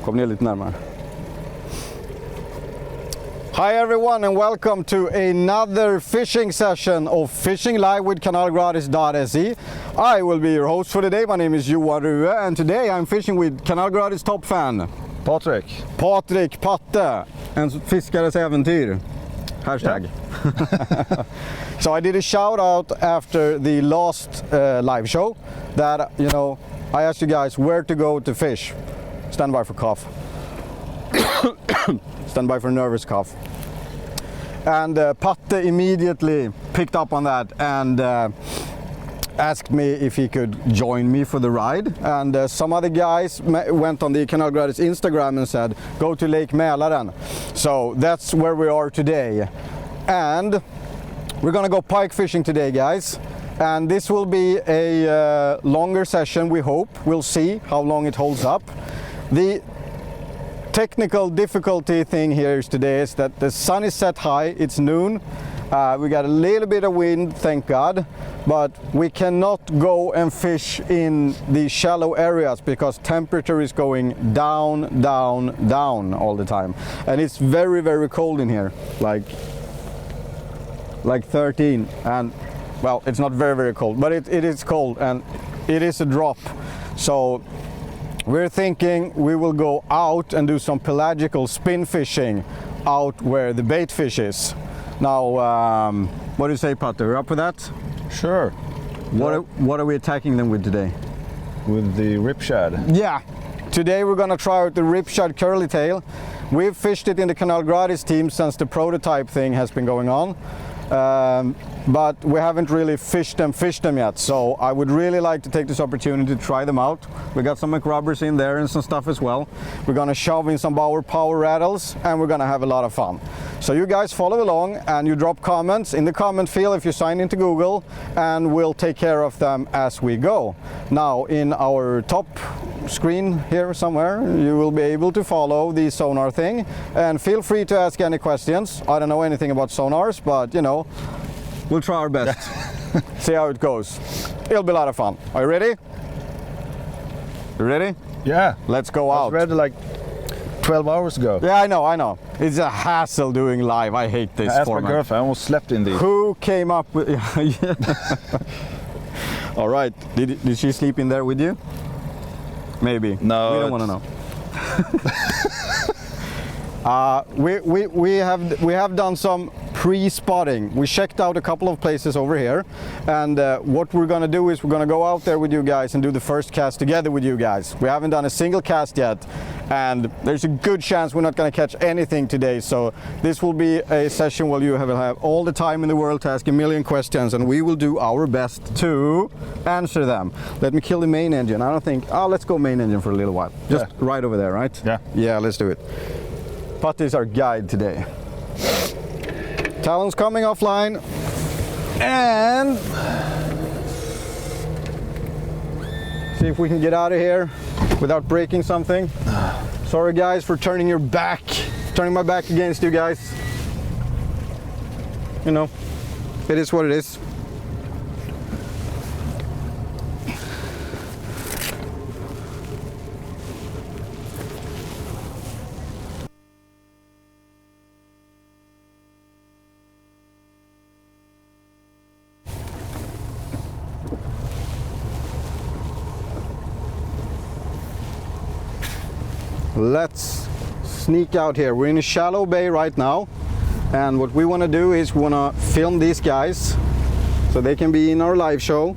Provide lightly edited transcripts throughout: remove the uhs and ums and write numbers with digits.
Kom ner lite närmare. Hi everyone and welcome to another fishing session of Fishing Live with kanalgratisdotse. I will be your host for today. My name is Johan Rue and today I'm fishing with Kanalgratis top fan. Patrik Patte. En fiskares äventyr. Hashtag. Yeah. So I did a shout out after the last live show that, you know, I asked you guys where to go to fish. Stand by for cough. Stand by for nervous cough. And Patte immediately picked up on that and asked me if he could join me for the ride. And some other guys went on the Kanalgratis Instagram and said, go to Lake Mälaren. So that's where we are today. And we're gonna go pike fishing today, guys. And this will be a longer session, we hope. We'll see how long it holds up. The technical difficulty thing here today is that the sun is set high, it's noon. We got a little bit of wind, thank God, but we cannot go and fish in the shallow areas because temperature is going down, down, down all the time. And it's very, very cold in here, like 13. And well, it's not very, very cold, but it is cold and it is a drop. So we're thinking we will go out and do some pelagical spin fishing out where the bait fish is. Now, what do you say, Patte? Are you up for that? Sure. What are we attacking them with today? With the rip shad. Yeah. Today we're gonna try out the rip shad curly tail. We've fished it in the Kanalgratis team since the prototype thing has been going on. But we haven't really fished them yet, so I would really like to take this opportunity to try them out. We got some McRubbers in there and some stuff as well. We're gonna shove in some power rattles and we're gonna have a lot of fun. So you guys follow along and you drop comments in the comment field if you sign into Google, and we'll take care of them as we go. Now in our top screen here somewhere you will be able to follow the sonar thing, and feel free to ask any questions. I don't know anything about sonars, but you know, we'll try our best. See how it goes. It'll be a lot of fun. Are you ready? You ready? Yeah. Let's go out. I was ready like 12 hours ago. Yeah, I know. It's a hassle doing live. I hate this format. format. My girlfriend, I almost slept in these. Who came up with... All right. Did she sleep in there with you? Maybe. No. We don't want to know. We have done some pre-spotting. We checked out a couple of places over here, and what we're gonna do is we're gonna go out there with you guys and do the first cast together with you guys. We haven't done a single cast yet, and there's a good chance we're not gonna catch anything today, so this will be a session where you will have all the time in the world to ask a million questions, and we will do our best to answer them. Let me kill the main engine. I don't think... Oh, let's go main engine for a little while. Just right over there, right? Yeah. Yeah, let's do it. Patte is our guide today. Talon's coming offline, and see if we can get out of here without breaking something. Sorry guys for turning my back against you guys. You know, it is what it is. Let's sneak out here. We're in a shallow bay right now, and what we want to do is we want to film these guys so they can be in our live show,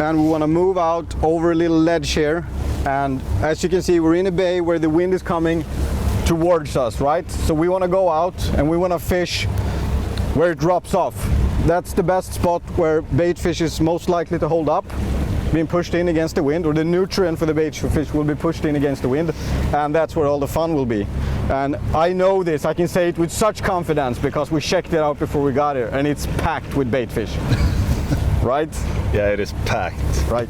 and we want to move out over a little ledge here, and as you can see we're in a bay where the wind is coming towards us, right? So we want to go out and we want to fish where it drops off. That's the best spot where bait fish is most likely to hold up, being pushed in against the wind, or the nutrient for the bait fish will be pushed in against the wind, and that's where all the fun will be. And I know this, I can say it with such confidence because we checked it out before we got here, and it's packed with bait fish. Right? Yeah, it is packed. Right.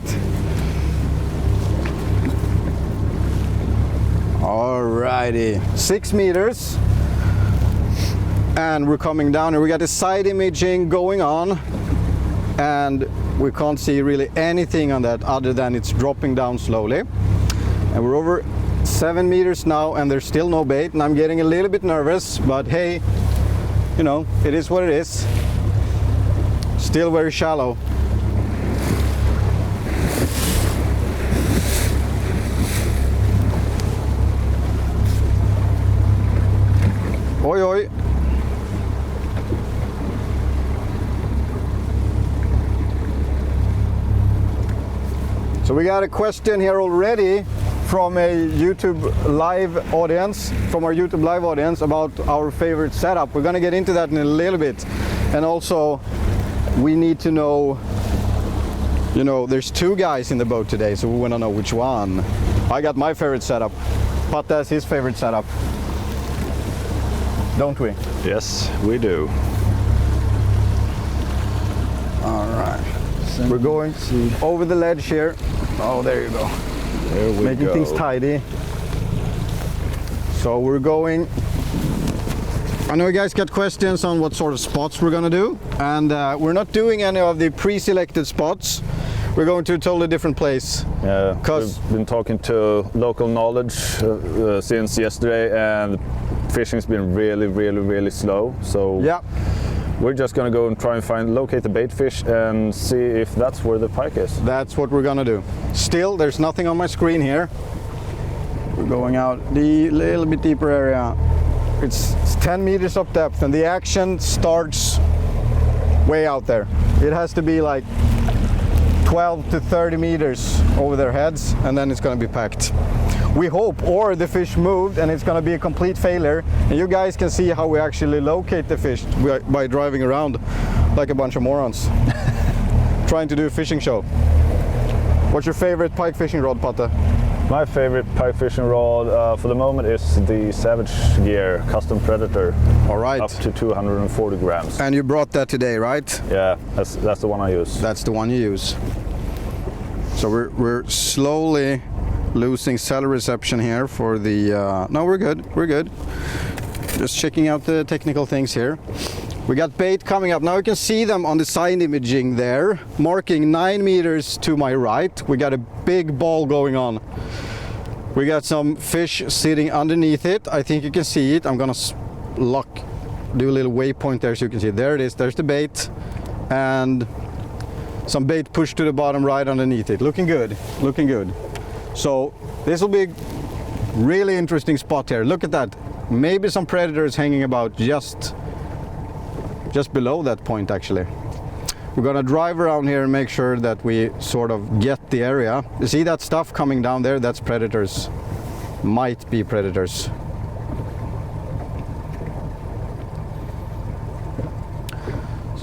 Alrighty, 6 meters, and we're coming down, and we got the side imaging going on, and we can't see really anything on that other than it's dropping down slowly. And we're over 7 meters now and there's still no bait, and I'm getting a little bit nervous, but hey, you know, it is what it is. Still very shallow. Oi, oi. So we got a question here already from a YouTube live audience, from our YouTube live audience, about our favorite setup. We're gonna get into that in a little bit. And also, we need to know, you know, there's two guys in the boat today, so we wanna know which one. I got my favorite setup. Pat has his favorite setup. Don't we? Yes, we do. All right. We're going over the ledge here. Oh, there you go. There we Making go. things tidy. So we're going. I know you guys got questions on what sort of spots we're gonna do, and we're not doing any of the pre-selected spots. We're going to a totally different place. Yeah, we've been talking to local knowledge since yesterday, and fishing's been really slow. So Yeah. we're just gonna go and try and locate the bait fish and see if that's where the pike is. That's what we're gonna do. Still, there's nothing on my screen here. We're going out the little bit deeper area. It's 10 meters up depth, and the action starts way out there. It has to be like 12 to 30 meters over their heads, and then it's gonna be packed. We hope, or the fish moved and it's gonna be a complete failure, and you guys can see how we actually locate the fish by driving around like a bunch of morons trying to do a fishing show. What's your favorite pike fishing rod, Patte? My favorite pike fishing rod for the moment is the Savage Gear Custom Predator. All right. Up to 240 grams. And you brought that today, right? Yeah, that's the one I use. That's the one you use. So we're slowly losing cell reception here for the... no, we're good. Just checking out the technical things here. We got bait coming up. Now you can see them on the side imaging there, marking 9 meters to my right. We got a big ball going on. We got some fish sitting underneath it. I think you can see it. I'm gonna do a little waypoint there so you can see it. There it is, there's the bait. And some bait pushed to the bottom right underneath it. Looking good. So this will be a really interesting spot here. Look at that. Maybe some predators hanging about just below that point actually. We're gonna drive around here and make sure that we sort of get the area. You see that stuff coming down there? That's predators. Might be predators.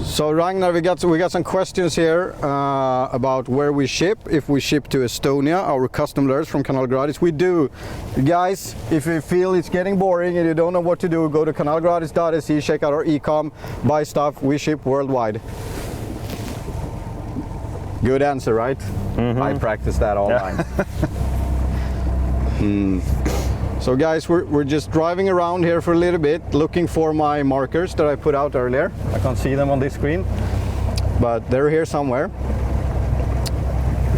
So Ragnar, we got some questions here about where we ship. If we ship to Estonia, our custom lures from Kanal Gratis. We do. Guys, if you feel it's getting boring and you don't know what to do, go to kanalgratisdotse, check out our e-com, buy stuff. We ship worldwide. Good answer, right? Mm-hmm. I practice that all night. So guys, we're just driving around here for a little bit, looking for my markers that I put out earlier. I can't see them on this screen, but they're here somewhere.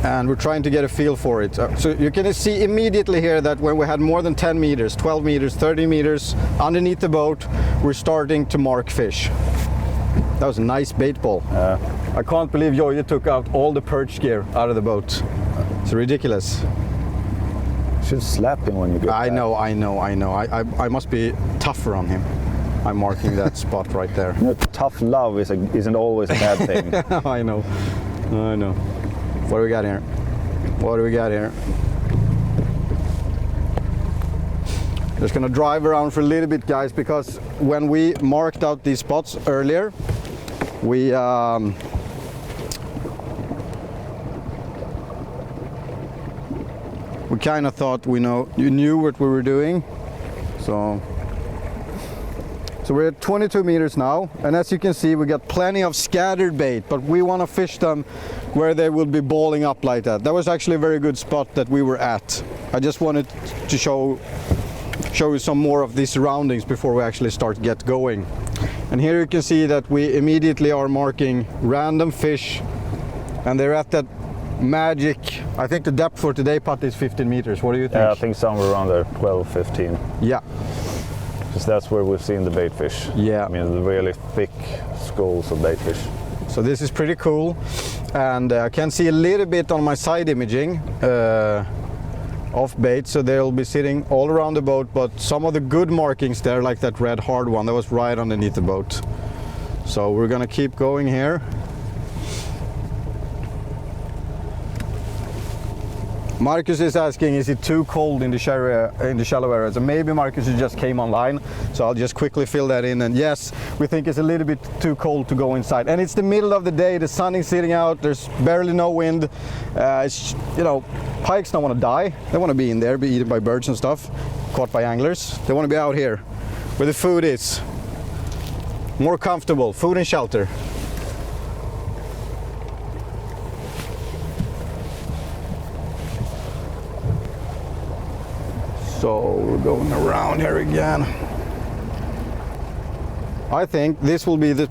And we're trying to get a feel for it. So you can see immediately here that when we had more than 10 meters, 12 meters, 30 meters underneath the boat, we're starting to mark fish. That was a nice bait ball. I can't believe Joje took out all the perch gear out of the boat. It's ridiculous. You should slap him when you get I know. I must be tougher on him. I'm marking that spot right there. You know, tough love isn't always a bad thing. I know. What do we got here? Just gonna drive around for a little bit, guys, because when we marked out these spots earlier, we kind of thought you knew what we were doing. So we're at 22 meters now, and as you can see, we got plenty of scattered bait, but we want to fish them where they will be balling up like that. That was actually a very good spot that we were at. I just wanted to show you some more of these surroundings before we actually get going. And here you can see that we immediately are marking random fish, and they're at that magic. I think the depth for today, Pat, is 15 meters. What do you think? Yeah, I think somewhere around there, 12, 15. Yeah. Because that's where we've seen the bait fish. Yeah. I mean, the really thick schools of bait fish. So this is pretty cool. And I can see a little bit on my side imaging of bait. So they'll be sitting all around the boat, but some of the good markings there, like that red hard one, that was right underneath the boat. So we're gonna keep going here. Marcus is asking, is it too cold in the shallow area? So maybe Marcus just came online, so I'll just quickly fill that in. And yes, we think it's a little bit too cold to go inside. And it's the middle of the day, the sun is sitting out, there's barely no wind. It's, you know, pikes don't want to die. They want to be in there, be eaten by birds and stuff, caught by anglers. They want to be out here, where the food is. More comfortable, food and shelter. So we're going around here again. I think this will be the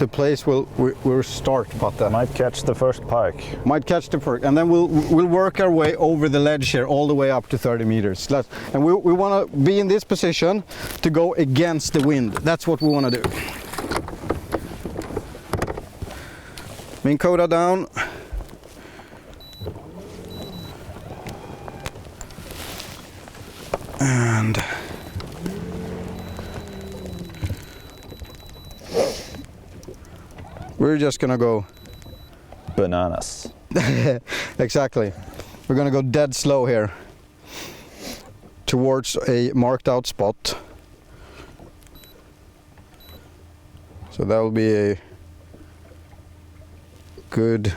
place we'll start, but might catch the first pike. Might catch the first, and then we'll work our way over the ledge here, all the way up to 30 meters. And we want to be in this position to go against the wind. That's what we want to do. Minn Kota down. And we're just gonna go bananas. Exactly. We're gonna go dead slow here towards a marked out spot. So that will be a good.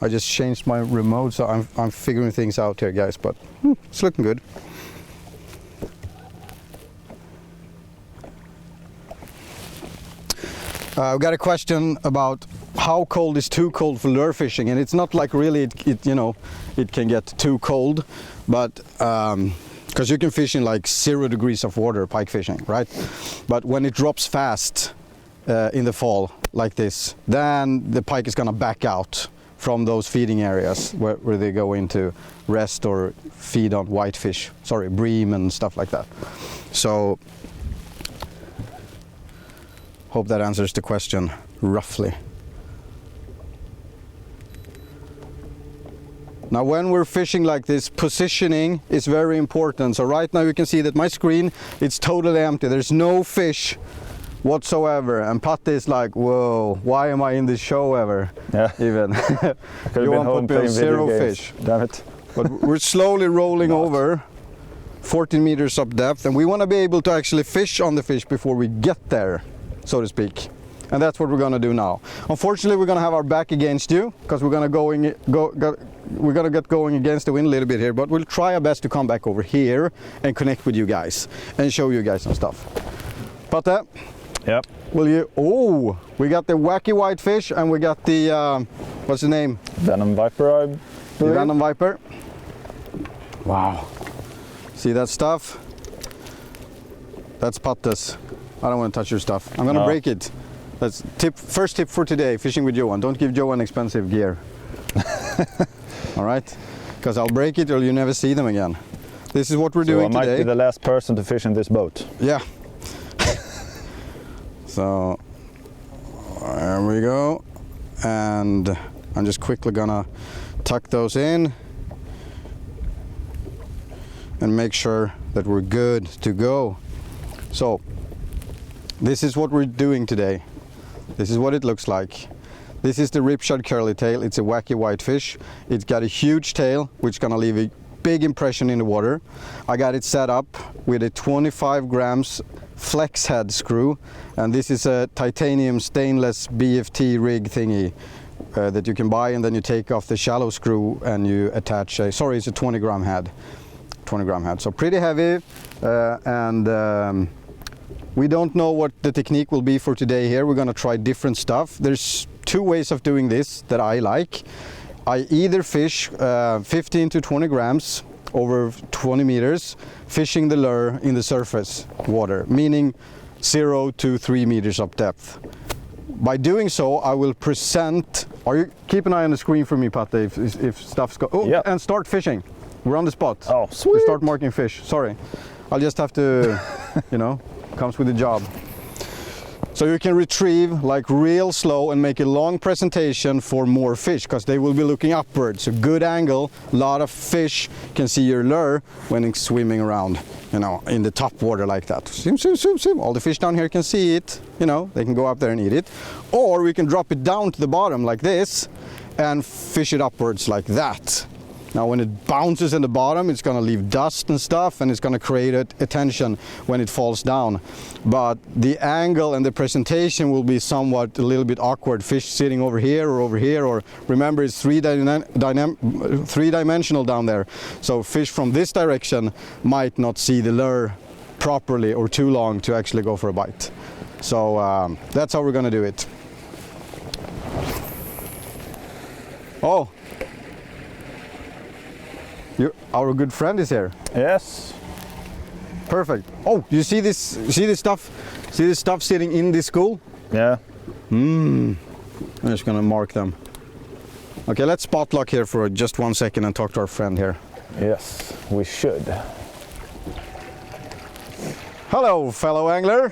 I just changed my remote, so I'm figuring things out here, guys, but it's looking good. I've got a question about how cold is too cold for lure fishing, and it's not like really it can get too cold, but because you can fish in like 0 degrees of water pike fishing, right? But when it drops fast in the fall like this, then the pike is gonna back out from those feeding areas where they go into rest or feed on whitefish, bream and stuff like that. So, hope that answers the question roughly. Now when we're fishing like this, positioning is very important. So right now you can see that my screen, it's totally empty. There's no fish whatsoever, and Patte is like, whoa, why am I in this show ever? Yeah. Even. You want to put me on 0 fish. Damn it. But we're slowly rolling over 14 meters up depth, and we want to be able to actually fish on the fish before we get there, so to speak. And that's what we're going to do now. Unfortunately, we're going to have our back against you, because we're going to get going against the wind a little bit here, but we'll try our best to come back over here and connect with you guys and show you guys some stuff. Patte? Yep. Will you? Oh, we got the wacky white fish, and we got the what's the name? Venom viper, I believe. The venom viper. Wow. See that stuff? That's Patte's. I don't want to touch your stuff. I'm gonna break it. That's first tip for today, fishing with Johan. Don't give Johan expensive gear. All right? Because I'll break it or you never see them again. This is what we're doing today. I might be the last person to fish in this boat. Yeah. So, there we go. And I'm just quickly gonna tuck those in and make sure that we're good to go. So, this is what we're doing today. This is what it looks like. This is the ripshod curly tail. It's a wacky white fish. It's got a huge tail, which is gonna leave a big impression in the water. I got it set up with a 25 grams flex head screw, and this is a titanium stainless BFT rig thingy that you can buy, and then you take off the shallow screw and you attach it's a 20 gram head. So pretty heavy, and we don't know what the technique will be for today here. We're gonna try different stuff. There's 2 ways of doing this that I like. I either fish 15 to 20 grams over 20 meters, fishing the lure in the surface water, meaning 0 to 3 meters up depth. by doing so, I will present. Keep an eye on the screen for me, Patte, if stuff's go. Oh, yeah. And start fishing. We're on the spot. Oh, sweet. We start marking fish. Sorry, I'll just have to, comes with the job. So you can retrieve like real slow and make a long presentation for more fish, because they will be looking upwards. A good angle, a lot of fish can see your lure when it's swimming around, in the top water like that. Swim, swim, swim, swim. All the fish down here can see it, they can go up there and eat it. Or we can drop it down to the bottom like this and fish it upwards like that. Now when it bounces in the bottom, it's going to leave dust and stuff, and it's going to create attention when it falls down. But the angle and the presentation will be somewhat a little bit awkward. Fish sitting over here, or remember it's three-dimensional down there. So fish from this direction might not see the lure properly or too long to actually go for a bite. So that's how we're going to do it. Oh! Our good friend is here. Yes. Perfect. Oh, you see this? See this stuff? See this stuff sitting in this school? Yeah. I'm just gonna mark them. Okay, let's spot lock here for just 1 second and talk to our friend here. Yes, we should. Hello, fellow angler.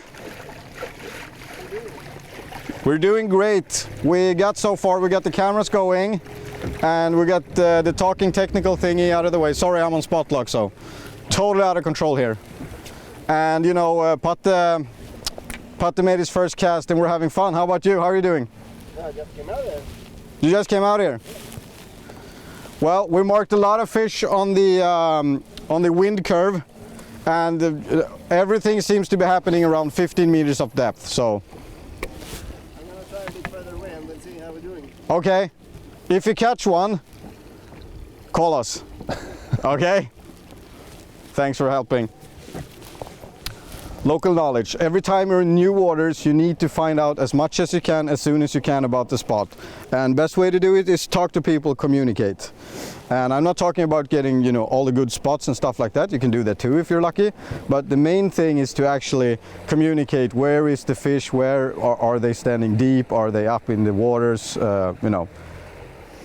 We're doing great. We got the cameras going. And we got the talking technical thingy out of the way. Sorry, I'm on spot lock, so totally out of control here. And Patte made his first cast and we're having fun. How about you? How are you doing? Yeah, I just came out here. You just came out here? Well, we marked a lot of fish on the wind curve, and everything seems to be happening around 15 meters of depth. So I'm gonna try a bit further wind and see how we're doing. Okay. If you catch one, call us. Okay? Thanks for helping. Local knowledge. Every time you're in new waters, you need to find out as much as you can, as soon as you can about the spot. And best way to do it is talk to people, communicate. And I'm not talking about getting, all the good spots and stuff like that. You can do that too if you're lucky. But the main thing is to actually communicate. Where is the fish? Where are they standing deep? Are they up in the waters?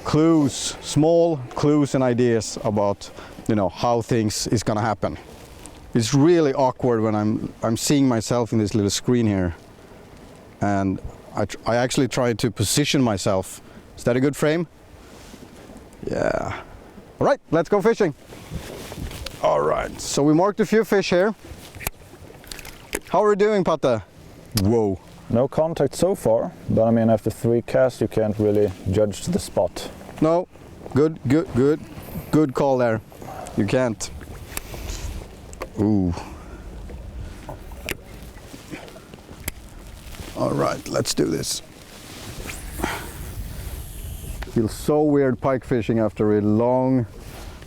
Clues, small clues and ideas about how things is gonna happen. It's really awkward when I'm seeing myself in this little screen here, and I actually try to position myself. Is that a good frame? Yeah. All right, let's go fishing. All right, so we marked a few fish here. How are we doing, Patte? Whoa. No contact so far, but I mean after 3 casts you can't really judge the spot. No, good call there. You can't. Ooh. All right, let's do this. Feels so weird pike fishing after a long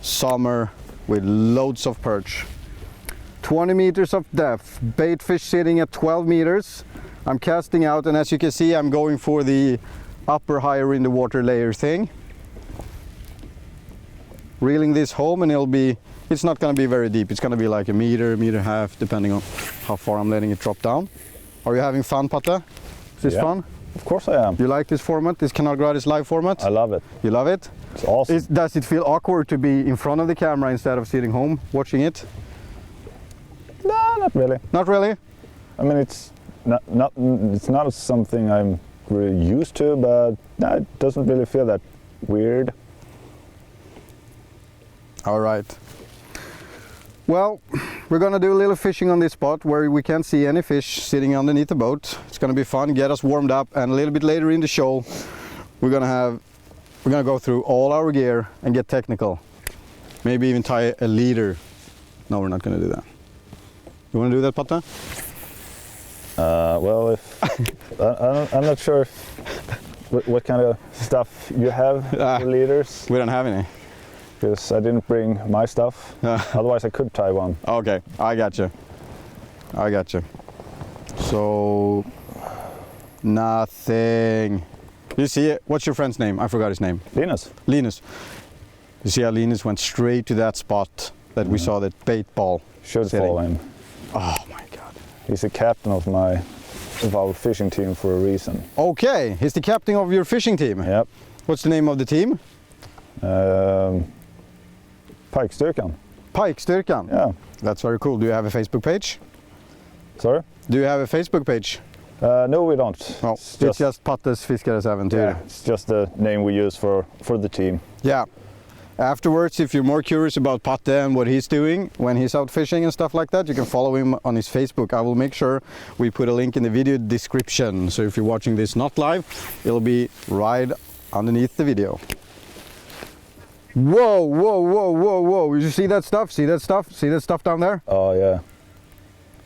summer with loads of perch. 20 meters of depth, bait fish sitting at 12 meters. I'm casting out, and as you can see, I'm going for the upper higher in the water layer thing. Reeling this home, and it's not going to be very deep. It's going to be like a meter and a half, depending on how far I'm letting it drop down. Are you having fun, Patte? Is this fun? Of course I am. You like this format, this Kanal Gratis live format? I love it. You love it? It's awesome. Does it feel awkward to be in front of the camera instead of sitting home watching it? No, not really. Not really? I mean, it's not something I'm really used to, but no, it doesn't really feel that weird. All right. Well, we're gonna do a little fishing on this spot where we can't see any fish sitting underneath the boat. It's gonna be fun, get us warmed up, and a little bit later in the show, we're gonna go through all our gear and get technical. Maybe even tie a leader. No, we're not gonna do that. You wanna do that, Patte? Well, I'm not sure what kind of stuff you have for leaders. We don't have any. Because I didn't bring my stuff. Otherwise I could tie one. Okay, I got you. So, nothing. You see it? What's your friend's name? I forgot his name. Linus. Linus. You see how Linus went straight to that spot that we saw that bait ball Should sitting. follow him. Oh my God. He's the captain of my of our fishing team for a reason. Okay, he's the captain of your fishing team. Yep. What's the name of the team? Pike-styrkan. Pike-styrkan. Yeah. That's very cool. Do you have a Facebook page? Sorry? Do you have a Facebook page? No, we don't. No, it's just Pattes Fiskares Äventyr. Yeah, it's just the name we use for the team. Yeah. Afterwards, if you're more curious about Patte and what he's doing when he's out fishing and stuff like that, you can follow him on his Facebook. I will make sure we put a link in the video description. So if you're watching this not live, it'll be right underneath the video. Whoa, whoa, whoa, whoa, whoa. Did you see that stuff? See that stuff? See that stuff down there? Oh, yeah.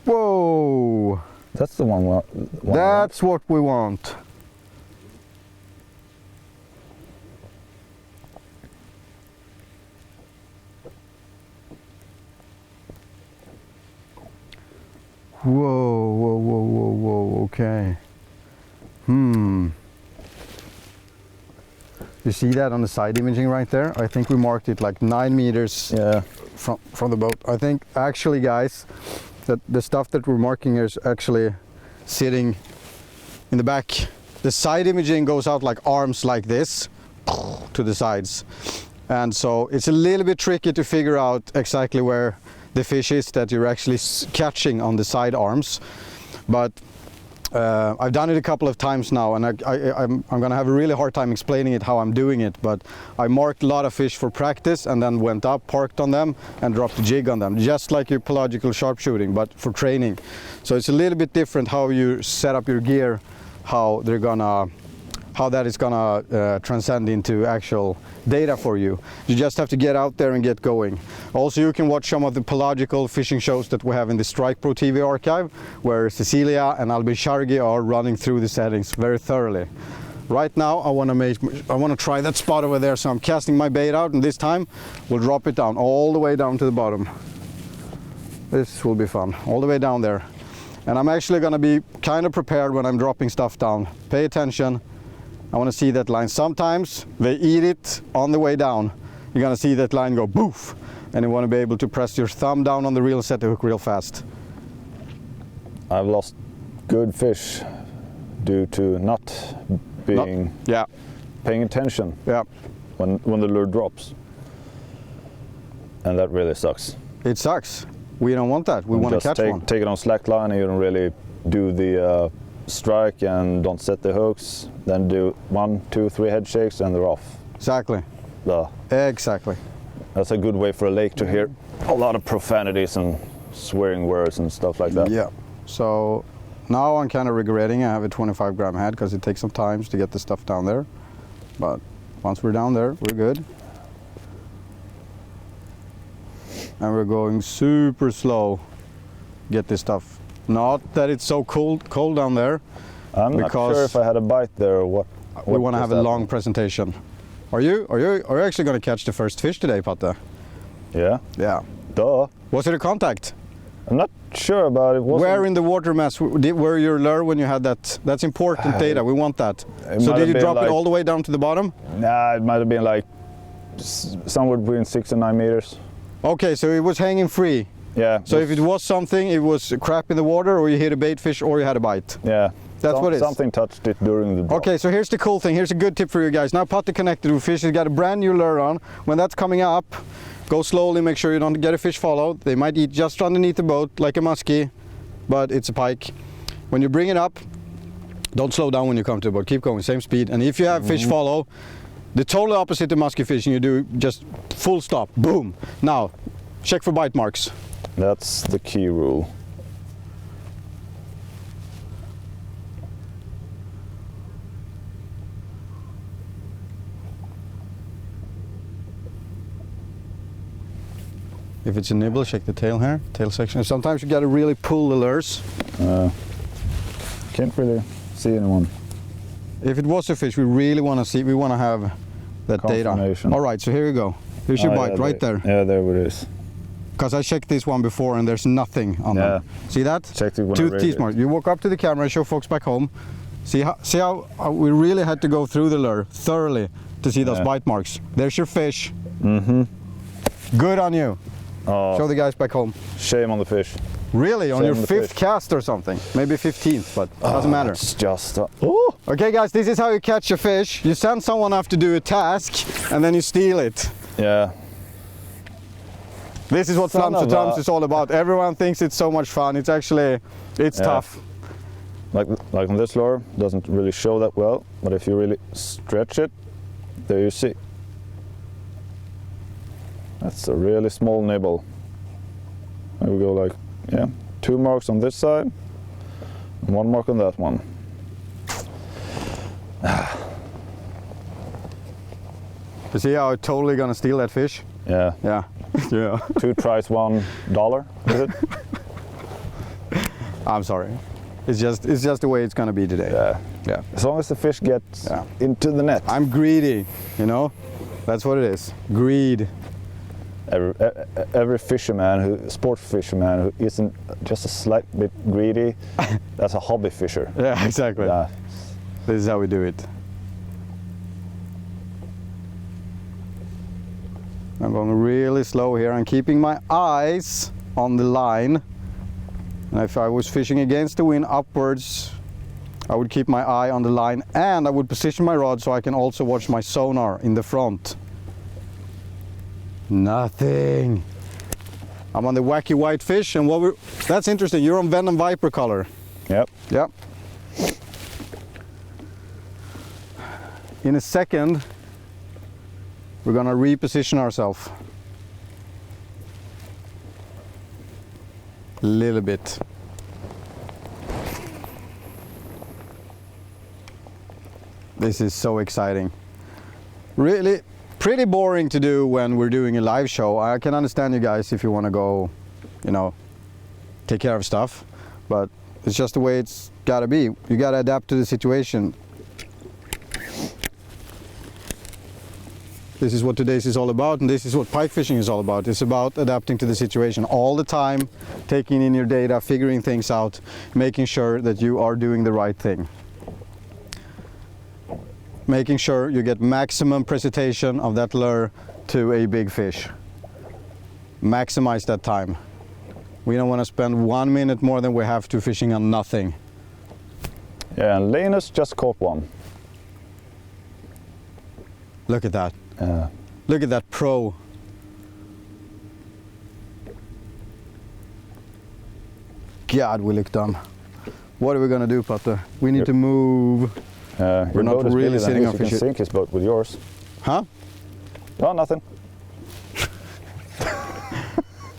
Whoa. That's the one. That's what we want. Whoa, whoa, whoa, whoa, whoa, okay. You see that on the side imaging right there? I think we marked it like 9 meters from the boat. I think actually, guys, that the stuff that we're marking here is actually sitting in the back. The side imaging goes out like arms like this to the sides. And so it's a little bit tricky to figure out exactly where the fish is that you're actually catching on the side arms. But I've done it a couple of times now, and I'm gonna have a really hard time explaining it how I'm doing it, but I marked a lot of fish for practice and then went up, parked on them and dropped a jig on them, just like your pelagical sharpshooting, but for training. So it's a little bit different how you set up your gear, how that is gonna transcend into actual data for you. You just have to get out there and get going. Also, you can watch some of the pelagical fishing shows that we have in the Strike Pro TV archive, where Cecilia and Albin Shargi are running through the settings very thoroughly. Right now, I want to try that spot over there, so I'm casting my bait out, and this time we'll drop it down all the way down to the bottom. This will be fun, all the way down there. And I'm actually going to be kind of prepared when I'm dropping stuff down. Pay attention. I want to see that line. Sometimes they eat it on the way down. You're going to see that line go boof, and you want to be able to press your thumb down on the reel and set the hook real fast. I've lost good fish due to not paying attention when the lure drops. And that really sucks. It sucks. We don't want that. We want to catch one. Take it on slack line, and you don't really do the strike and don't set the hooks, then do 1, 2, 3 head shakes and they're off. Exactly. Exactly. That's a good way for a lake to hear a lot of profanities and swearing words and stuff like that. Yeah. So now I'm kind of regretting I have a 25 gram head, because it takes some time to get the stuff down there. But once we're down there, we're good. And we're going super slow. Get this stuff. Not that it's so cold down there. I'm not sure if I had a bite there or what. We want to have a long presentation. Are you actually going to catch the first fish today, Patte? Yeah. Yeah. Duh. Was it a contact? I'm not sure about it. Where in the water mass were your lure when you had that? That's important data. We want that. So did you drop it all the way down to the bottom? Nah, it might have been like somewhere between 6 and 9 meters. Okay, so it was hanging free. Yeah. So if it was something, it was crap in the water, or you hit a bait fish, or you had a bite. Yeah. That's what it is. Something touched it during the drop. Okay, so here's the cool thing. Here's a good tip for you guys. Now Patte connected with fish. He's got a brand new lure on. When that's coming up, go slowly. Make sure you don't get a fish follow. They might eat just underneath the boat, like a muskie, but it's a pike. When you bring it up, don't slow down when you come to the boat. Keep going, same speed. And if you have fish follow, the total opposite of muskie fishing, you do just full stop, boom. Now, check for bite marks. That's the key rule. If it's a nibble, check the tail here, tail section. Sometimes you gotta really pull the lures. Can't really see anyone. If it was a fish, we really want to see. We want to have that data. All right, so here you go. Here's your bite right there. Yeah, there it is. Because I checked this one before and there's nothing on them. See that? Checked it when Two teeth marks. You walk up to the camera and show folks back home. See how we really had to go through the lure thoroughly to see those bite marks. There's your fish. Mm-hmm. Good on you. Oh, show the guys back home. Shame on the fish. Really? On your Same fifth fish. cast or something? Maybe 15th, but doesn't matter. It's just... oh! Okay guys, this is how you catch a fish. You send someone off to do a task and then you steal it. Yeah. This is what Son Flams to of Tums a- is all about. Everyone thinks it's so much fun. It's actually, it's Yeah. tough. Like on this lure, doesn't really show that well, but if you really stretch it, there you see. That's a really small nibble. There we go, like, yeah, 2 marks on this side, and 1 mark on that one. You see how I'm totally gonna steal that fish? Yeah, Yeah. Yeah. 2 tries, $1, is it? I'm sorry. It's just the way it's gonna be today. Yeah. Yeah. As long as the fish gets Yeah. into the net. I'm greedy, you know? That's what it is. Greed. Every fisherman, sport fisherman who isn't just a slight bit greedy, that's a hobby fisher. Yeah, exactly. Yeah. This is how we do it. I'm going really slow here. I'm keeping my eyes on the line. And if I was fishing against the wind upwards, I would keep my eye on the line and I would position my rod so I can also watch my sonar in the front. Nothing. I'm on the wacky white fish and that's interesting. You're on Venom Viper color. Yep. Yep. In a second, we're gonna reposition ourselves. A little bit. This is so exciting. Really pretty boring to do when we're doing a live show. I can understand you guys if you want to go, you know, take care of stuff, but it's just the way it's gotta be. You gotta adapt to the situation. This is what today's is all about, and this is what pike fishing is all about. It's about adapting to the situation all the time, taking in your data, figuring things out, making sure that you are doing the right thing. Making sure you get maximum precipitation of that lure to a big fish. Maximize that time. We don't want to spend 1 minute more than we have to fishing on nothing. Yeah, and Linus just caught one. Look at that. Look at that pro. God, we look dumb. What are we gonna do, Patte? We need to move. We're not really sitting on You can fish. sink his boat with yours. Huh? No, nothing.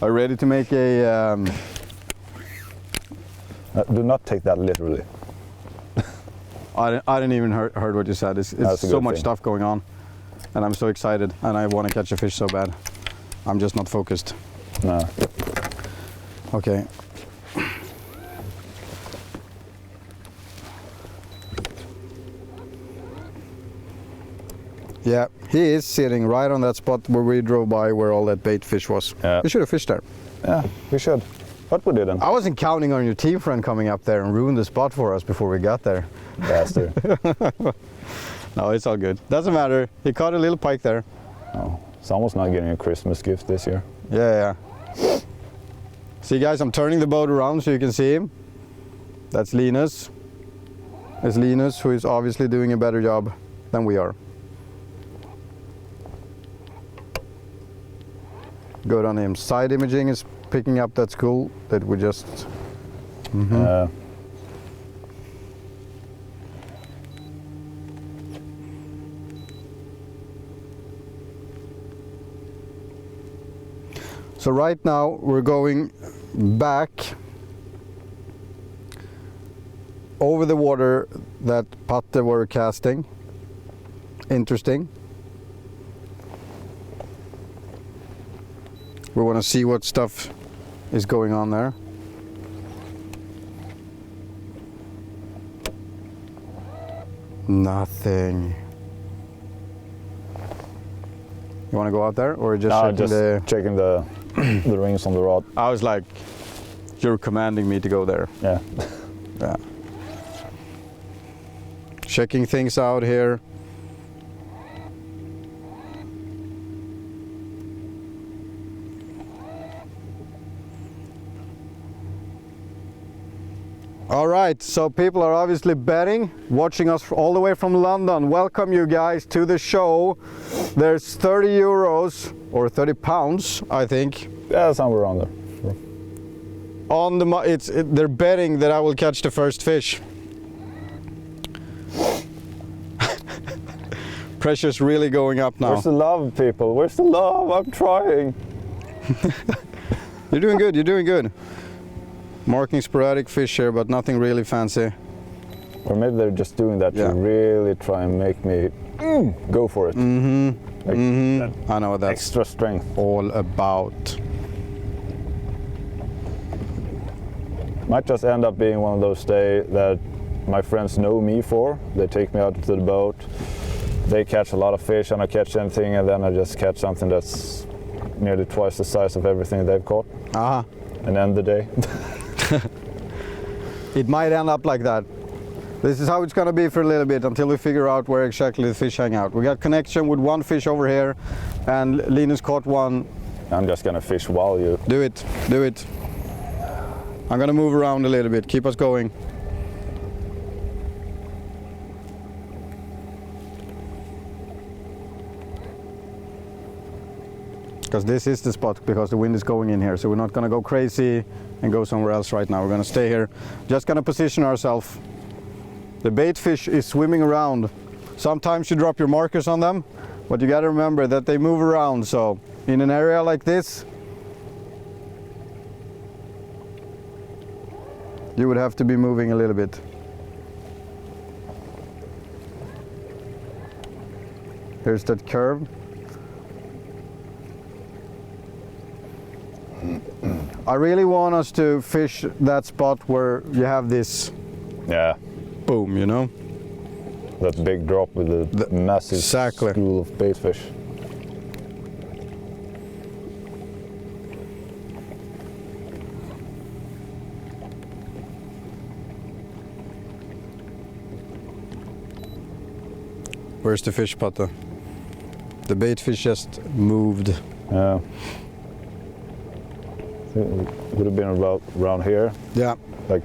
Are you ready to make a... Do not take that literally. I didn't even heard what you said. It's That's a so good much thing. stuff going on. And I'm so excited. And I want to catch a fish so bad. I'm just not focused. No. Okay. Yeah, he is sitting right on that spot where we drove by where all that bait fish was. Yeah. We should have fished there. Yeah, we should. But we didn't. I wasn't counting on your team friend coming up there and ruin the spot for us before we got there. Bastard. No, it's all good. Doesn't matter. He caught a little pike there. Oh, someone's not getting a Christmas gift this year. Yeah. See guys, I'm turning the boat around so you can see him. That's Linus. It's Linus who is obviously doing a better job than we are. Good on him. Side imaging is picking up, that's cool. That we just... So right now we're going back over the water that Patte were casting. Interesting. We want to see what stuff is going on there. Nothing. You want to go out there or just No, checking just the... checking the the rings on the rod. I was like, you're commanding me to go there. Yeah. Yeah. Checking things out here. All right, so people are obviously betting, watching us all the way from London. Welcome you guys to the show. There's 30 euros or 30 pounds, I think. Yeah, somewhere around there. On the they're betting that I will catch the first fish. Pressure's really going up now. Where's the love, people? Where's the love? I'm trying. You're doing good, you're doing good. Marking sporadic fish here, but nothing really fancy. Or maybe they're just doing that to really try and make me go for it. Like I know what that's extra strength. all about. Might just end up being one of those days that my friends know me for. They take me out to the boat. They catch a lot of fish, I don't catch anything, and then I just catch something that's nearly twice the size of everything they've caught. And end the day. It might end up like that. This is how it's gonna be for a little bit until we figure out where exactly the fish hang out. We got connection with one fish over here, and Linus caught one. I'm just gonna fish while you... Do it, do it. I'm gonna move around a little bit, keep us going. Because this is the spot, because the wind is going in here, so we're not gonna go crazy and go somewhere else right now. We're gonna stay here, just gonna position ourselves. The bait fish is swimming around. Sometimes you drop your markers on them, but you gotta remember that they move around, so in an area like this, you would have to be moving a little bit. Here's that curve. I really want us to fish that spot where you have this boom, you know? That big drop with the massive school of bait fish. Where's the fish putter? The bait fish just moved. Yeah. It would have been about around here. Yeah. Like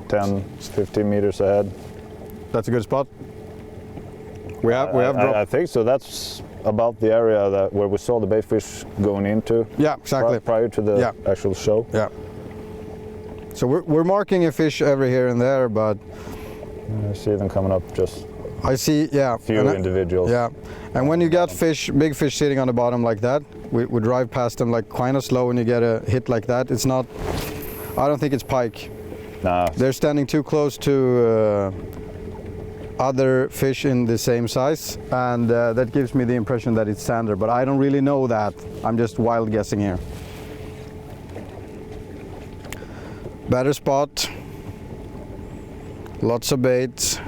10, 15 meters ahead. That's a good spot. We have dropped. I think so. That's about the area where we saw the bait fish going into. Yeah, exactly. Prior to the actual show. Yeah. So we're marking a fish every here and there, but I see them coming up just. I see, a few individuals. Yeah, and when you got fish, big fish sitting on the bottom like that, we drive past them like kind of slow when you get a hit like that. It's not, I don't think it's pike. Nah. They're standing too close to other fish in the same size, and that gives me the impression that it's sander, but I don't really know that. I'm just wild guessing here. Better spot. Lots of bait.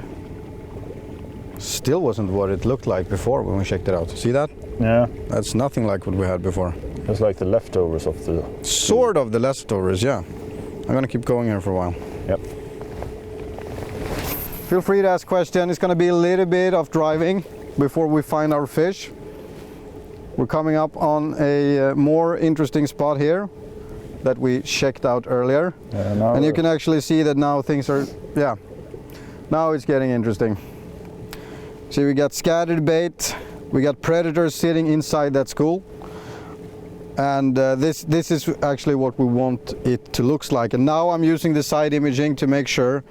Still wasn't what it looked like before when we checked it out. See that? Yeah. That's nothing like what we had before. It's like the leftovers of the... Sort of the leftovers, yeah. I'm gonna keep going here for a while. Yep. Feel free to ask questions. It's gonna be a little bit of driving before we find our fish. We're coming up on a more interesting spot here that we checked out earlier. Yeah, and you can actually see that now things are, now it's getting interesting. See, we got scattered bait, we got predators sitting inside that school, and this is actually what we want it to look like. And now I'm using the side imaging to make sure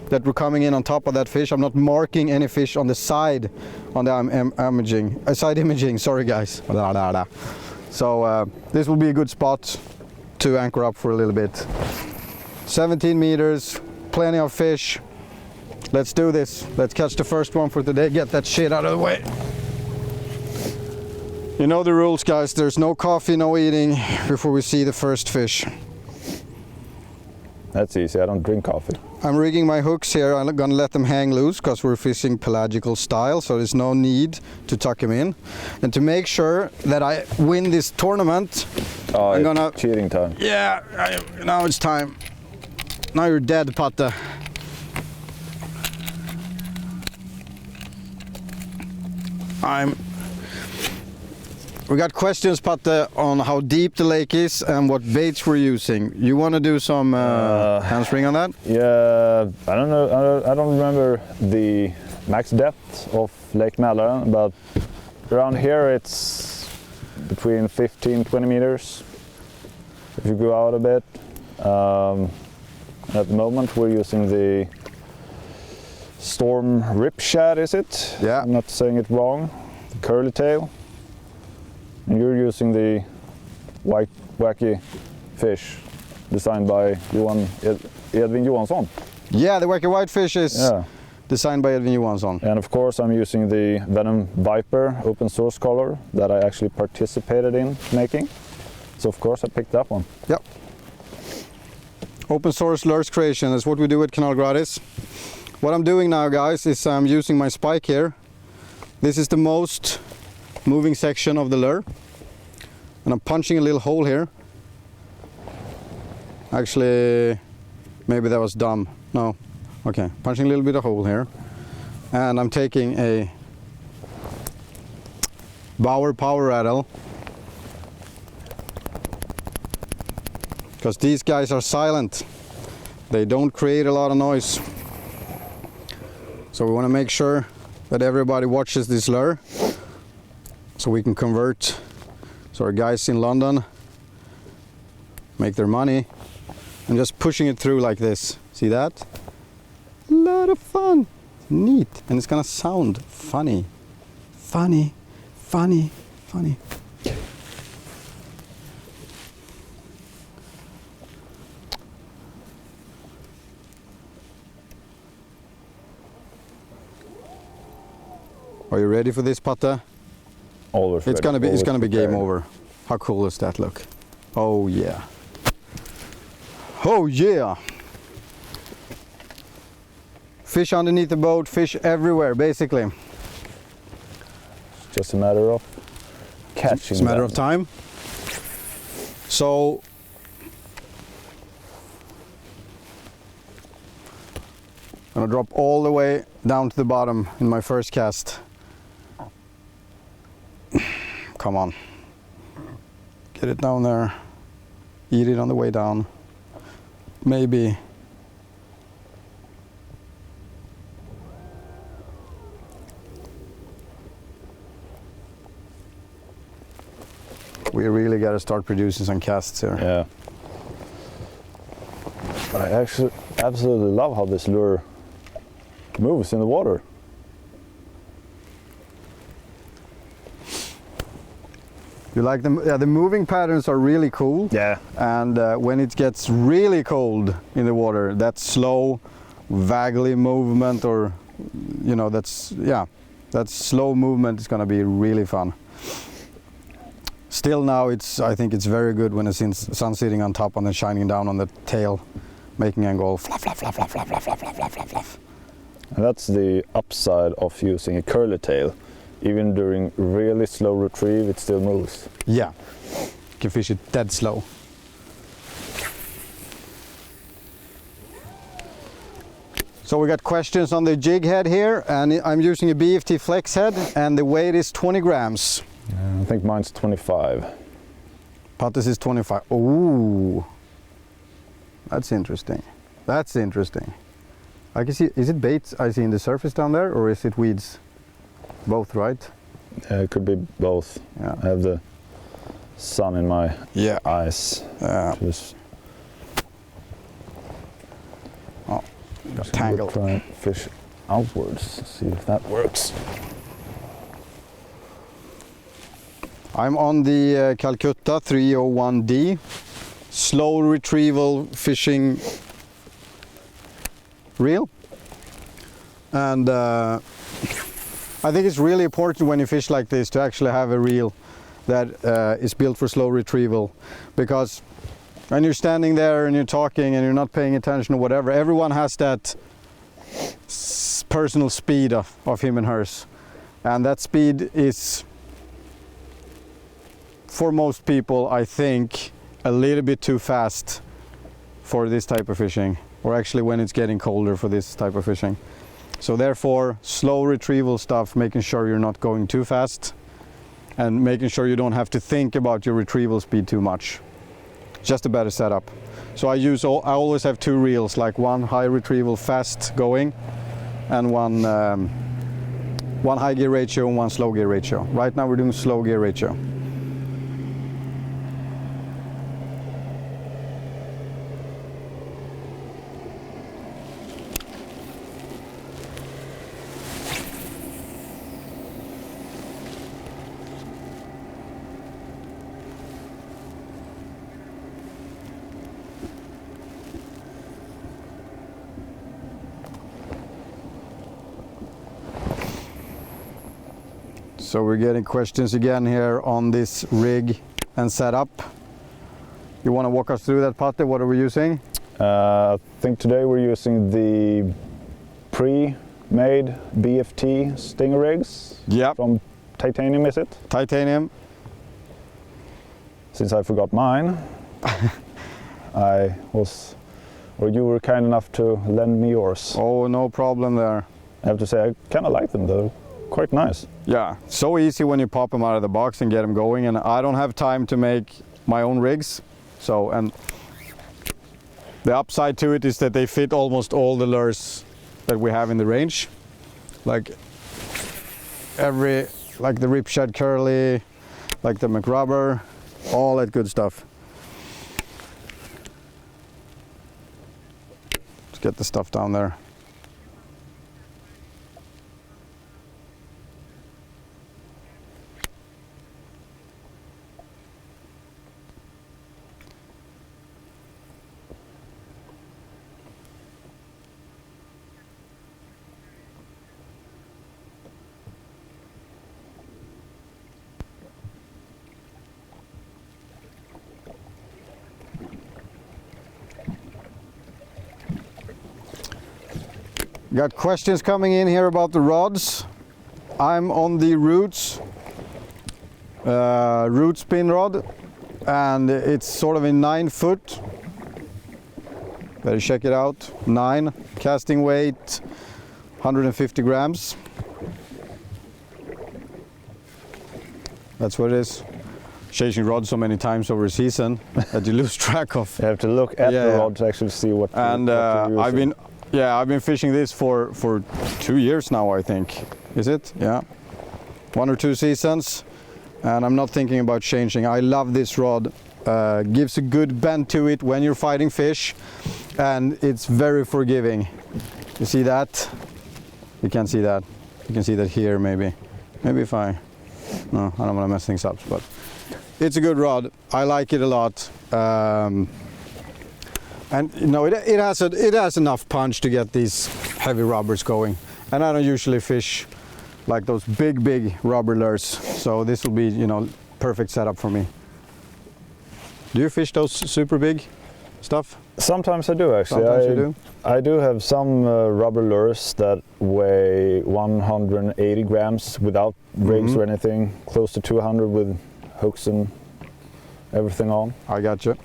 that we're coming in on top of that fish. I'm not marking any fish on the side on the imaging, side imaging. Sorry guys. So this will be a good spot to anchor up for a little bit. 17 meters, plenty of fish. Let's do this. Let's catch the first one for today. Get that shit out of the way. You know the rules, guys. There's no coffee, no eating before we see the first fish. That's easy. I don't drink coffee. I'm rigging my hooks here. I'm gonna let them hang loose because we're fishing pelagical style, so there's no need to tuck them in. And to make sure that I win this tournament, I'm gonna... Cheating time. Yeah, now it's time. Now you're dead, Patte. We got questions, Patte, on how deep the lake is and what baits we're using. You want to do some answering on that? Yeah, I don't know. I don't remember the max depth of Lake Mälaren, but around here it's between 15-20 meters. If you go out a bit. At the moment we're using the Storm Rip Shad, is it? Yeah. I'm not saying it wrong. The curly tail. And you're using the white wacky fish designed by Edvin Johansson. Yeah, the wacky whitefish is designed by Edvin Johansson. And of course I'm using the Venom Viper open source color that I actually participated in making. So of course I picked that one. Yep. Open source lures creation, that's what we do at Kanal Gratis. What I'm doing now, guys, is I'm using my spike here. This is the most moving section of the lure. And I'm punching a little hole here. Actually, maybe that was dumb. No. Okay, punching a little bit of hole here. And I'm taking a Bauer power rattle. Because these guys are silent. They don't create a lot of noise. So we want to make sure that everybody watches this lure so we can convert, so our guys in London make their money, and just pushing it through like this. See that? A lot of fun. Neat. And it's gonna sound funny. Funny, funny, funny. Are you ready for this, Patte? Always It's ready, gonna be game prepared. over. How cool does that look? Oh yeah. Oh yeah. Fish underneath the boat, fish everywhere, basically. It's just a matter of catching. It's a matter them. of time. So I'm gonna drop all the way down to the bottom in my first cast. Come on. Get it down there. Eat it on the way down. Maybe. We really got to start producing some casts here. Yeah. I actually absolutely love how this lure moves in the water. You like them? Yeah, the moving patterns are really cool. Yeah. And when it gets really cold in the water, that slow, vaguely movement, or you know, that slow movement is going to be really fun. Still now, I think it's very good when the sun's sitting on top and then shining down on the tail, making it go fluff, fluff, fluff, fluff, fluff, fluff, fluff, fluff, fluff, fluff. And that's the upside of using a curly tail. Even during really slow retrieve, it still moves. Yeah, you can fish it dead slow. So we got questions on the jig head here, and I'm using a BFT flex head, and the weight is 20 grams. I think mine's 25. Patte's is 25. Ooh, that's interesting. That's interesting. I can see, is it baits I see in the surface down there, or is it weeds? Both, right? It could be both. Yeah. I have the sun in my eyes. Just got tangled. Try and fish outwards, see if that works. I'm on the Calcutta 301D slow retrieval fishing reel, and I think it's really important when you fish like this to actually have a reel that is built for slow retrieval, because when you're standing there and you're talking and you're not paying attention or whatever, everyone has that personal speed of him and hers, and that speed is, for most people, I think, a little bit too fast for this type of fishing, or actually when it's getting colder for this type of fishing. So therefore, slow retrieval stuff, making sure you're not going too fast, and making sure you don't have to think about your retrieval speed too much. Just a better setup. So I always have two reels, like one high retrieval fast going and one high gear ratio and one slow gear ratio. Right now we're doing slow gear ratio. So we're getting questions again here on this rig and setup. You want to walk us through that, Patte? What are we using? I think today we're using the pre-made BFT Stinger rigs. Yep. From Titanium, is it? Titanium. Since I forgot mine, you were kind enough to lend me yours. Oh, no problem there. I have to say, I kind of like them though. Quite nice. Yeah, so easy when you pop them out of the box and get them going, and I don't have time to make my own rigs. So, and the upside to it is that they fit almost all the lures that we have in the range. Like the Ripshad Curly, like the McRubber, all that good stuff. Let's get the stuff down there. Got questions coming in here about the rods. I'm on the root spin rod, and it's sort of a 9 foot. Better check it out. 9 casting weight, 150 grams. That's what it is. Changing rods so many times over a season that you lose track of. You have to look at the rod to actually see what. And I've been fishing this for 2 years now, I think. Is it? Yeah. 1 or 2 seasons, and I'm not thinking about changing. I love this rod. Gives a good bend to it when you're fighting fish, and it's very forgiving. You see that? You can't see that. You can see that here, maybe. Maybe if I don't want to mess things up, but it's a good rod. I like it a lot. And you know, it has enough punch to get these heavy rubbers going. And I don't usually fish like those big rubber lures, so this will be, you know, perfect setup for me. Do you fish those super big stuff? Sometimes I do, actually. Sometimes you do? I do have some rubber lures that weigh 180 grams without rigs or anything, close to 200 with hooks and everything on. I got you.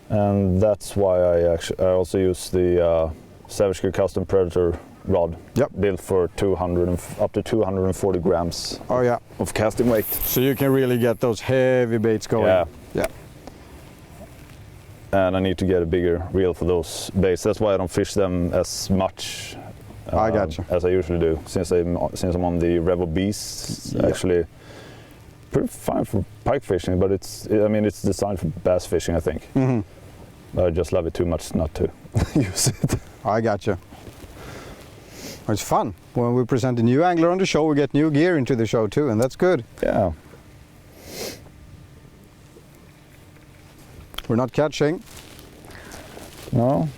And that's why I also use the Savage Gear Custom Predator rod. Yep. Built for up to 240 grams. Oh yeah. Of casting weight. So you can really get those heavy baits going. Yeah. Yeah. And I need to get a bigger reel for those baits. That's why I don't fish them as much as I usually do. Since I'm on the Revo Beast, actually pretty fine for pike fishing, but it's designed for bass fishing, I think. But I just love it too much not to use it. I got you. It's fun. When we present a new angler on the show, we get new gear into the show too, and that's good. Yeah. We're not catching. No.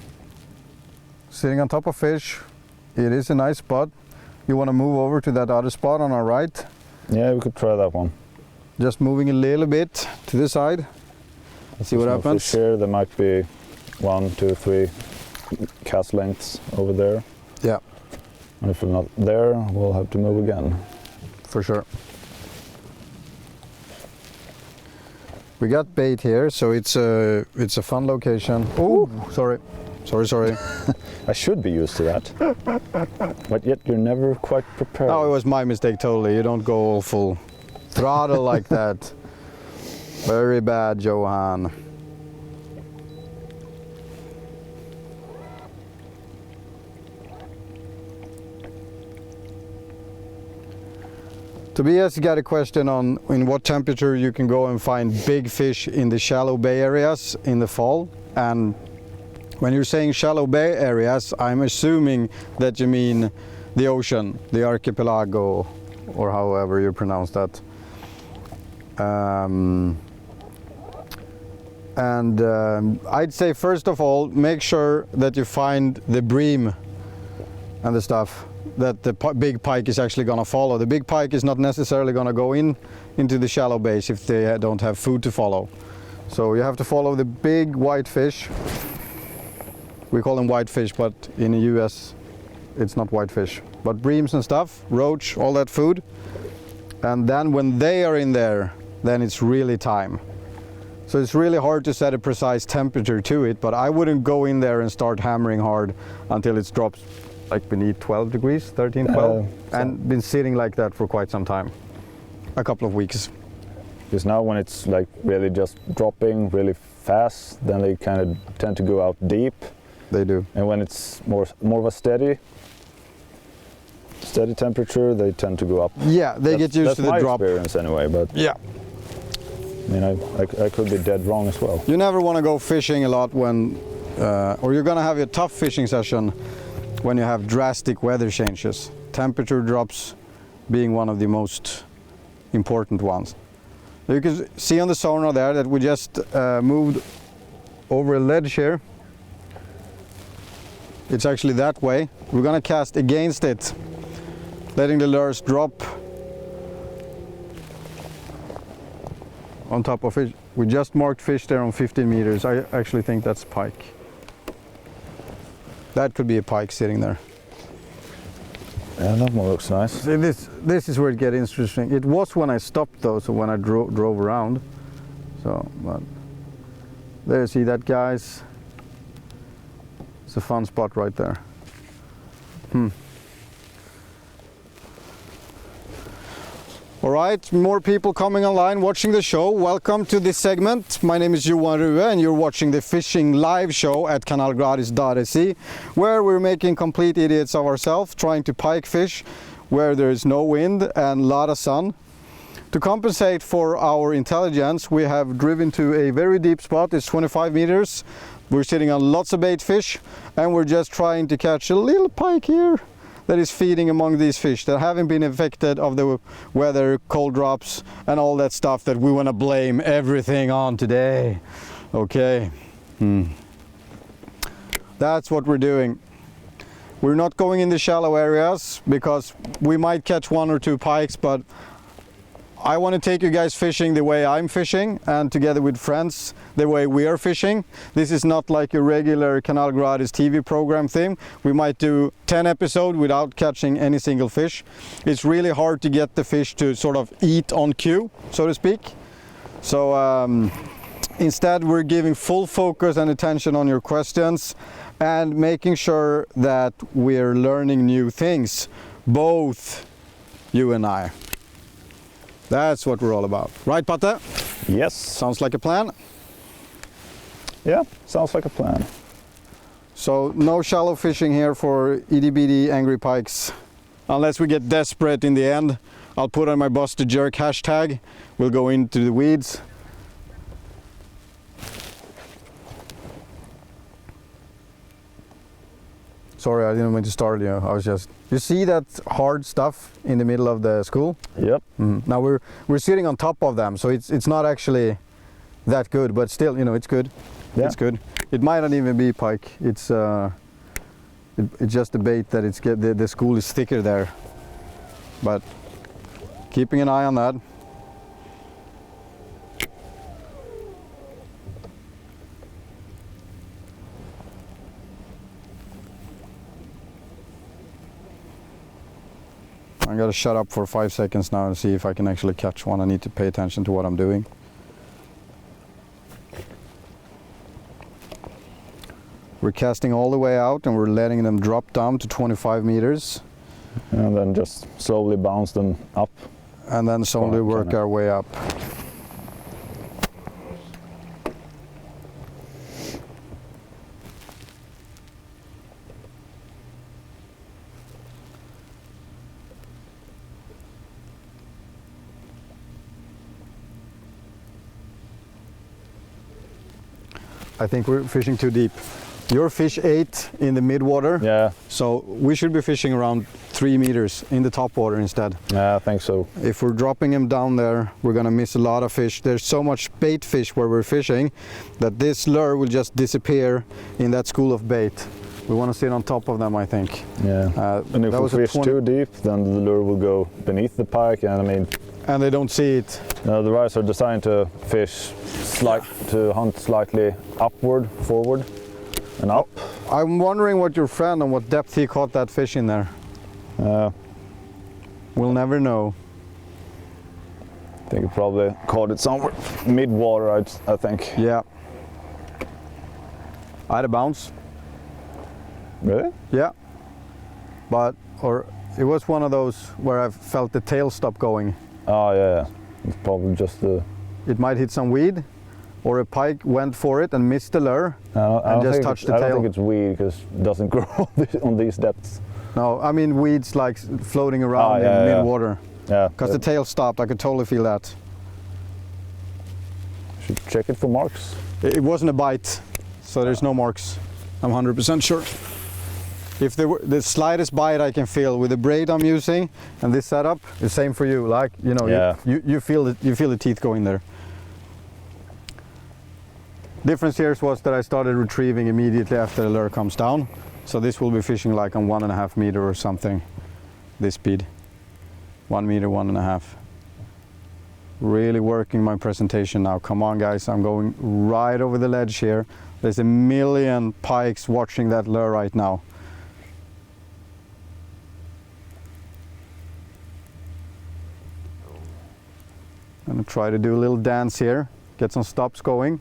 Sitting on top of fish. It is a nice spot. You want to move over to that other spot on our right? Yeah, we could try that one. Just moving a little bit to the side. Let's see what happens. Fish here, there might be 1, 2, 3 cast lengths over there. Yeah. And if we're not there, we'll have to move again. For sure. We got bait here, so it's a fun location. Oh, sorry. I should be used to that. But yet you're never quite prepared. Oh, it was my mistake totally. You don't go all full throttle like that. Very bad, Johan. Tobias got a question on in what temperature you can go and find big fish in the shallow bay areas in the fall. And when you're saying shallow bay areas, I'm assuming that you mean the ocean, the archipelago, or however you pronounce that. I'd say first of all, make sure that you find the bream and the stuff that the big pike is actually going to follow. The big pike is not necessarily going to go into the shallow bays if they don't have food to follow. So you have to follow the big white fish. We call them white fish, but in the US it's not white fish. But breams and stuff, roach, all that food. And then when they are in there, then it's really time. So it's really hard to set a precise temperature to it, but I wouldn't go in there and start hammering hard until it drops like beneath 12 degrees, 13, 12, and been sitting like that for quite some time, a couple of weeks. Because now when it's like really just dropping really fast, then they kind of tend to go out deep. They do. And when it's more of a steady temperature, they tend to go up. Yeah, they get used to the drop. That's my experience anyway, but yeah. I mean, I could be dead wrong as well. You never want to go fishing a lot when, or you're going to have a tough fishing session when you have drastic weather changes. Temperature drops being one of the most important ones. You can see on the sonar there that we just moved over a ledge here. It's actually that way. We're going to cast against it, letting the lures drop on top of fish. We just marked fish there on 15 meters. I actually think that's pike. That could be a pike sitting there. Yeah, that one looks nice. See, this is where it gets interesting. It was when I stopped though, so when I drove around. So, but there you see that, guys. It's a fun spot right there. All right, more people coming online watching the show. Welcome to this segment. My name is Johan Rue and you're watching the fishing live show at kanalgratisdotse, where we're making complete idiots of ourselves, trying to pike fish where there is no wind and a lot of sun. To compensate for our intelligence, we have driven to a very deep spot. It's 25 meters. We're sitting on lots of bait fish and we're just trying to catch a little pike here that is feeding among these fish that haven't been affected of the weather, cold drops and all that stuff that we want to blame everything on today. Okay. That's what we're doing. We're not going in the shallow areas because we might catch one or two pikes, but I want to take you guys fishing the way I'm fishing and together with friends the way we are fishing. This is not like a regular Kanal Gratis TV program thing. We might do 10 episodes without catching any single fish. It's really hard to get the fish to sort of eat on cue, so to speak. So instead we're giving full focus and attention on your questions and making sure that we're learning new things, both you and I. That's what we're all about. Right, Patte? Yes. Sounds like a plan? Yeah, sounds like a plan. So no shallow fishing here for itty-bitty angry pikes. Unless we get desperate in the end. I'll put on my bust to jerk hashtag. We'll go into the weeds. Sorry, I didn't mean to startle you. I was just... You see that hard stuff in the middle of the school? Yep. Now we're sitting on top of them, so it's not actually that good, but still, you know, it's good. Yeah. It's good. It might not even be pike. It's just a bait that the school is thicker there. But keeping an eye on that. I'm gonna shut up for 5 seconds now and see if I can actually catch one. I need to pay attention to what I'm doing. We're casting all the way out and we're letting them drop down to 25 meters. And then just slowly bounce them up. and then slowly work our way up. I think we're fishing too deep. Your fish ate in the mid-water, Yeah, so we should be fishing around 3 meters in the top water instead. yeah, I think so. If we're dropping him down there, we're gonna miss a lot of fish. There's so much bait fish where we're fishing that this lure will just disappear in that school of bait. We want to sit on top of them, I think. Yeah. And if that we was a fish 20 too deep, then the lure will go beneath the pike, and I mean, And they don't see it. the rice are designed to fish to hunt slightly upward, forward, and up. I'm wondering what your friend on what depth he caught that fish in there. We'll never know. I think he probably caught it somewhere mid-water, I think. Yeah. I had a bounce. Really? Yeah. Or it was one of those where I felt the tail stop going. Oh yeah, it's probably just the. It might hit some weed, or a pike went for it and missed the lure and just touched the I tail. don't think it's weed because it doesn't grow on these depths. No, I mean weeds like floating around in mid-water. Yeah. Because the tail stopped, I could totally feel that. Should check it for marks. It wasn't a bite, so there's no marks. I'm 100% sure. If there were the slightest bite I can feel with the braid I'm using and this setup, the same for you. Like you feel it, you feel the teeth going there. Difference here was that I started retrieving immediately after the lure comes down. So this will be fishing like on 1.5 meter or something. This speed, 1 meter, 1.5. Really working my presentation now. Come on, guys! I'm going right over the ledge here. There's a million pikes watching that lure right now. I'm gonna try to do a little dance here, get some stops going.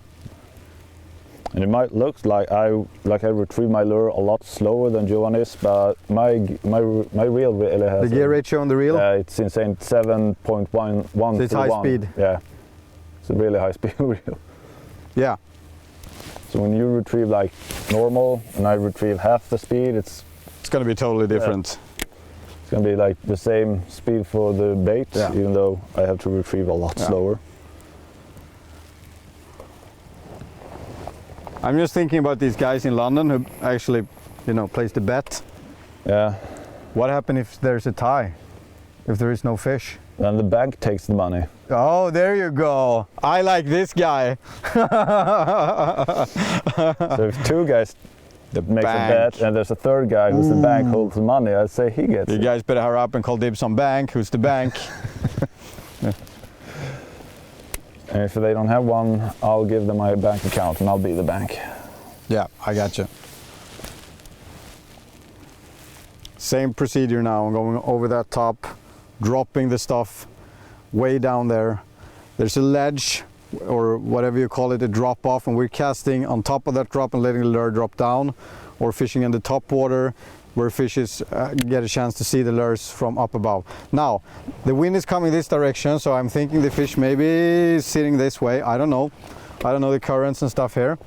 And it might look like I retrieve my lure a lot slower than Johan is, but my reel really has. The gear ratio on the reel? Yeah, it's insane. 7.11 So it's high 1. speed. Yeah, it's a really high speed reel. Yeah. So when you retrieve like normal and I retrieve half the speed, it's gonna be totally different. It's gonna be like the same speed for the bait, even though I have to retrieve a lot slower. I'm just thinking about these guys in London who actually, placed a bet. Yeah. What happens if there's a tie? If there is no fish? Then the bank takes the money. Oh, there you go. I like this guy. So if two guys make a bet and there's a third guy who's the bank holds the money, I'd say he gets it. You guys better hurry up and call dibs on bank. Who's the bank? And if they don't have one, I'll give them my bank account and I'll be the bank. Yeah, I got you. Same procedure now. I'm going over that top, dropping the stuff way down there. There's a ledge, or whatever you call it, a drop off, and we're casting on top of that drop and letting the lure drop down, or fishing in the top water where fishes get a chance to see the lures from up above. Now, the wind is coming this direction, so I'm thinking the fish may be sitting this way. I don't know. I don't know the currents and stuff here.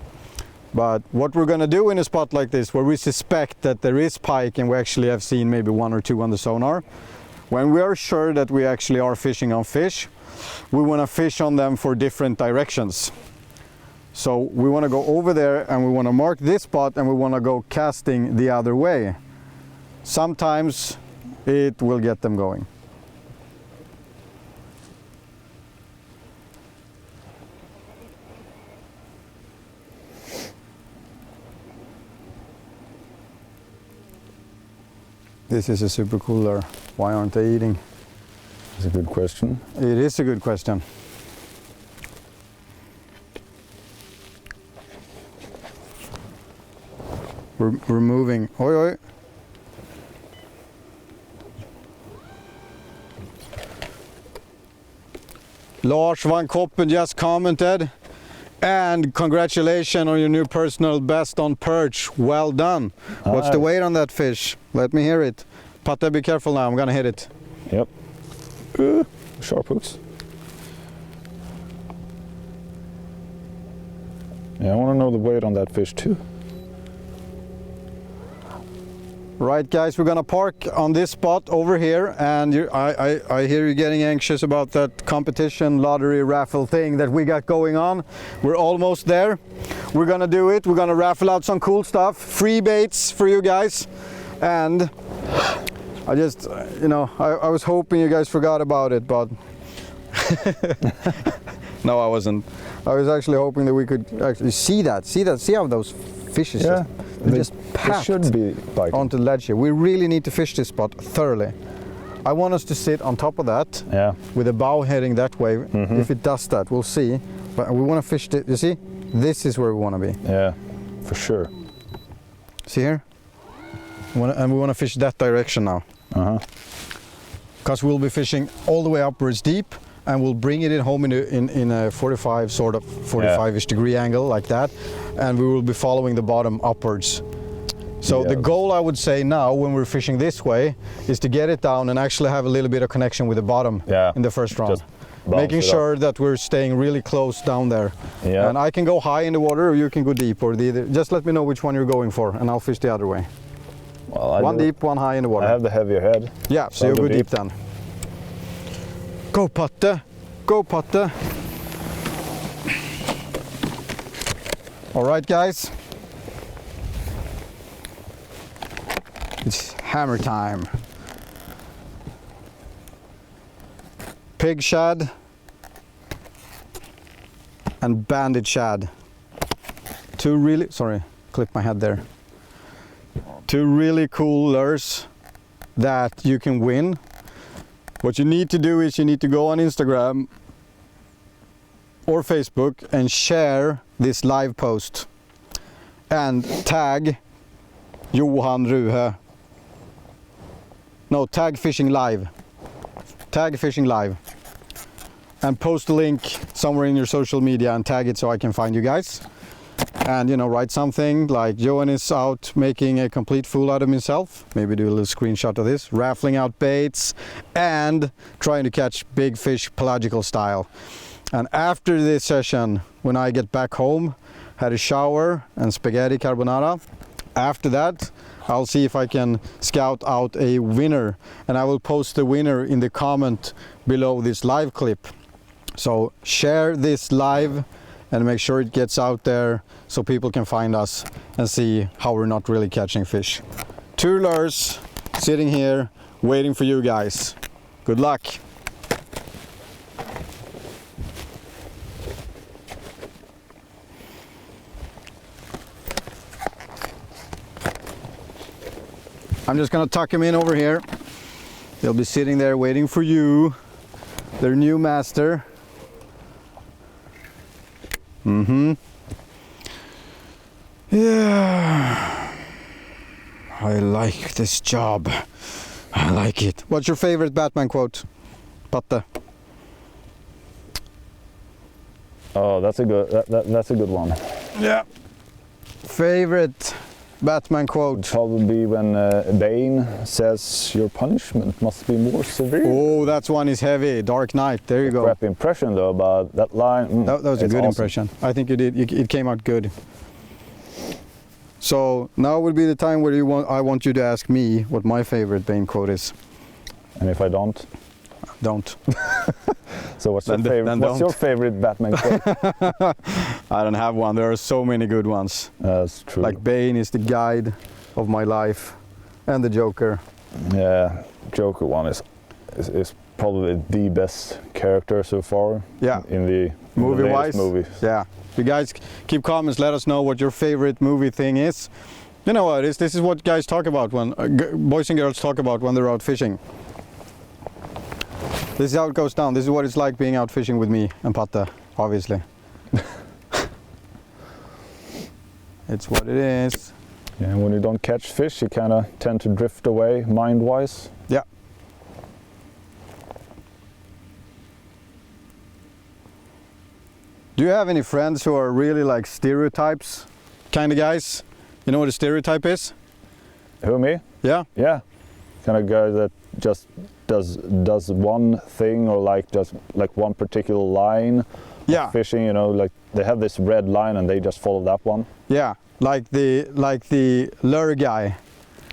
But what we're gonna do in a spot like this, where we suspect that there is pike and we actually have seen maybe 1 or 2 on the sonar, when we are sure that we actually are fishing on fish, we wanna fish on them for different directions. So we wanna go over there and we wanna mark this spot and we wanna go casting the other way. Sometimes it will get them going. This is a super cool lure. Why aren't they eating? That's a good question. It is a good question. We're moving. Oi, oi. Lars Van Koppen just commented, and congratulations on your new personal best on perch. Well done. What's the weight on that fish? Let me hear it. Patte, be careful now. I'm gonna hit it. Yep. Sharp hooks. Yeah, I want to know the weight on that fish too. Right, guys, we're gonna park on this spot over here, and I hear you getting anxious about that competition lottery raffle thing that we got going on. We're almost there. We're gonna do it. We're gonna raffle out some cool stuff, free baits for you guys, and I just, you know, I was hoping you guys forgot about it, but no, I wasn't. I was actually hoping that we could actually see how those fishes just packed should be biting onto the ledge here. We really need to fish this spot thoroughly. I want us to sit on top of that with the bow heading that way. If it does that, we'll see. But we want to fish it. You see, this is where we want to be. Yeah, for sure. See here? And we want to fish that direction now. Because we'll be fishing all the way upwards deep, and we'll bring it in home in a 45 sort of 45-ish degree angle like that, and we will be following the bottom upwards. So the goal, I would say now when we're fishing this way, is to get it down and actually have a little bit of connection with the bottom in the first round. Making sure that we're staying really close down there. And I can go high in the water, or you can go deep, or just let me know which one you're going for, and I'll fish the other way. Well, one deep, one high in the water. I have the heavier head. Yeah, so you go deep then. Go Patte, go Patte. All right, guys. It's hammer time. Pig shad and banded shad. Two really, sorry, clipped my head there. Two really cool lures that you can win. What you need to do is you need to go on Instagram or Facebook and share this live post and tag Johan Ruhe. No, tag fishing live. Tag fishing live. And post a link somewhere in your social media and tag it so I can find you guys. And, you know, write something like Johan is out making a complete fool out of himself. Maybe do a little screenshot of this. Raffling out baits and trying to catch big fish pelagical style. And after this session, when I get back home, had a shower and spaghetti carbonara. After that, I'll see if I can scout out a winner. And I will post the winner in the comment below this live clip. So share this live and make sure it gets out there so people can find us and see how we're not really catching fish. Two lures sitting here waiting for you guys. Good luck. I'm just gonna tuck them in over here. They'll be sitting there waiting for you, their new master. Yeah, I like this job. I like it. What's your favorite Batman quote, Patte? Oh, that's a good one. Yeah. Favorite Batman quote? Probably when Bane says your punishment must be more severe. Oh, that one is heavy. Dark Knight. There you go. Crap impression though, but that line. That was a good awesome. impression. I think you did. It came out good. So now would be the time where I want you to ask me what my favorite Bane quote is. And if I don't? Don't. So what's your favorite Batman quote? I don't have one. There are so many good ones. That's true. Like Bane is the guide of my life, and the Joker. Yeah, Joker one is probably the best character so far. Yeah. In the movie-wise. Movies. Yeah. You guys keep comments. Let us know what your favorite movie thing is. You know what? This is what guys talk about when boys and girls talk about when they're out fishing. This is how it goes down. This is what it's like being out fishing with me and Patte, obviously. It's what it is. Yeah, and when you don't catch fish, you kind of tend to drift away mind-wise. Yeah. Do you have any friends who are really like stereotypes kind of guys? You know what a stereotype is? Who, me? Yeah? Yeah. Kind of guy that just does one thing or like just like one particular line Yeah. of fishing, you know, like they have this red line and they just follow that one. Yeah, like the lure guy.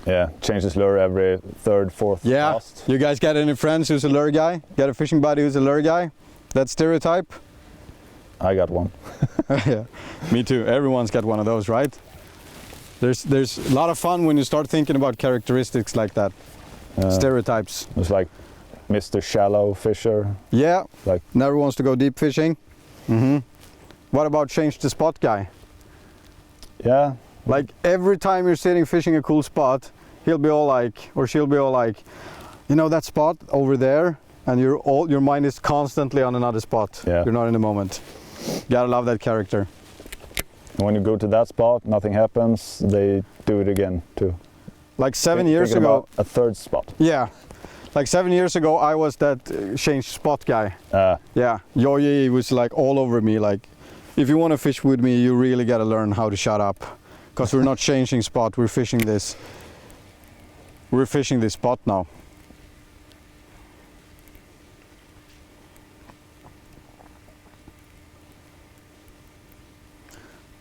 Yeah, change his lure every third, fourth Yeah. cast. You guys got any friends who's a lure guy? Got a fishing buddy who's a lure guy? That stereotype? I got one. Yeah, me too. Everyone's got one of those, right? There's a lot of fun when you start thinking about characteristics like that. Stereotypes. It's like Mr. Shallow Fisher. Yeah, Like never wants to go deep fishing. What about change the spot guy? yeah, Like every time you're sitting fishing a cool spot, he'll be all like, or she'll be all like, you know that spot over there, and your mind is constantly on another spot. Yeah. You're not in the moment. Gotta love that character. and when you go to that spot, nothing happens. They do it again too. Like 7 years Thinking ago. about a third spot. Yeah, like 7 years ago, I was that change spot guy. Yeah, Yoyi was like all over me. Like, if you want to fish with me, you really gotta learn how to shut up, because we're not changing spot. We're fishing this. We're fishing this spot now.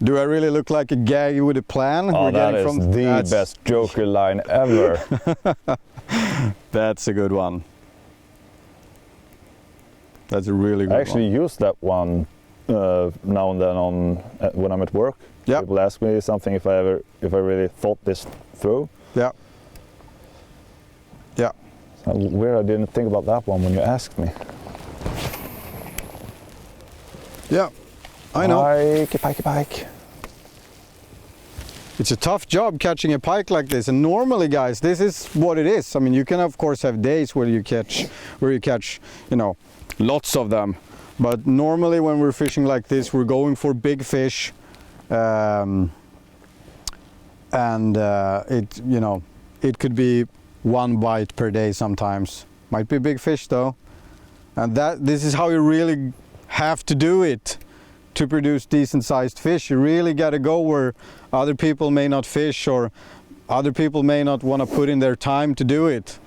Do I really look like a guy with a plan? Oh, that is the That's- best joker line ever. That's a good one. That's a really good I actually use that one now and then when I'm at work. Yep. People ask me something if I really thought this through. one. Yeah. Yeah. Weird, I didn't think about that one when you asked me. Yeah. I know. Pike. It's a tough job catching a pike like this, and normally, guys, this is what it is. I mean, you can of course have days where you catch, you know, lots of them. But normally, when we're fishing like this, we're going for big fish, it could be one bite per day sometimes. Might be big fish though, and this is how you really have to do it. To produce decent sized fish, you really got to go where other people may not fish, or other people may not want to put in their time to do it.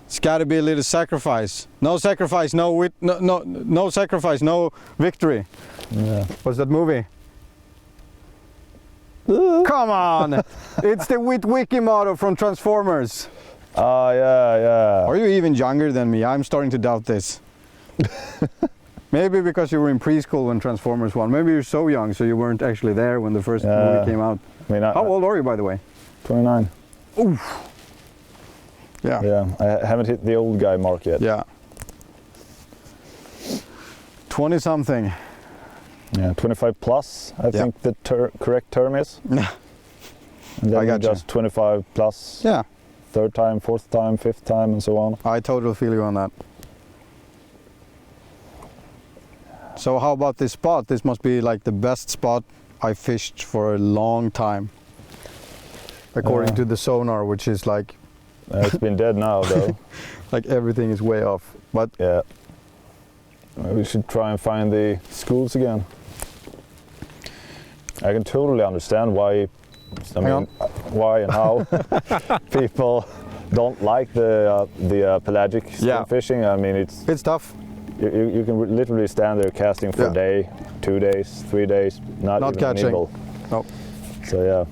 It's got to be a little sacrifice. No sacrifice, no sacrifice, no victory. Yeah. What's that movie? Come on! It's the Witwicky motto from Transformers. Yeah. Are you even younger than me? I'm starting to doubt this. Maybe because you were in preschool when Transformers 1. Maybe you're so young, so you weren't actually there when the first movie came out. I mean, How old are you, by the way? 29. Oof. Yeah. Yeah, I haven't hit the old guy mark yet. Yeah. 20 something. Yeah, 25 plus, I think the correct term is. And then I got you. just 25 plus, Yeah. third time, fourth time, fifth time, and so on. I totally feel you on that. So how about this spot? This must be like the best spot I fished for a long time. According to the sonar, which is like It's been dead now, though. like everything is way off. But Yeah. We should try and find the schools again. I can totally understand why, why and how people don't like the pelagic stream fishing. I mean, it's tough. you can literally stand there casting for a day, 2 days, 3 days, not even catching. an eagle. No. So yeah.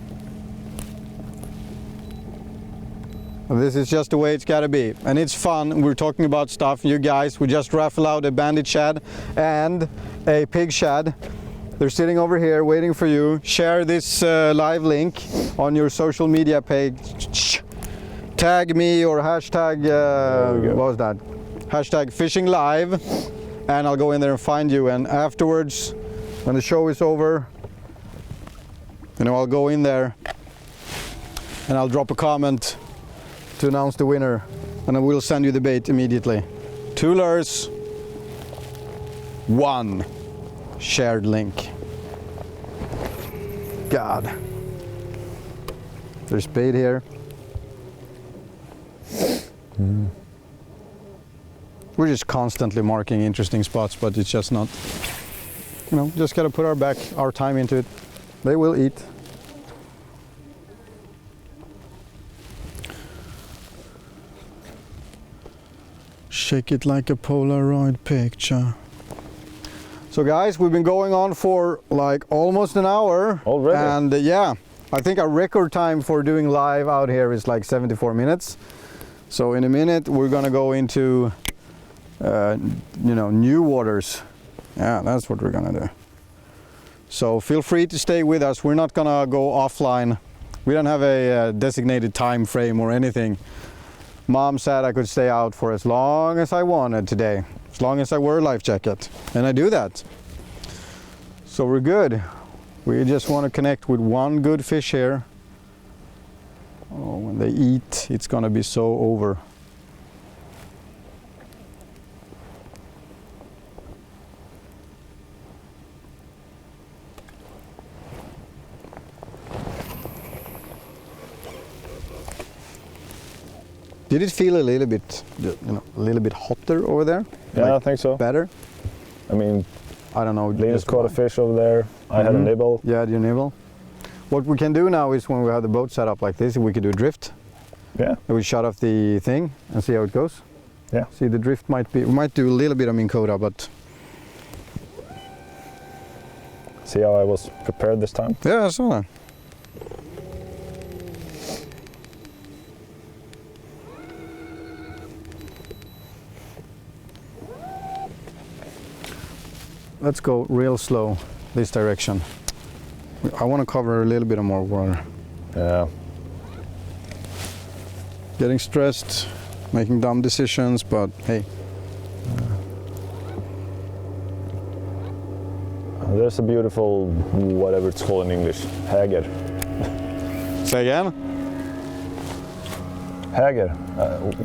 This is just the way it's got to be, and it's fun. We're talking about stuff. You guys, we just raffle out a banded shad and a pig shad. They're sitting over here waiting for you. Share this live link on your social media page. Tag me or hashtag, what was that? Hashtag fishing live, and I'll go in there and find you. And afterwards, when the show is over, I'll go in there and I'll drop a comment to announce the winner, and I will send you the bait immediately. 2 lures, 1 shared link. God. There's bait here. We're just constantly marking interesting spots, but it's just not, just gotta put our time into it. They will eat. shake it like a Polaroid picture. So guys, we've been going on for like almost an hour Already? and yeah, I think our record time for doing live out here is like 74 minutes. So in a minute we're gonna go into new waters. Yeah, that's what we're gonna do. So feel free to stay with us. We're not gonna go offline. We don't have a designated time frame or anything. Mom said I could stay out for as long as I wanted today, as long as I wear a life jacket, and I do that. So we're good. We just want to connect with one good fish here. Oh, when they eat, it's gonna be so over. Did it feel a little bit, hotter over there? Yeah, Like I think so. better? I mean, I don't know. Linus just caught a fish over there. I had a nibble. Yeah, you nibble. What we can do now is when we have the boat set up like this, we could do drift. Yeah. And we shut off the thing and see how it goes. Yeah. See, the drift we might do a little bit of Minn Kota, but See how I was prepared this time? yeah, I saw that. Let's go real slow this direction. I want to cover a little bit of more water. Yeah. Getting stressed, making dumb decisions, but hey. There's a beautiful, whatever it's called in English, hager. Say again? Hager.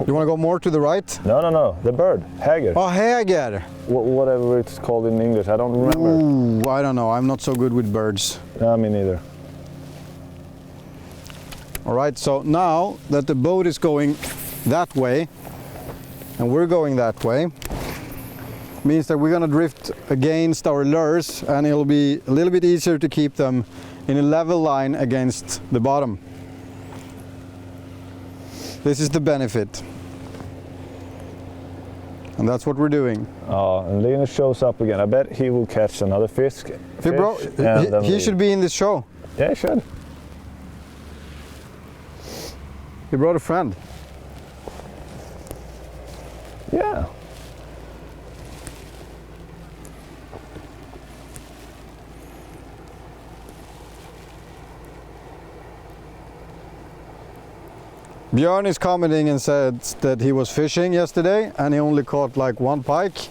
You want to go more to the right? No, the bird, hager. Oh, hager. Whatever it's called in English, I don't remember. Ooh, I don't know. I'm not so good with birds. No, me neither. All right, so now that the boat is going that way and we're going that way, means that we're gonna drift against our lures and it'll be a little bit easier to keep them in a level line against the bottom. This is the benefit. And that's what we're doing. And Linus shows up again. I bet he will catch another fish. He should be in this show. Yeah, he should. He brought a friend. Yeah. Björn is commenting and said that he was fishing yesterday and he only caught like one pike,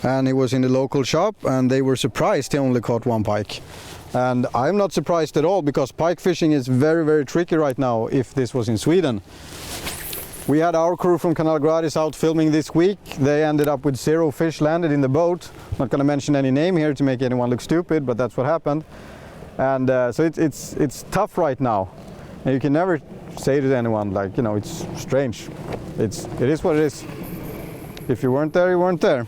and he was in the local shop and they were surprised he only caught one pike. And I'm not surprised at all, because pike fishing is very, very tricky right now if this was in Sweden. We had our crew from Kanal Gratis out filming this week. They ended up with 0 fish landed in the boat. Not going to mention any name here to make anyone look stupid, but that's what happened. And so it's tough right now. And you can never say to anyone, like, it's strange. It is what it is. If you weren't there, you weren't there.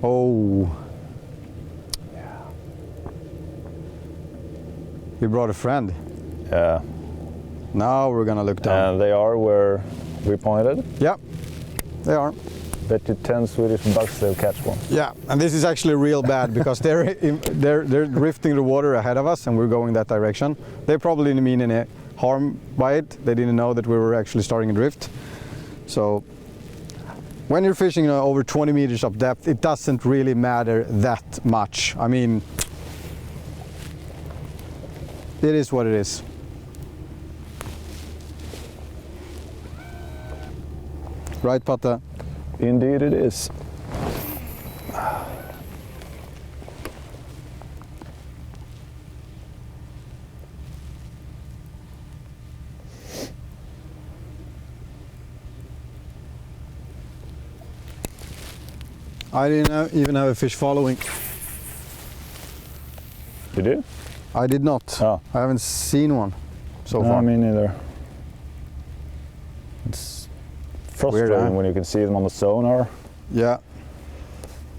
Oh. Yeah. We brought a friend. Yeah. Now we're gonna look down. And they are where we pointed. Yeah, they are. Bet you 10 Swedish bucks they'll catch one. Yeah, and this is actually real bad because they're drifting the water ahead of us and we're going that direction. They probably didn't mean any harm by it. They didn't know that we were actually starting a drift. So when you're fishing over 20 meters of depth, it doesn't really matter that much. I mean, it is what it is. Right, Patta? Indeed it is. I didn't even have a fish following. You did? I did not. Oh. I haven't seen one so No, far. me neither. It's frustrating Weird, huh? when you can see them on the sonar Yeah,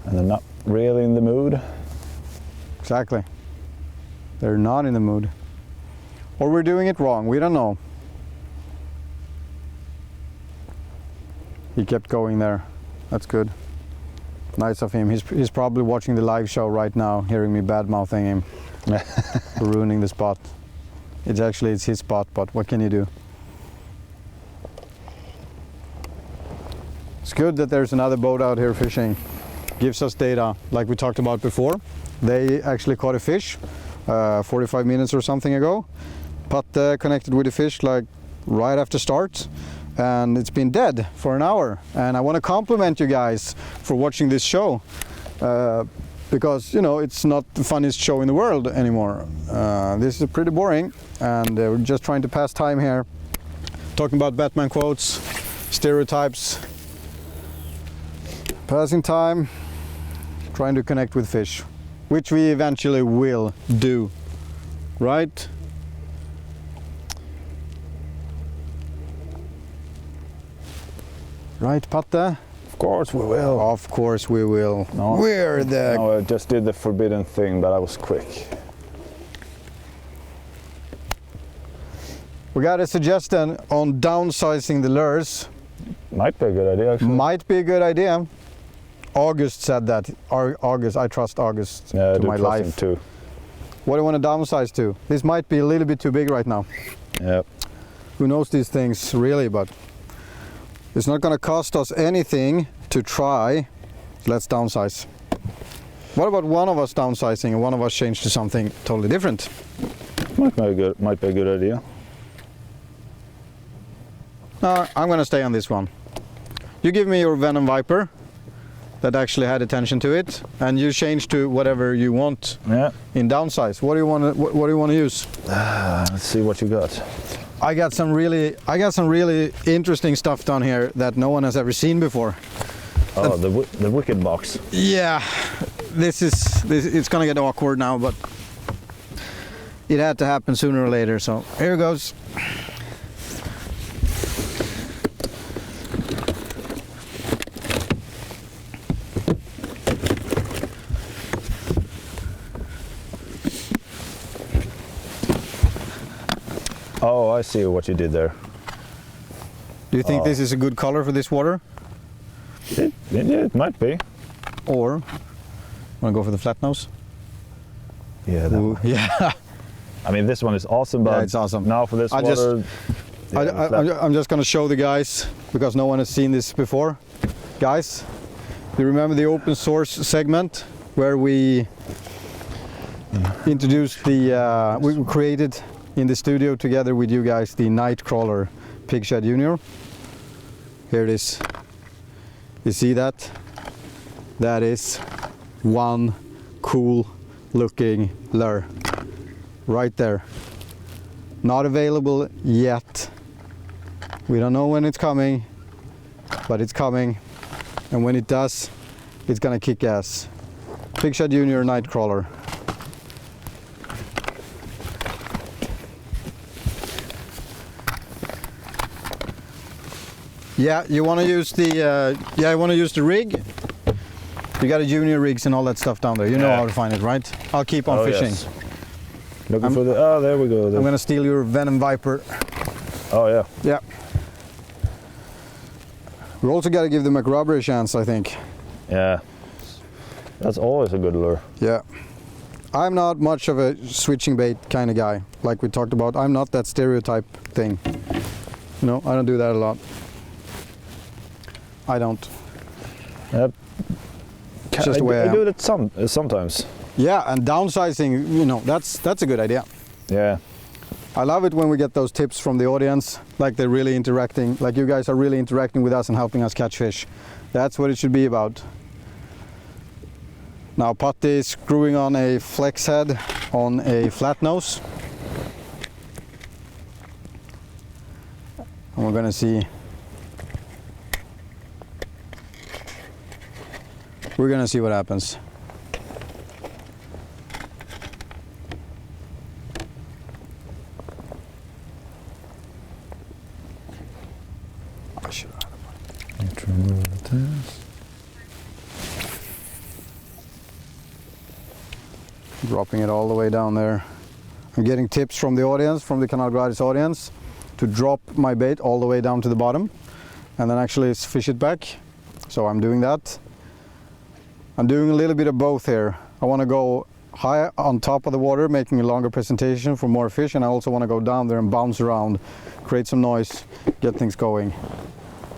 and they're not really in the mood. exactly. They're not in the mood. Or we're doing it wrong, we don't know. He kept going there. That's good. Nice of him. He's probably watching the live show right now, hearing me bad-mouthing him. For ruining the spot. It's his spot, but what can you do? It's good that there's another boat out here fishing. Gives us data, like we talked about before. They actually caught a fish 45 minutes or something ago. Patte connected with the fish like right after start, and it's been dead for an hour. And I want to compliment you guys for watching this show, because you know it's not the funniest show in the world anymore. This is pretty boring, and we're just trying to pass time here, talking about Batman quotes, stereotypes, passing time, trying to connect with fish, which we eventually will do, right? Right, Patte? Of course we will. Of course we will. No, We're the... No, I just did the forbidden thing, but I was quick. We got a suggestion on downsizing the lures. Might be a good idea, actually. Might be a good idea. August said that. August, I trust August Yeah, I to do my trust life. him too. What do you want to downsize to? This might be a little bit too big right now. Yeah. Who knows these things really, but it's not going to cost us anything to try. Let's downsize. What about one of us downsizing and one of us change to something totally different? Might be a good idea. No, I'm going to stay on this one. You give me your Venom Viper that actually had attention to it, and you change to whatever you want. Yeah. In downsize. What do you want to what do you want to use? Let's see what you got. I got some really interesting stuff down here that no one has ever seen before. Oh, the wicked box. Yeah, it's gonna get awkward now, but it had to happen sooner or later. So here goes. Oh, I see what you did there. Do you think this is a good color for this water? It might be. Or wanna go for the flat nose? Yeah. That one. Yeah. I mean, this one is awesome, but Yeah, it's awesome. now for this water. I'm just gonna show the guys because no one has seen this before. Guys, do you remember the open source segment where we introduced we created in the studio together with you guys the Nightcrawler Pigshad Junior? Here it is. You see that? That is one cool looking lure right there. Not available yet. We don't know when it's coming, but it's coming, and when it does, it's gonna kick ass. Pigshad Junior Nightcrawler. Yeah, you want to use the rig. You got a junior rigs and all that stuff down there. You know how to find it, right? I'll keep on fishing. Yes. Looking for the. Oh, there we go. I'm gonna steal your Venom Viper. Oh yeah. Yeah. We also got to give the McRubber a chance, I think. Yeah. That's always a good lure. Yeah. I'm not much of a switching bait kind of guy, like we talked about. I'm not that stereotype thing. No, I don't do that a lot. I don't. Yep. It's just the way I am. do it sometimes. Yeah, and downsizing, you know, that's a good idea. Yeah. I love it when we get those tips from the audience, like they're really interacting, like you guys are really interacting with us and helping us catch fish. That's what it should be about. Now Patte is screwing on a flex head on a flat nose. And we're gonna see. We're gonna see what happens. I should have had a Dropping it all the way down there. I'm getting tips from the audience, from the Kanal Gratis audience, to drop my bait all the way down to the bottom and then actually fish it back. So I'm doing that. I'm doing a little bit of both here. I want to go high on top of the water, making a longer presentation for more fish, and I also want to go down there and bounce around, create some noise, get things going.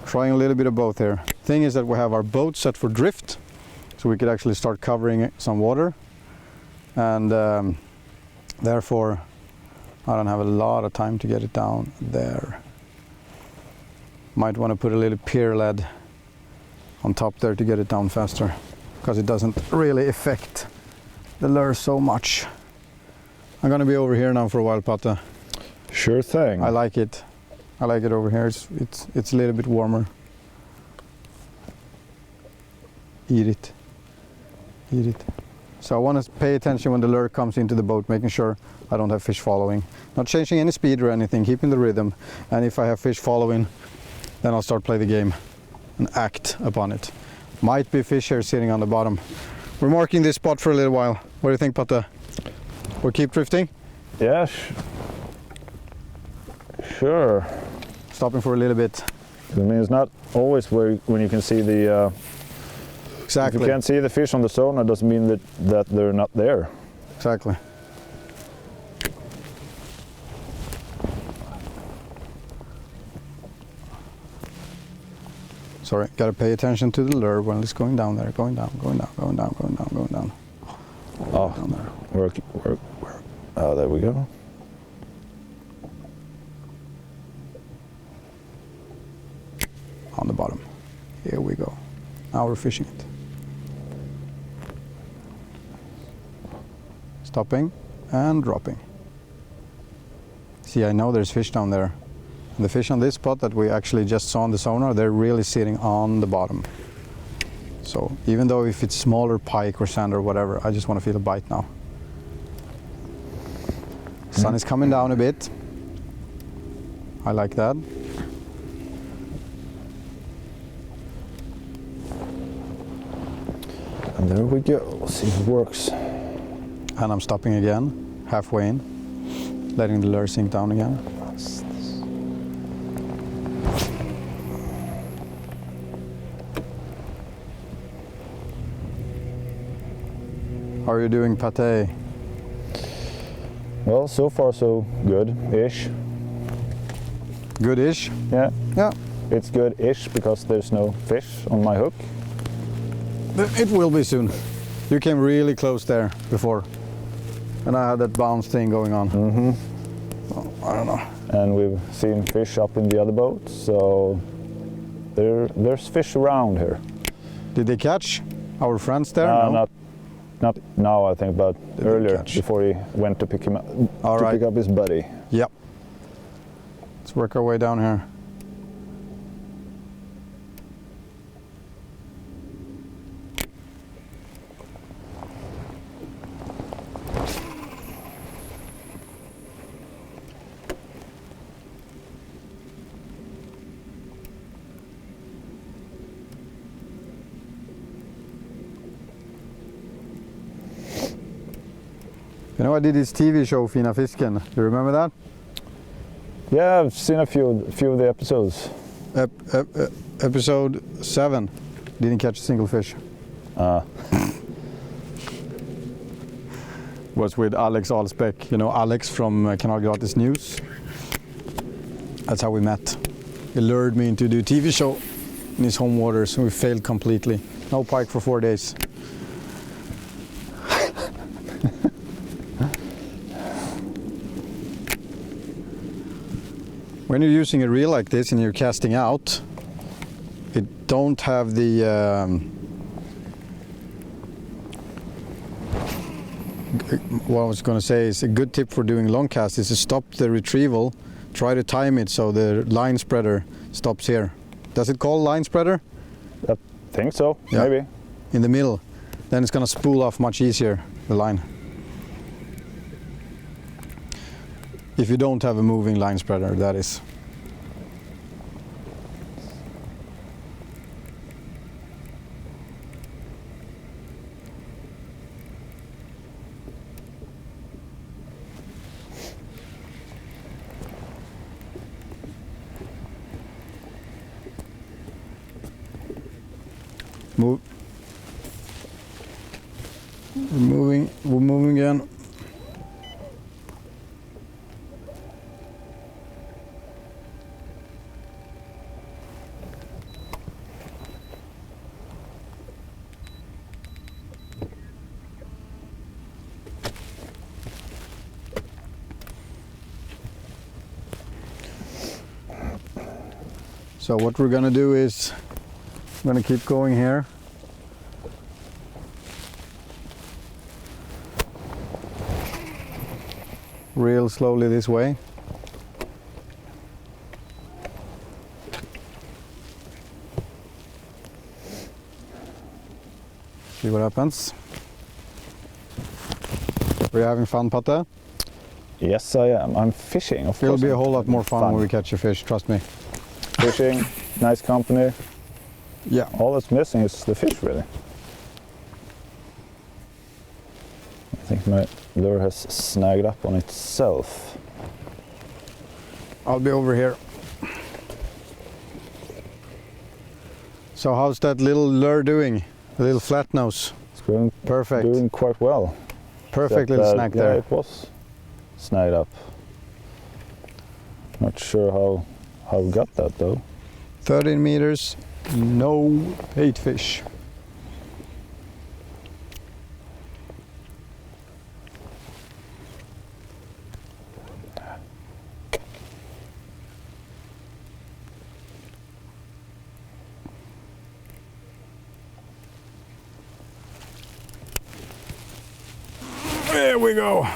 Trying a little bit of both here. Thing is that we have our boat set for drift, so we could actually start covering some water, and therefore I don't have a lot of time to get it down there. Might want to put a little pier lead on top there to get it down faster, because it doesn't really affect the lure so much. I'm gonna be over here now for a while, Patte. Sure thing. I like it. I like it over here. It's a little bit warmer. Eat it. Eat it. So I want to pay attention when the lure comes into the boat, making sure I don't have fish following. Not changing any speed or anything, keeping the rhythm. And if I have fish following, then I'll start play the game and act upon it. Might be fish here sitting on the bottom. We're marking this spot for a little while. What do you think, Patte? We'll keep drifting? Yeah, sure. Stopping for a little bit. I mean, it's not always when you can see the... Exactly. If you can't see the fish on the sonar, doesn't mean that they're not there. Exactly. Sorry, gotta pay attention to the lure when it's going down there. Going down, going down, going down, going down, going down. Oh, Down there. work. Oh, there we go. On the bottom. Here we go. Now we're fishing it. Stopping and dropping. See, I know there's fish down there. And the fish on this spot that we actually just saw on the sonar, they're really sitting on the bottom. So even though if it's smaller pike or sand or whatever, I just want to feel a bite now. Sun is coming down a bit. I like that. And there we go. Let's see if it works. And I'm stopping again, halfway in, letting the lure sink down again. How are you doing, Patte? Well, so far so good-ish. Good-ish? Yeah, Yeah. it's good-ish because there's no fish on my hook. It will be soon. You came really close there before. And I had that bounce thing going on. Mm-hmm. So, I don't know. And we've seen fish up in the other boat, so there's fish around here. Did they catch our friends there? No? Not now, I think, but Did they earlier catch? before he went to pick him up, All right. pick up his buddy. Yep. Let's work our way down here. You know, I did this TV show, Fina Fisken. Do you remember that? Yeah, I've seen a few of the episodes. Episode 7. Didn't catch a single fish. Was with Alex Alsbeck. You know, Alex from Kanal Gratis News. That's how we met. He lured me into do TV show in his home waters, and we failed completely. No pike for 4 days. When you're using a reel like this and you're casting out, it don't have the what I was going to say is a good tip for doing long cast is to stop the retrieval, try to time it so the line spreader stops here. Does it call line spreader? I think so, Yeah. maybe. In the middle. Then it's going to spool off much easier, the line. If you don't have a moving line spreader, that is. Move. We're moving again. So what we're gonna do is I'm gonna keep going here. Real slowly this way. See what happens. Are you having fun, Patte? Yes, I am. I'm fishing. Of It'll course be a I'm whole lot having more fun when we catch a fish, trust me. Fishing, nice company. Yeah. All that's missing is the fish, really. I think my lure has snagged up on itself. I'll be over here. So how's that little lure doing? A little flat nose. It's going Perfect. doing quite well. Perfect little Except snack that, there. Yeah, it was snagged up. Not sure how we got that though. 13 meters, no bait fish. There we go.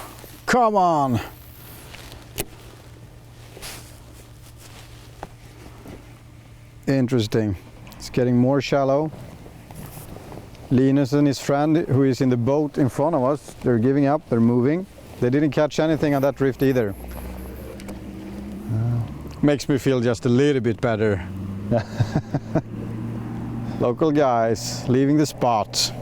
Come on. Interesting. It's getting more shallow. Linus and his friend, who is in the boat in front of us, they're giving up, they're moving. They didn't catch anything on that drift either. Makes me feel just a little bit better. Local guys leaving the spot.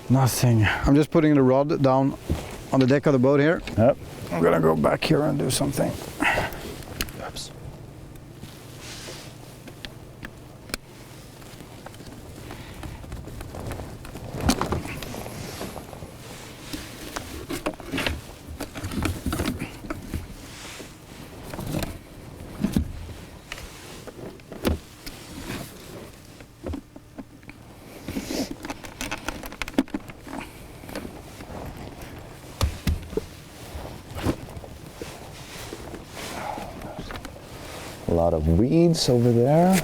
Nothing. I'm just putting the rod down on the deck of the boat here. Yep. I'm gonna go back here and do something. Oops. A lot of weeds over there.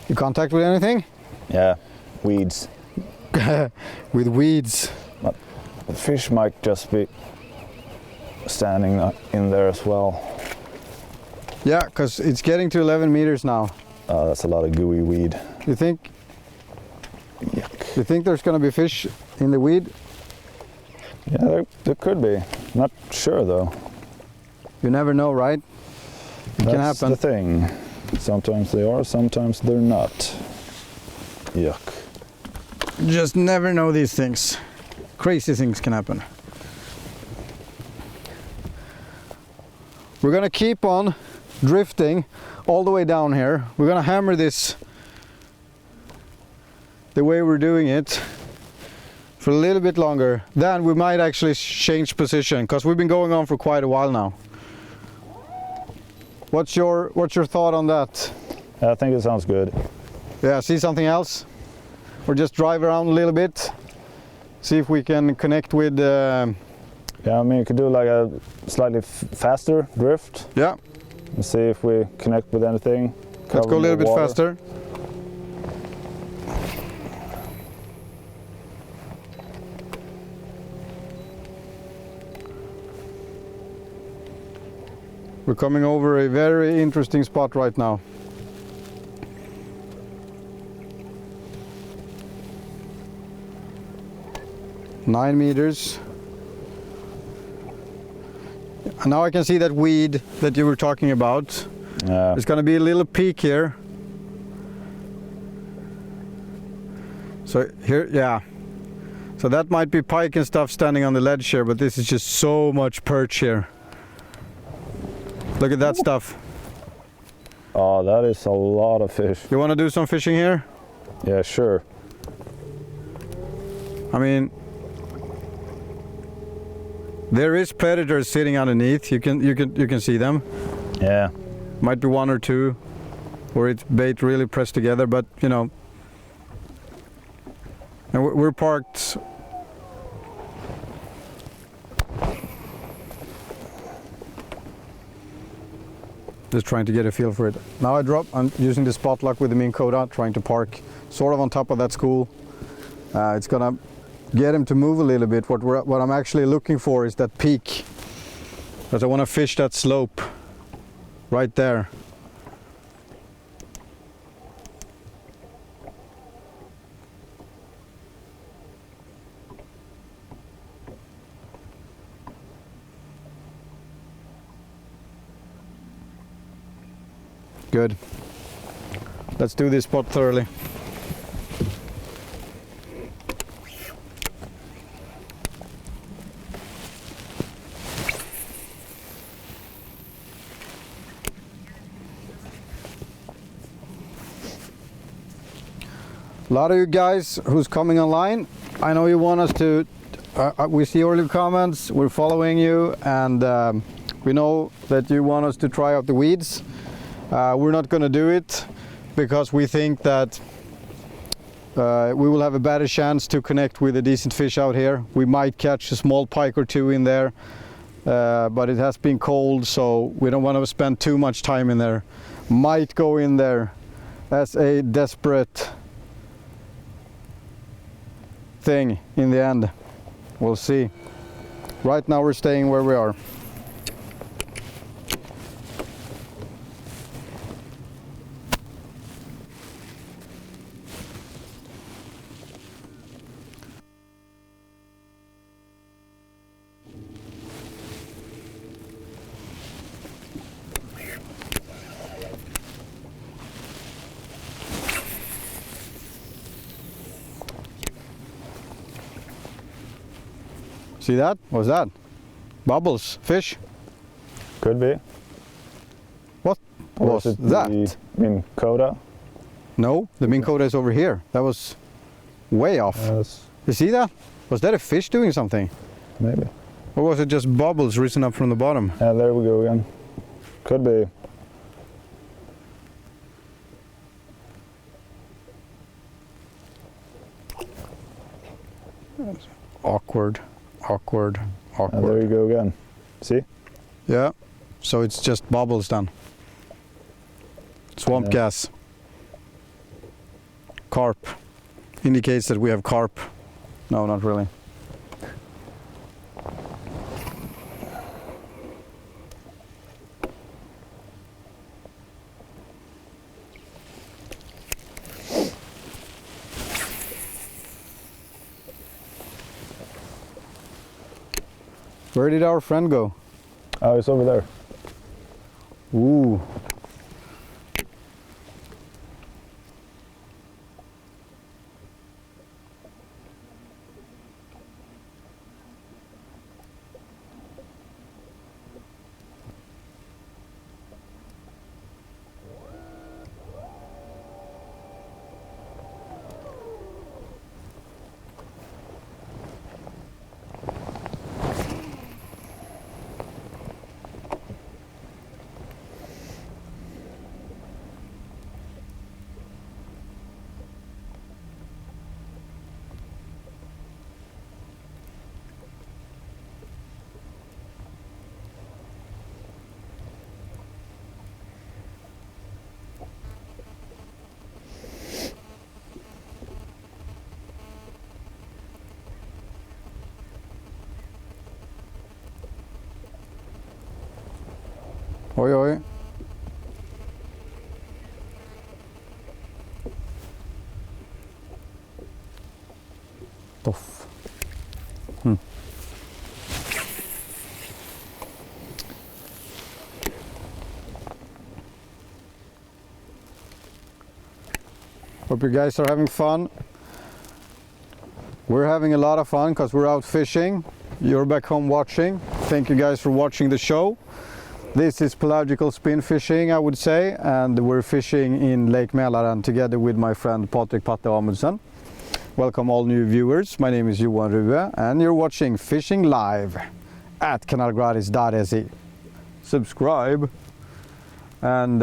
You contact with anything? Yeah, weeds. With weeds. But the fish might just be standing in there as well. Yeah, because it's getting to 11 meters now. Oh, that's a lot of gooey weed. You think Yuck. there's gonna be fish in the weed? Yeah, there could be. Not sure though. You never know, right? It can That's happen. the thing. Sometimes they are, sometimes they're not. Yuck. Just never know these things. Crazy things can happen. We're gonna keep on drifting all the way down here. We're gonna hammer this the way we're doing it for a little bit longer. Then we might actually change position because we've been going on for quite a while now. What's your thought on that? I think it sounds good. Yeah, see something else? Or just drive around a little bit, see if we can connect with. Yeah, I mean, you could do like a slightly faster drift Yeah, and see if we connect with anything. let's go a little bit faster. We're coming over a very interesting spot right now. Nine meters. And now I can see that weed that you were talking about. Yeah. There's going to be a little peak here. So here, yeah. So that might be pike and stuff standing on the ledge here, but this is just so much perch here. Look at that stuff. Oh, that is a lot of fish. You want to do some fishing here? Yeah, sure. I mean, there is predators sitting underneath. You can see them. Yeah. Might be one or two, or it's bait really pressed together. But you know, and we're parked. Just trying to get a feel for it. Now I'm using the spot lock with the Minn Kota, trying to park sort of on top of that school. It's gonna get him to move a little bit. What I'm actually looking for is that peak, because I want to fish that slope right there. Good. Let's do this spot thoroughly. A lot of you guys who's coming online, I know you want us to, we see all your comments, we're following you, and we know that you want us to try out the weeds. We're not going to do it because we think that we will have a better chance to connect with a decent fish out here. We might catch a small pike or two in there, but it has been cold, so we don't want to spend too much time in there. Might go in there as a desperate thing in the end. We'll see. Right now we're staying where we are. See that? What's that? Bubbles, fish? Could be. What Or was is it that? the Minn Kota? No, the Minn Kota is over here. That was way off. Yes, You see that? Was that a fish doing something? maybe. Or was it just bubbles risen up from the bottom? Yeah, there we go again. Could be. Awkward, awkward, And there awkward. you go again. See? Yeah, so it's just bubbles then. Swamp Yeah. gas. Carp. Indicates that we have carp. No, not really. Where did our friend go? Oh, it's over there. Ooh. Oj, oj. Toff. Hope you guys are having fun. We're having a lot of fun because we're out fishing. You're back home watching. Thank you guys for watching the show. This is pelagical spin fishing, I would say, and we're fishing in Lake Mälaren together with my friend Patrik Patte Amundsen. Welcome all new viewers. My name is Johan Rue and you're watching Fishing Live at kanalgratisdotse. Subscribe. And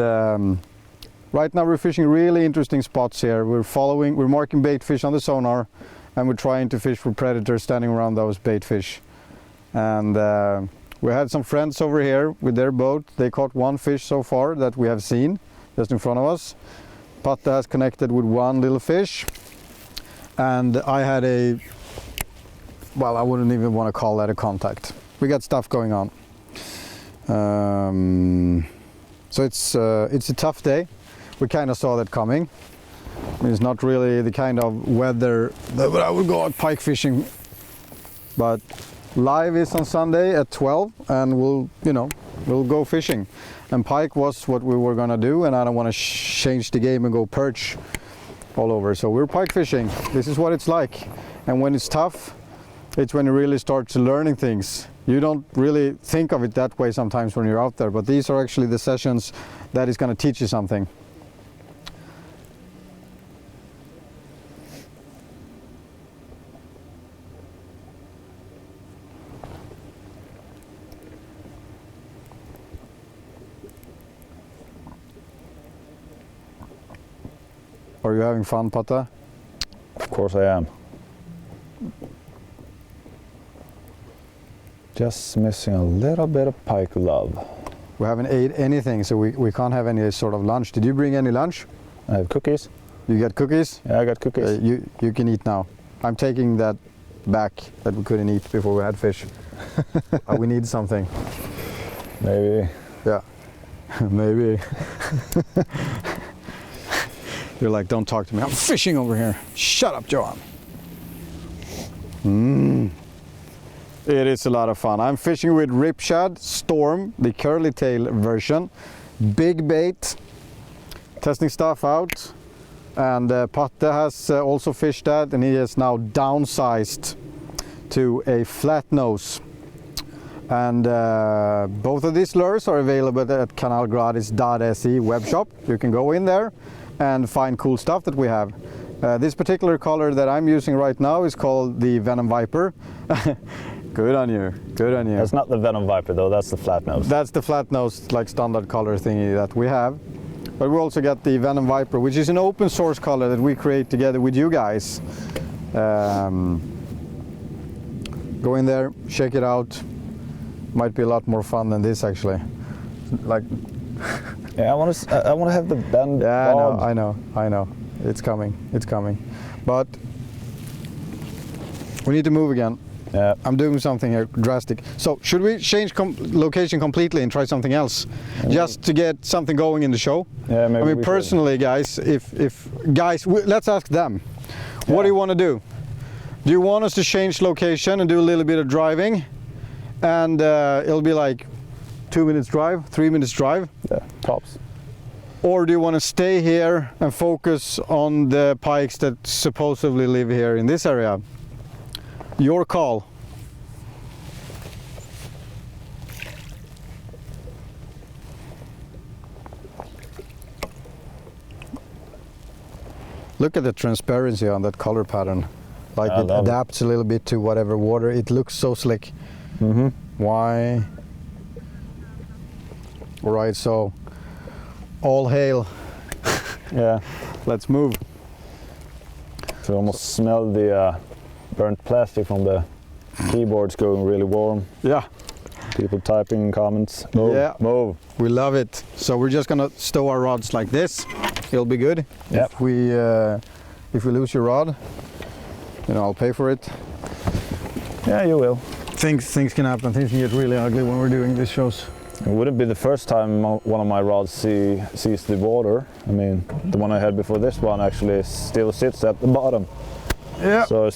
right now we're fishing really interesting spots here. We're marking bait fish on the sonar, and we're trying to fish for predators standing around those bait fish. And we had some friends over here with their boat. They caught one fish so far that we have seen just in front of us. Patte has connected with one little fish, and I had I wouldn't even want to call that a contact. We got stuff going on. So it's a tough day. We kind of saw that coming. It's not really the kind of weather that I would go out pike fishing, but live is on Sunday at 12 and we'll go fishing. And pike was what we were gonna do, and I don't want to change the game and go perch all over. So we're pike fishing. This is what it's like. And when it's tough, it's when you really start learning things. You don't really think of it that way sometimes when you're out there, but these are actually the sessions that is going to teach you something. Are you having fun, Patte? Of course I am. Just missing a little bit of pike love. We haven't ate anything, so we can't have any sort of lunch. Did you bring any lunch? I have cookies. You got cookies? Yeah, I got cookies. You can eat now. I'm taking that back that we couldn't eat before we had fish. We need something. Maybe. Yeah, maybe. You're like, don't talk to me. I'm fishing over here. Shut up, Johan. It is a lot of fun. I'm fishing with Rip Shad Storm, the curly tail version. Big bait. Testing stuff out. And Patte has also fished that, and he has now downsized to a flat nose. And both of these lures are available at kanalgratisdotse webshop. You can go in there and find cool stuff that we have. This particular color that I'm using right now is called the Venom Viper. Good on you, good on you. That's not the Venom Viper though, that's the flat nose. That's the flat nose, like standard color thingy that we have. But we also got the Venom Viper, which is an open source color that we create together with you guys. Go in there, check it out. Might be a lot more fun than this actually. Like. Yeah, I want to have the bend. Yeah, I know. It's coming. But we need to move again. Yeah. I'm doing something here drastic. So should we change location completely and try something else, just to get something going in the show? Yeah, maybe. I mean, personally, guys, if guys, let's ask them. Yeah. What do you want to do? Do you want us to change location and do a little bit of driving, and it'll be like 2 minutes drive, 3 minutes drive? Yeah, tops. Or do you want to stay here and focus on the pikes that supposedly live here in this area? Your call. Look at the transparency on that color pattern. Like it adapts a little bit to whatever water. It looks so slick. Mm-hmm. Why? All right, so all hail. Yeah. Let's move. So you almost smell the burnt plastic from the keyboards going really warm. Yeah. People typing in comments. Move, yeah. Move. We love it. So we're just gonna stow our rods like this. It'll be good. Yep. If we lose your rod, I'll pay for it. Yeah, you will. Things can happen. Things can get really ugly when we're doing these shows. It wouldn't be the first time one of my rods sees the water. I mean, the one I had before this one actually still sits at the bottom. Yeah. So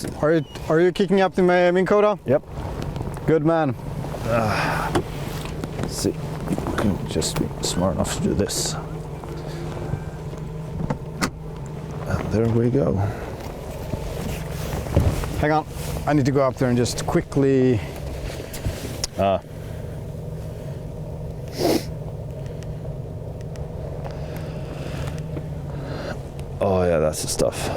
are you kicking up the Minn Kota? Yep. Good man. Let's see. I can just be smart enough to do this. And there we go. Hang on, I need to go up there and just quickly. Oh yeah, that's the stuff.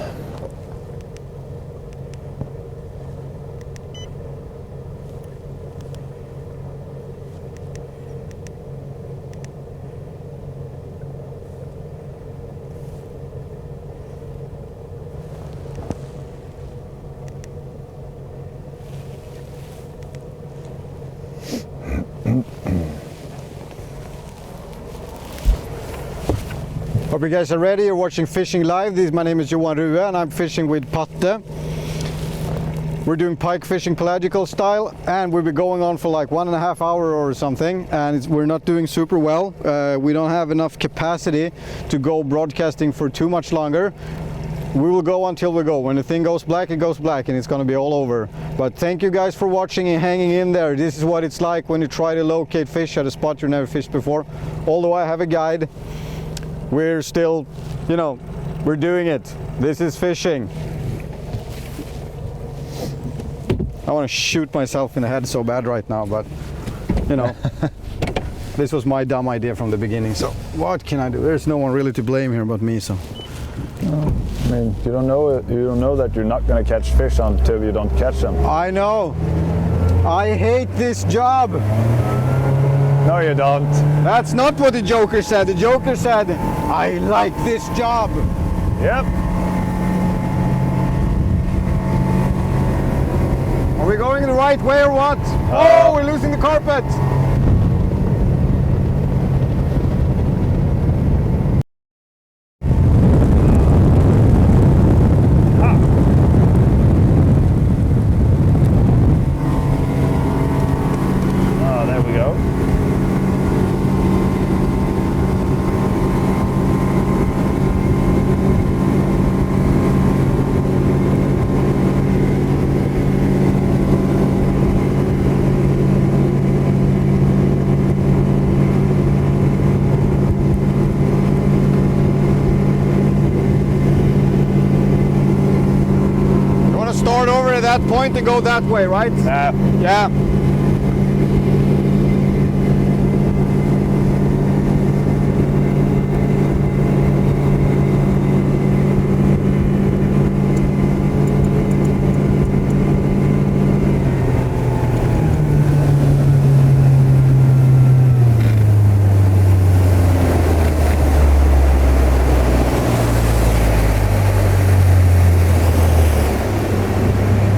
Hope you guys are ready. You're watching Fishing Live. My name is Johan Rue and I'm fishing with Patte. We're doing pike fishing pelagical style and we'll be going on for like 1.5 hours or something, and we're not doing super well. We don't have enough capacity to go broadcasting for too much longer. We will go until we go. When the thing goes black, it goes black and it's going to be all over. But thank you guys for watching and hanging in there. This is what it's like when you try to locate fish at a spot you've never fished before. Although I have a guide, we're still, you know, we're doing it. This is fishing. I want to shoot myself in the head so bad right now, but you know, this was my dumb idea from the beginning. So what can I do? There's no one really to blame here but me. So. I mean, you don't know that you're not going to catch fish until you don't catch them. I know. I hate this job. No, you don't. That's not what the Joker said. The Joker said, I like this job. Yep. Are we going the right way or what? Oh, we're losing the carpet. That point and go that way, right? Yeah.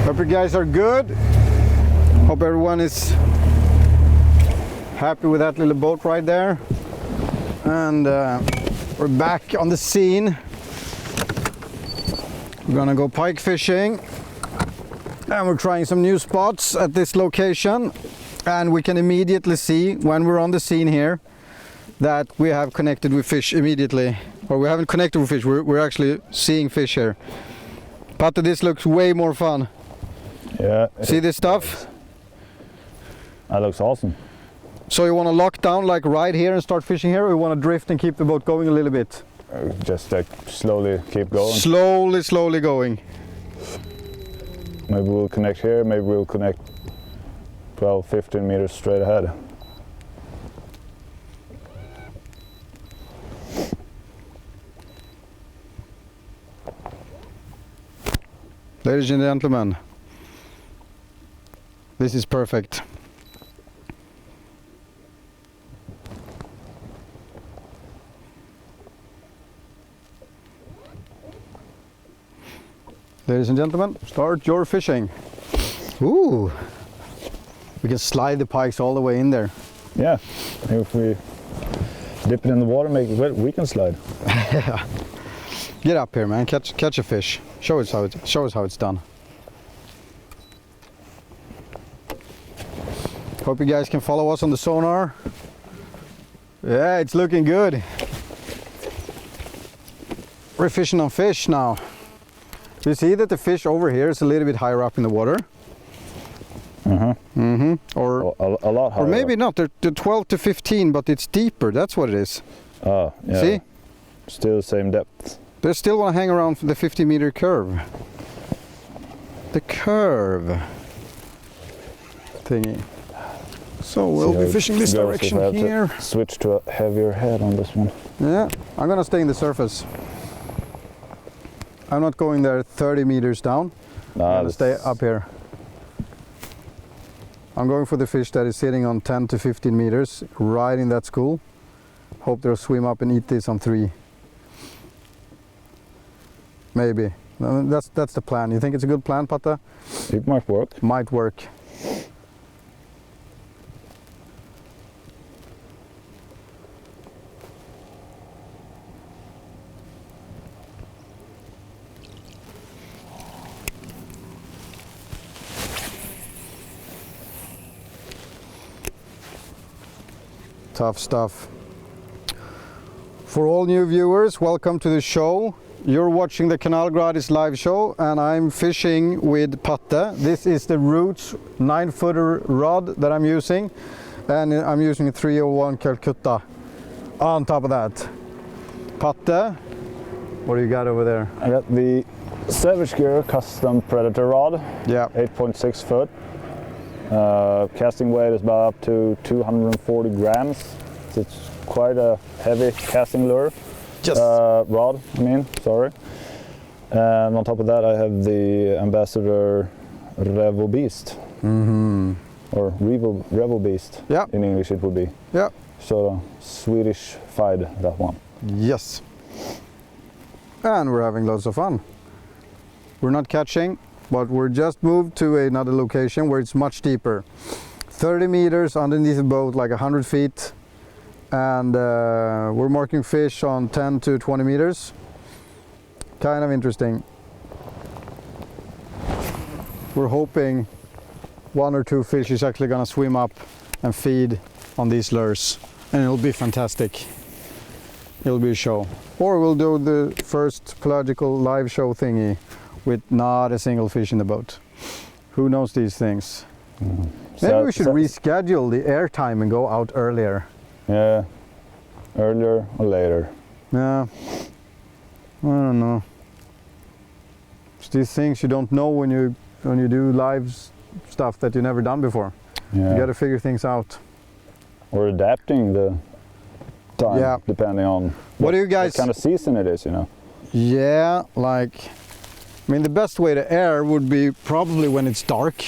Hope you guys are good. Hope everyone is happy with that little boat right there. And we're back on the scene. We're gonna go pike fishing. And we're trying some new spots at this location. And we can immediately see when we're on the scene here that we have connected with fish immediately. Or we haven't connected with fish, we're actually seeing fish here. But this looks way more fun. Yeah. See this stuff? That looks awesome. So you want to lock down like right here and start fishing here, or you want to drift and keep the boat going a little bit? Just like slowly keep going. Slowly going. Maybe we'll connect here, maybe we'll connect 12, 15 meters straight ahead. Ladies and gentlemen, this is perfect. Ladies and gentlemen, start your fishing. Ooh, we can slide the pikes all the way in there. Yeah, if we dip it in the water, make it wet, we can slide. Get up here, man. Catch a fish. Show us how it's done. Hope you guys can follow us on the sonar. Yeah, it's looking good. We're fishing on fish now. You see that the fish over here is a little bit higher up in the water? Or a lot higher. Or maybe up. not. They're 12 to 15, but it's deeper. That's what it is. Oh, yeah. See? Still the same depth. They still want to hang around the 50-meter curve. the curve thingy. So we'll be fishing this direction here. Switch to a heavier head on this one. Yeah, I'm gonna stay in the surface. I'm not going there 30 meters down. I'm gonna stay up here. I'm going for the fish that is sitting on 10 to 15 meters, right in that school. Hope they'll swim up and eat this on 3. Maybe. That's the plan. You think it's a good plan, Patte? It might work. Might work. Tough stuff. For all new viewers, welcome to the show. You're watching the Kanal Gratis live show and I'm fishing with Patte. This is the Roots 9-footer rod that I'm using, and I'm using a 301 Calcutta on top of that. Patte, what do you got over there? I got the Savage Gear Custom Predator rod. Yeah. 8.6 foot. Casting weight is about up to 240 grams. So it's quite a heavy casting lure. Just rod, I mean, sorry. And on top of that I have the Ambassador Revo Beast. Or Revo Beast, yeah. In English it would be. Yeah. So Swedish-fied, that one. Yes. And we're having lots of fun. We're not catching, but we're just moved to another location where it's much deeper. 30 meters underneath the boat, like 100 feet. And we're marking fish on 10 to 20 meters. Kind of interesting. We're hoping 1 or 2 fish is actually gonna swim up and feed on these lures. And it'll be fantastic. It'll be a show. Or we'll do the first pelagical live show thingy with not a single fish in the boat. Who knows these things? Maybe we should reschedule the air time and go out earlier. Yeah, earlier or later. Yeah, I don't know. It's these things you don't know when you do live stuff that you've never done before. Yeah. You got to figure things out. Or adapting the time, yeah. Depending on what do you guys? What kind of season it is, you know. Yeah, like, I mean, the best way to air would be probably when it's dark,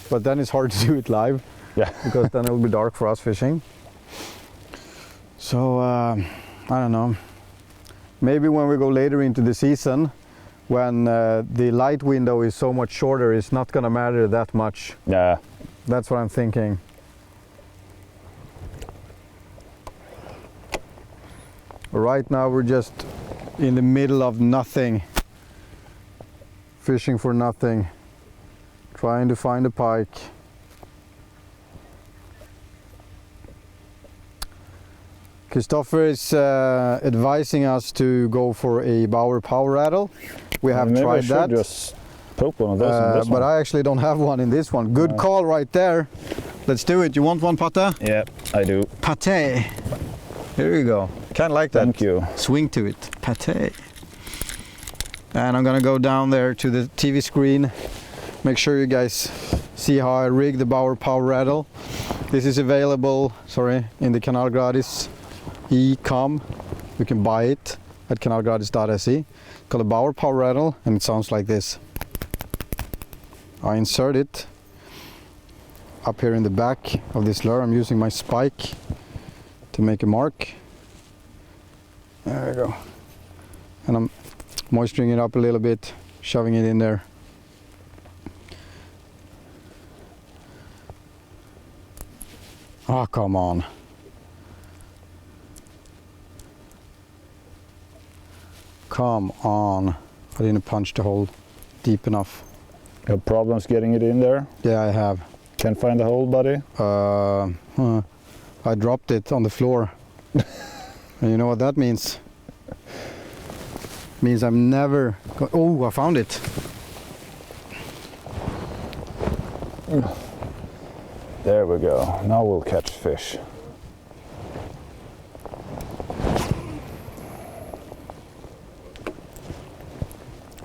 but then it's hard to do it live. Yeah. Because then it'll be dark for us fishing. So, I don't know. Maybe when we go later into the season, when the light window is so much shorter, it's not gonna matter that much. Yeah. That's what I'm thinking. Right now we're just in the middle of nothing. Fishing for nothing. Trying to find a pike. Christopher is advising us to go for a Bauer power rattle. We have tried that. Just poke one of those in this but one. I actually don't have one in this one. Good call right there. Let's do it. You want one, Patte? Yeah, I do. Pate. Here you go. Kind of like that. Thank you. Swing to it. Pate. And I'm gonna go down there to the TV screen. Make sure you guys see how I rig the Bauer power rattle. This is available, in the Kanal Gratis e-com. You can buy it at kanalgratisdotse. It's called a Bauer power rattle and it sounds like this. I insert it up here in the back of this lure. I'm using my spike to make a mark. There we go. And I'm moisturing it up a little bit, shoving it in there. Oh, come on. Come on. I didn't punch the hole deep enough. You have problems getting it in there? Yeah, I have. Can't find the hole, buddy? I dropped it on the floor. And you know what that means? Means I'm never... Oh, I found it. There we go. Now we'll catch fish.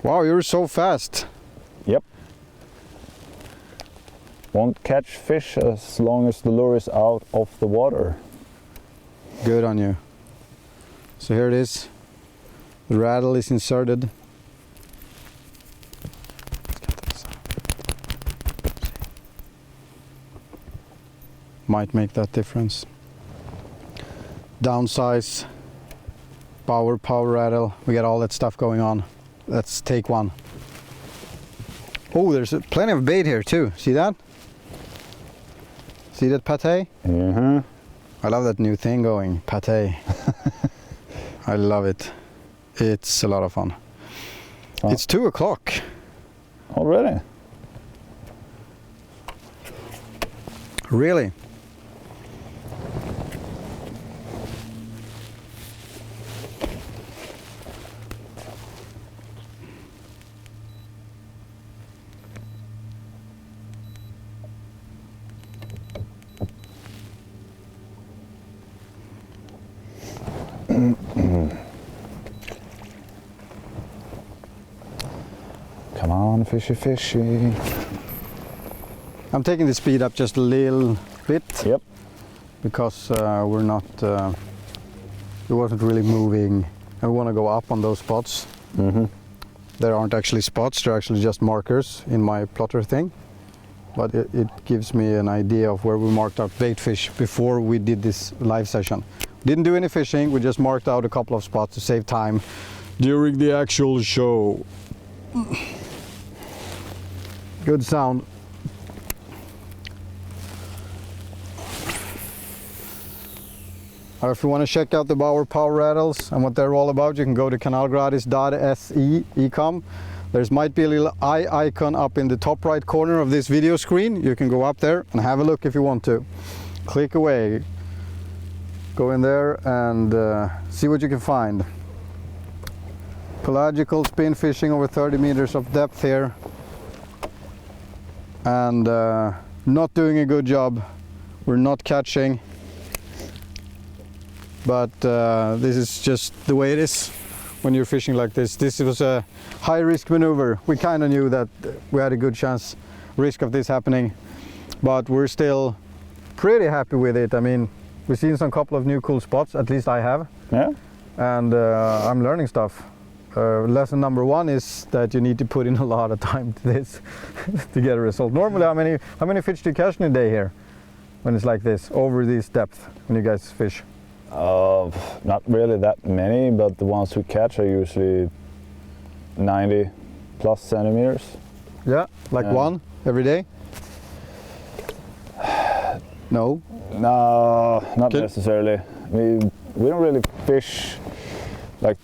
Wow, you're so fast. Yep. won't catch fish as long as the lure is out of the water. Good on you. So here it is. The rattle is inserted. Might make that difference. Downsize, power rattle. We got all that stuff going on. Let's take one. Oh, there's plenty of bait here too. See that? See that pate? Mm-hmm. I love that new thing going, pate. I love it. It's a lot of fun. Oh. It's 2 o'clock. Already? Really? Come on, fishy, fishy. I'm taking the speed up just a little bit. Yep. Because we're not, it wasn't really moving. I want to go up on those spots. Mm-hmm. There aren't actually spots, they're actually just markers in my plotter thing. But it gives me an idea of where we marked out bait fish before we did this live session. Didn't do any fishing, we just marked out a couple of spots to save time during the actual show. Good sound. If you want to check out the Bauer Power Rattles and what they're all about, you can go to kanalgratisdotse ecom. There's might be a little eye icon up in the top right corner of this video screen. You can go up there and have a look if you want to. Click away. Go in there and see what you can find. Pelagical spin fishing over 30 meters of depth here. And not doing a good job. We're not catching. But this is just the way it is when you're fishing like this. This was a high risk maneuver. We kind of knew that we had a good risk of this happening, but we're still pretty happy with it. I mean, we've seen some couple of new cool spots, at least I have. Yeah. And I'm learning stuff. Lesson number 1 is that you need to put in a lot of time to this to get a result. Normally, how many fish do you catch in a day here when it's like this, over this depth, when you guys fish? Not really that many, but the ones we catch are usually 90 plus centimeters. Yeah, like one every day? No? No, not necessarily. We don't really fish like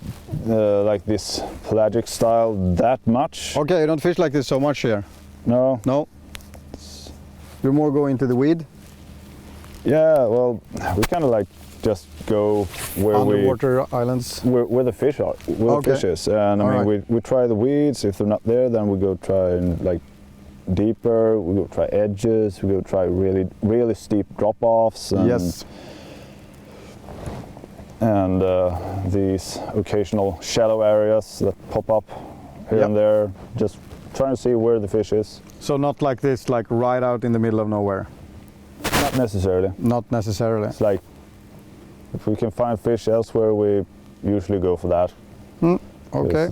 this pelagic style that much. Okay, you don't fish like this so much here? No. No? You're more going to the weed? Yeah, well, we kind of like just go where underwater islands? Where the fish are, where the fish is. And I mean, we try the weeds. If they're not there, then we go try and like deeper. We go try edges. We go try really steep drop-offs. Yes. And these occasional shallow areas that pop up here and there. Just trying to see where the fish is. So not like this, like right out in the middle of nowhere? Not necessarily. Not necessarily. It's like, if we can find fish elsewhere, we usually go for that. Okay.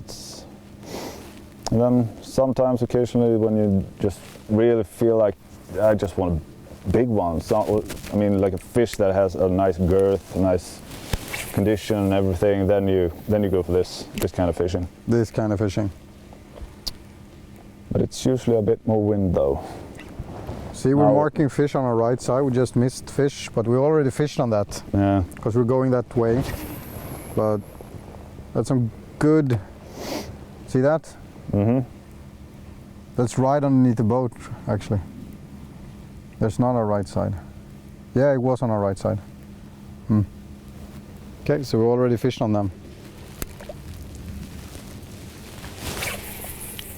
And then sometimes, occasionally, when you just really feel like I just want a big one, I mean, like a fish that has a nice girth, a nice condition and everything, then you go for this kind of fishing. This kind of fishing. But it's usually a bit more wind though. See, we're marking fish on our right side. We just missed fish, but we already fished on that. Yeah. Because we're going that way. But that's some good. See that? Mm-hmm. That's right underneath the boat, actually. That's not our right side. Yeah, it was on our right side. Okay, so we already fished on them.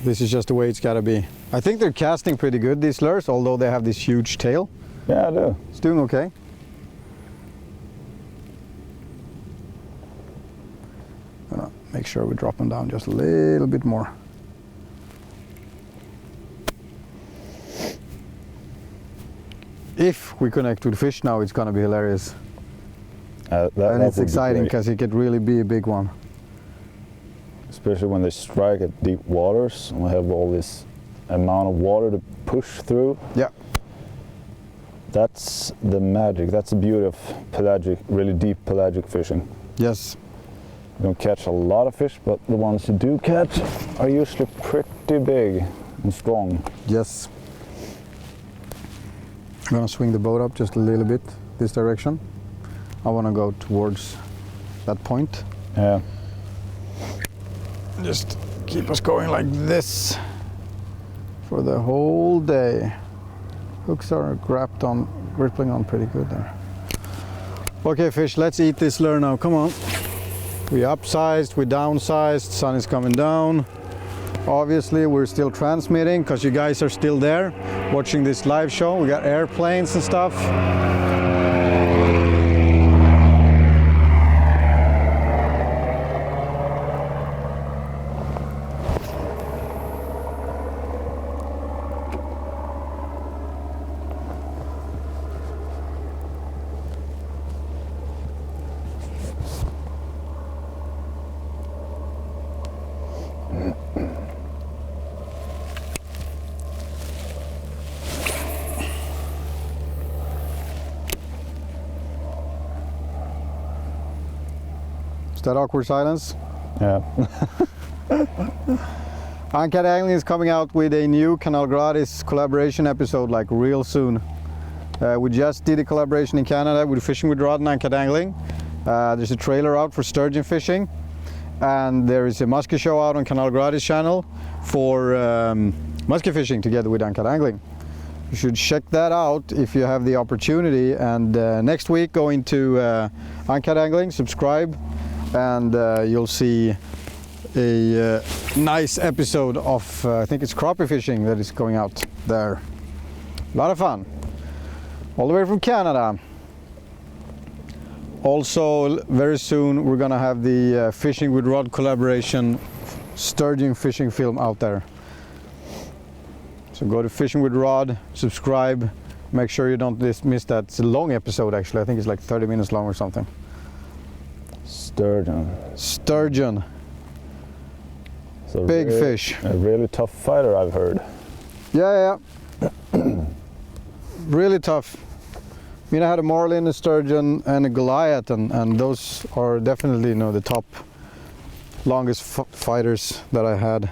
This is just the way it's gotta be. I think they're casting pretty good, these lures, although they have this huge tail. Yeah, I do. It's doing okay. Make sure we drop them down just a little bit more. if we connect with fish now, it's gonna be hilarious. That And it's would be exciting great. because it could really be a big one. Especially when they strike at deep waters and we have all this amount of water to push through. Yeah. That's the magic. That's the beauty of pelagic, really deep pelagic fishing. Yes. You don't catch a lot of fish, but the ones you do catch are usually pretty big and strong. Yes. I'm gonna swing the boat up just a little bit this direction. I wanna go towards that point. Yeah. Just keep us going like this for the whole day. Hooks are gripping on pretty good there. Okay, fish, let's eat this lure now. Come on. We upsized, we downsized, sun is coming down. Obviously, we're still transmitting because you guys are still there watching this live show. We got airplanes and stuff. That awkward silence. Yeah. Uncut Angling is coming out with a new Kanal Gratis collaboration episode like real soon. We just did a collaboration in Canada with Fishing with Rod and Uncut Angling. There's a trailer out for sturgeon fishing, and there is a muskie show out on Kanal Gratis channel for muskie fishing together with Uncut Angling. You should check that out if you have the opportunity. And next week go into Uncut Angling, subscribe, and you'll see a nice episode of I think it's crappie fishing that is going out there. A lot of fun, all the way from Canada. Also, very soon we're gonna have the Fishing with Rod collaboration sturgeon fishing film out there. So go to Fishing with Rod, subscribe, make sure you don't miss that. It's a long episode actually. I think it's like 30 minutes long or something. Sturgeon. So Big fish. A really tough fighter, I've heard. Yeah. Really tough. I mean, I had a marlin, a sturgeon, and a Goliath, and those are definitely, the top longest fighters that I had.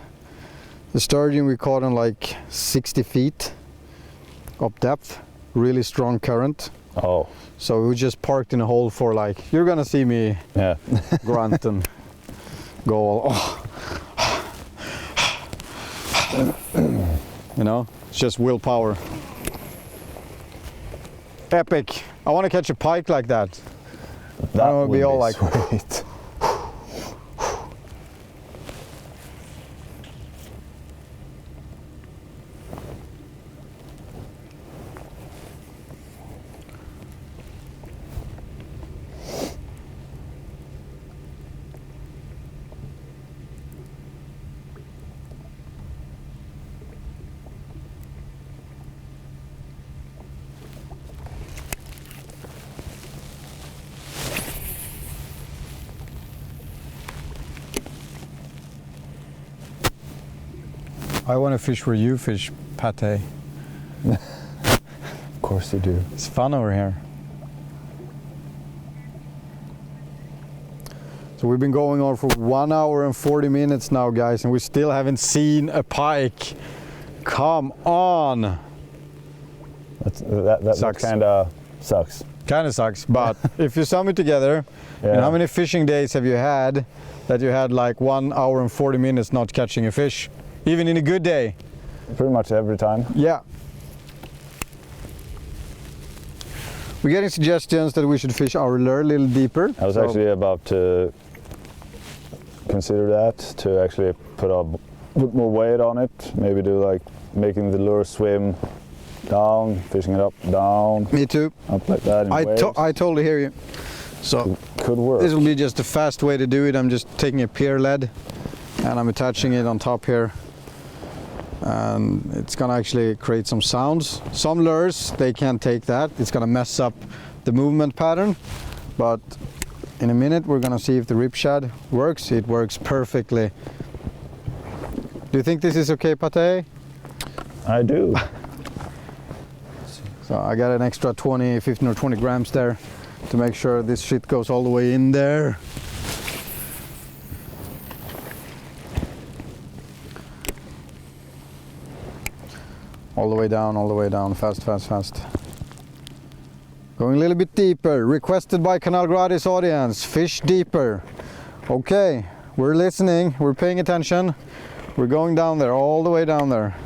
The sturgeon we caught on like 60 feet up depth, really strong current. Oh. So we just parked in a hole for like, you're gonna see me grunt and go all, it's just willpower. Epic. I want to catch a pike like that. That would be all like sweet. I want to fish where you fish, Pate. Of course you do. It's fun over here. So we've been going on for 1 hour and 40 minutes now, guys, and we still haven't seen a pike. Come on! That kind of sucks. Kind of sucks, but if you sum it together, and how many fishing days have you had that you had like 1 hour and 40 minutes not catching a fish? Even in a good day? Pretty much every time. Yeah. We're getting suggestions that we should fish our lure a little deeper. I was actually about to consider that, to actually put more weight on it. Maybe do like making the lure swim down, fishing it up, down. Me too. Up like that in waves. I totally hear you. So could work. This will be just a fast way to do it. I'm just taking a pier lead and I'm attaching it on top here. and it's gonna actually create some sounds. Some lures, they can't take that. It's gonna mess up the movement pattern, but in a minute we're gonna see if the rip shad works. It works perfectly. Do you think this is okay, Pate? I do. So I got an extra 15 or 20 grams there to make sure this shit goes all the way in there. All the way down, fast, fast, fast. Going a little bit deeper, requested by Canal Gratis audience, fish deeper. Okay, we're listening, we're paying attention. We're going down there, all the way down there.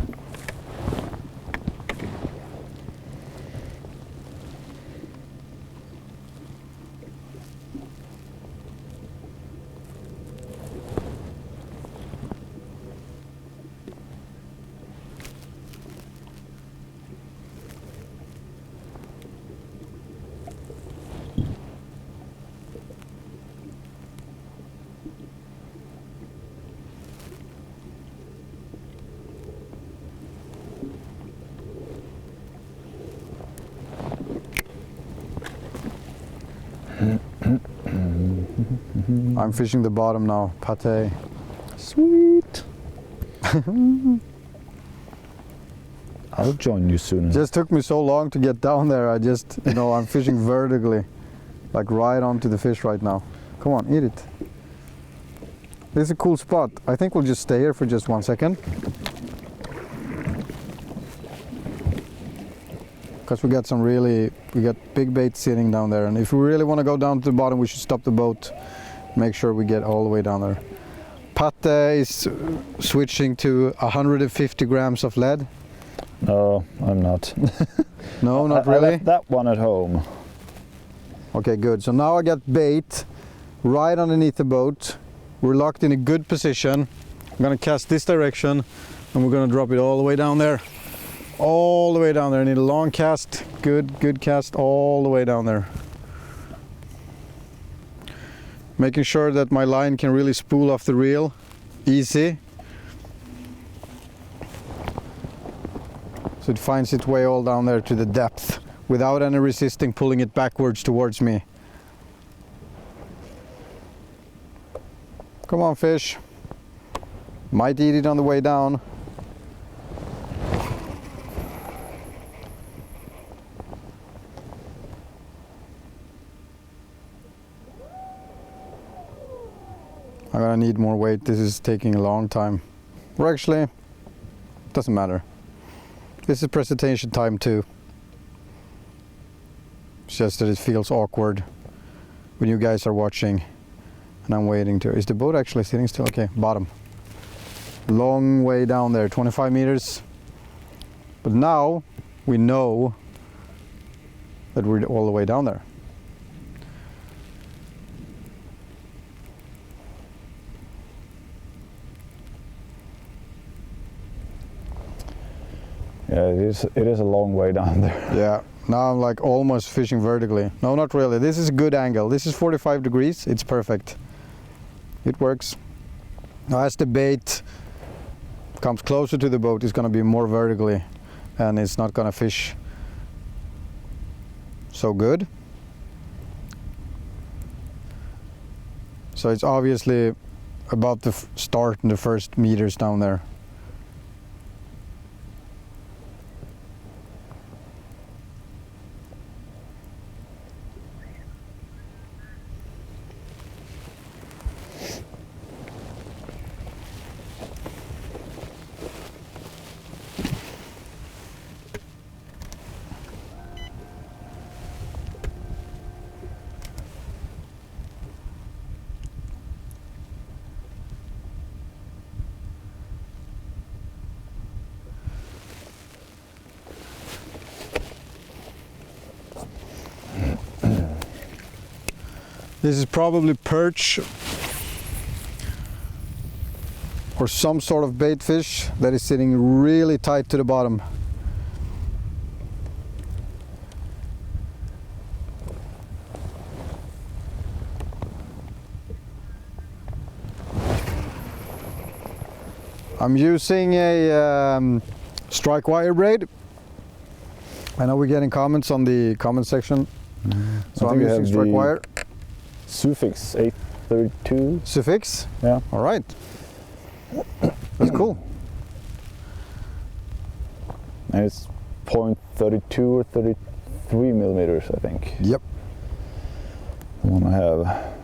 I'm fishing the bottom now, Pate. Sweet. I'll join you soon. Just took me so long to get down there. I just, I'm fishing vertically, like right onto the fish right now. Come on, eat it. This is a cool spot. I think we'll just stay here for just 1 second. Because we got big bait sitting down there. And if we really want to go down to the bottom, we should stop the boat. Make sure we get all the way down there. Pate is switching to 150 grams of lead. No, I'm not. No, not I really? left that one at home. Okay, good. So now I got bait right underneath the boat. We're locked in a good position. I'm gonna cast this direction and we're gonna drop it all the way down there. All the way down there. I need a long cast. Good cast all the way down there. Making sure that my line can really spool off the reel. Easy. So it finds its way all down there to the depth without any resisting pulling it backwards towards me. Come on, fish. Might eat it on the way down. I'm gonna need more weight. This is taking a long time. Or actually, doesn't matter. This is presentation time too. It's just that it feels awkward when you guys are watching and I'm waiting to. Is the boat actually sitting still? Okay, bottom. Long way down there, 25 meters. But now we know that we're all the way down there. Yeah, it is a long way down there. Yeah, now I'm like almost fishing vertically. No, not really. This is a good angle. This is 45 degrees. It's perfect. It works. Now as the bait comes closer to the boat, it's going to be more vertically and it's not going to fish so good. So it's obviously about to start in the first meters down there. This is probably perch or some sort of bait fish that is sitting really tight to the bottom. I'm using a strike wire braid. I know we're getting comments on the comment section. So I'm using strike wire. Suffix 832. Suffix? Yeah. All right. That's cool. And it's 0.32 or 33 millimeters, I think. Yep. The one I have.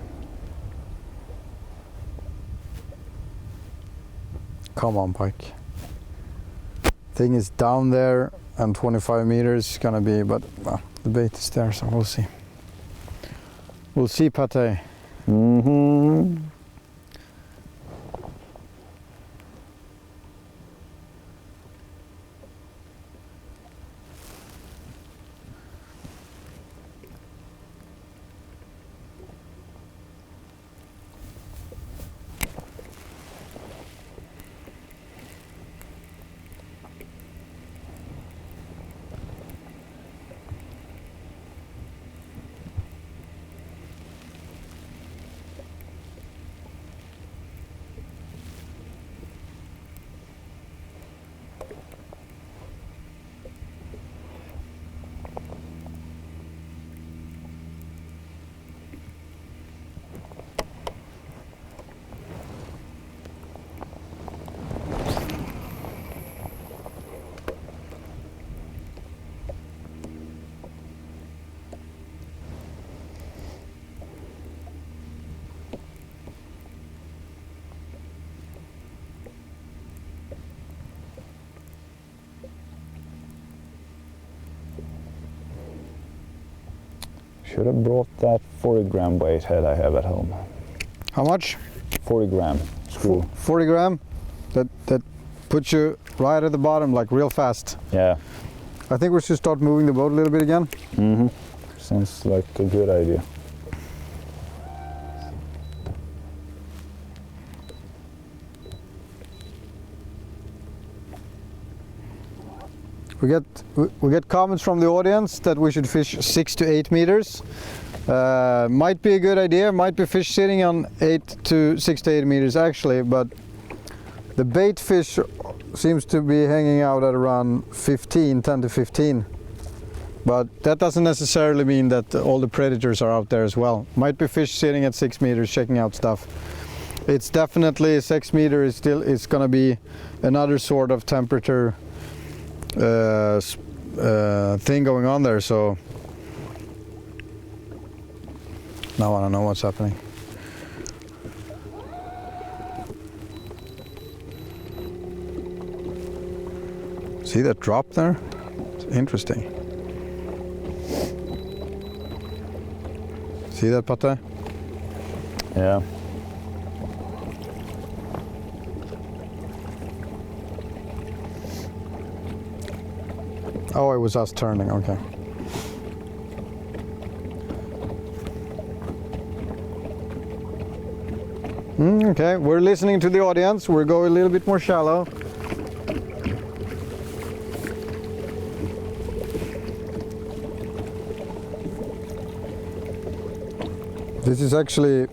Come on, Pike. Thing is down there, and 25 meters is gonna be, but well, the bait is there, so we'll see. We'll see, Pate. Mm-hmm. Should have brought that 40 gram weight head I have at home. How much? 40 gram screw. 40 gram? That puts you right at the bottom, like real fast. Yeah. I think we should start moving the boat a little bit again. Mm-hmm. Sounds like a good idea. We get comments from the audience that we should fish 6 to 8 meters. Might be a good idea. Might be fish sitting on 6 to 8 meters actually, but the bait fish seems to be hanging out at around 10 to 15. But that doesn't necessarily mean that all the predators are out there as well. Might be fish sitting at 6 meters checking out stuff. It's definitely 6 meters is going to be another sort of temperature thing going on there, so now I don't know what's happening. See that drop there? It's interesting. See that, Pate? Yeah. Oh, it was us turning, okay. Okay, we're listening to the audience. We're going a little bit more shallow. This is actually,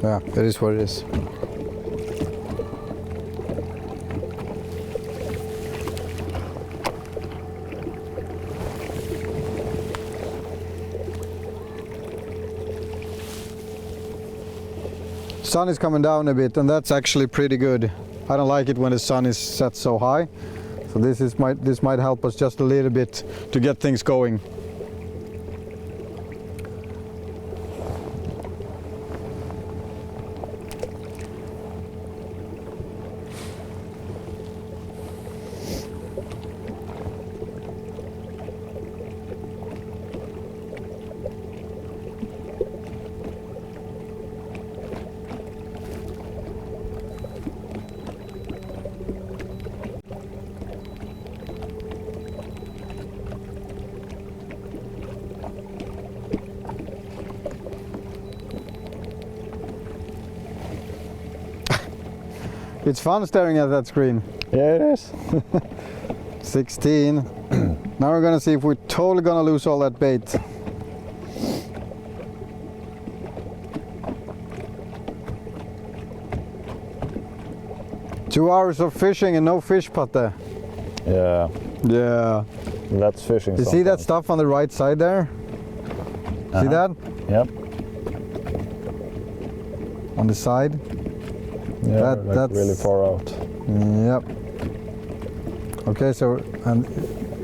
yeah, it is what it is. Sun is coming down a bit, and that's actually pretty good. I don't like it when the sun is set so high, so this might help us just a little bit to get things going. It's fun staring at that screen. Yeah, it is. 16. Now we're gonna see if we're totally gonna lose all that bait. 2 hours of fishing and no fish, Patte. Yeah, Yeah. that's fishing. You see that stuff on the right side there? See that? Yep. On the side? Yeah, That- like that's- really far out. Yep. Okay, so, and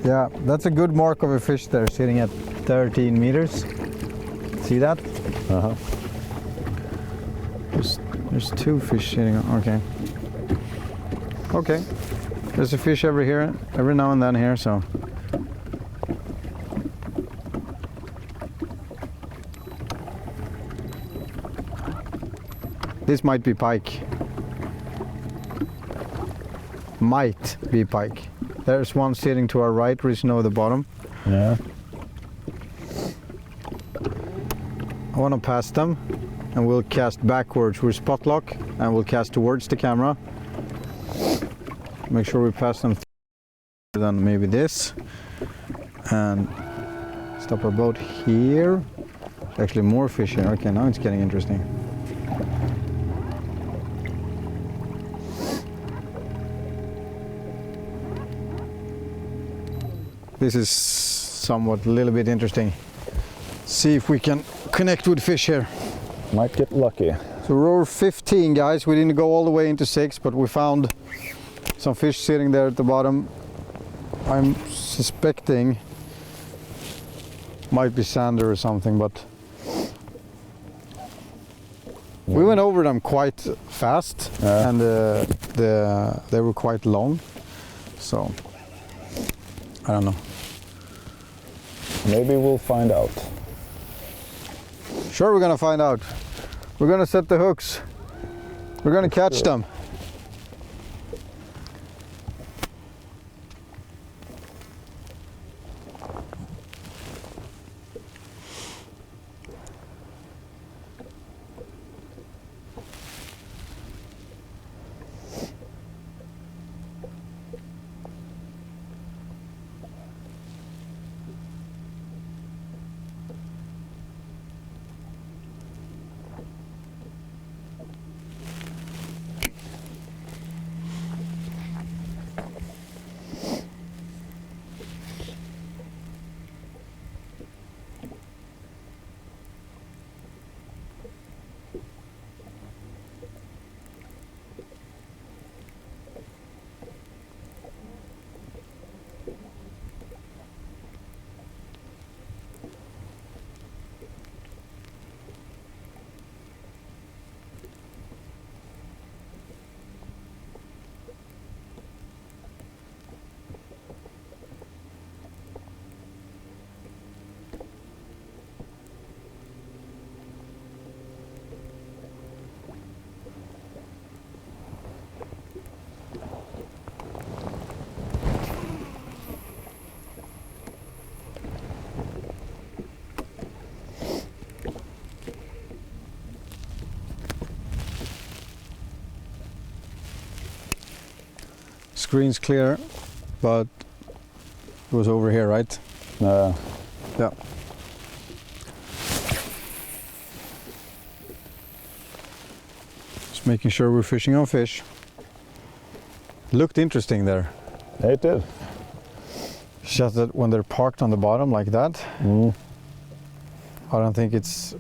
yeah, that's a good mark of a fish there, sitting at 13 meters. See that? Uh-huh. There's 2 fish sitting on, okay. Okay, there's a fish every now and then here, so. This might be pike. Might be pike. There's one sitting to our right, reaching over the bottom. Yeah. I want to pass them, and we'll cast backwards. We'll spot lock, and we'll cast towards the camera. Make sure we pass them then maybe this, and stop our boat here. Actually more fish here. Okay, now it's getting interesting. This is somewhat a little bit interesting. See if we can connect with fish here. Might get lucky. So row 15, guys. We didn't go all the way into 6, but we found some fish sitting there at the bottom. I'm suspecting might be sander or something, but we went over them quite fast, and they were quite long. So I don't know. Maybe we'll find out. Sure, we're gonna find out. We're gonna set the hooks. We're gonna catch them. Screen's clear, but it was over here, right? Yeah. Just making sure we're fishing on fish. Looked interesting there. It did. Just that when they're parked on the bottom like that, I don't think it's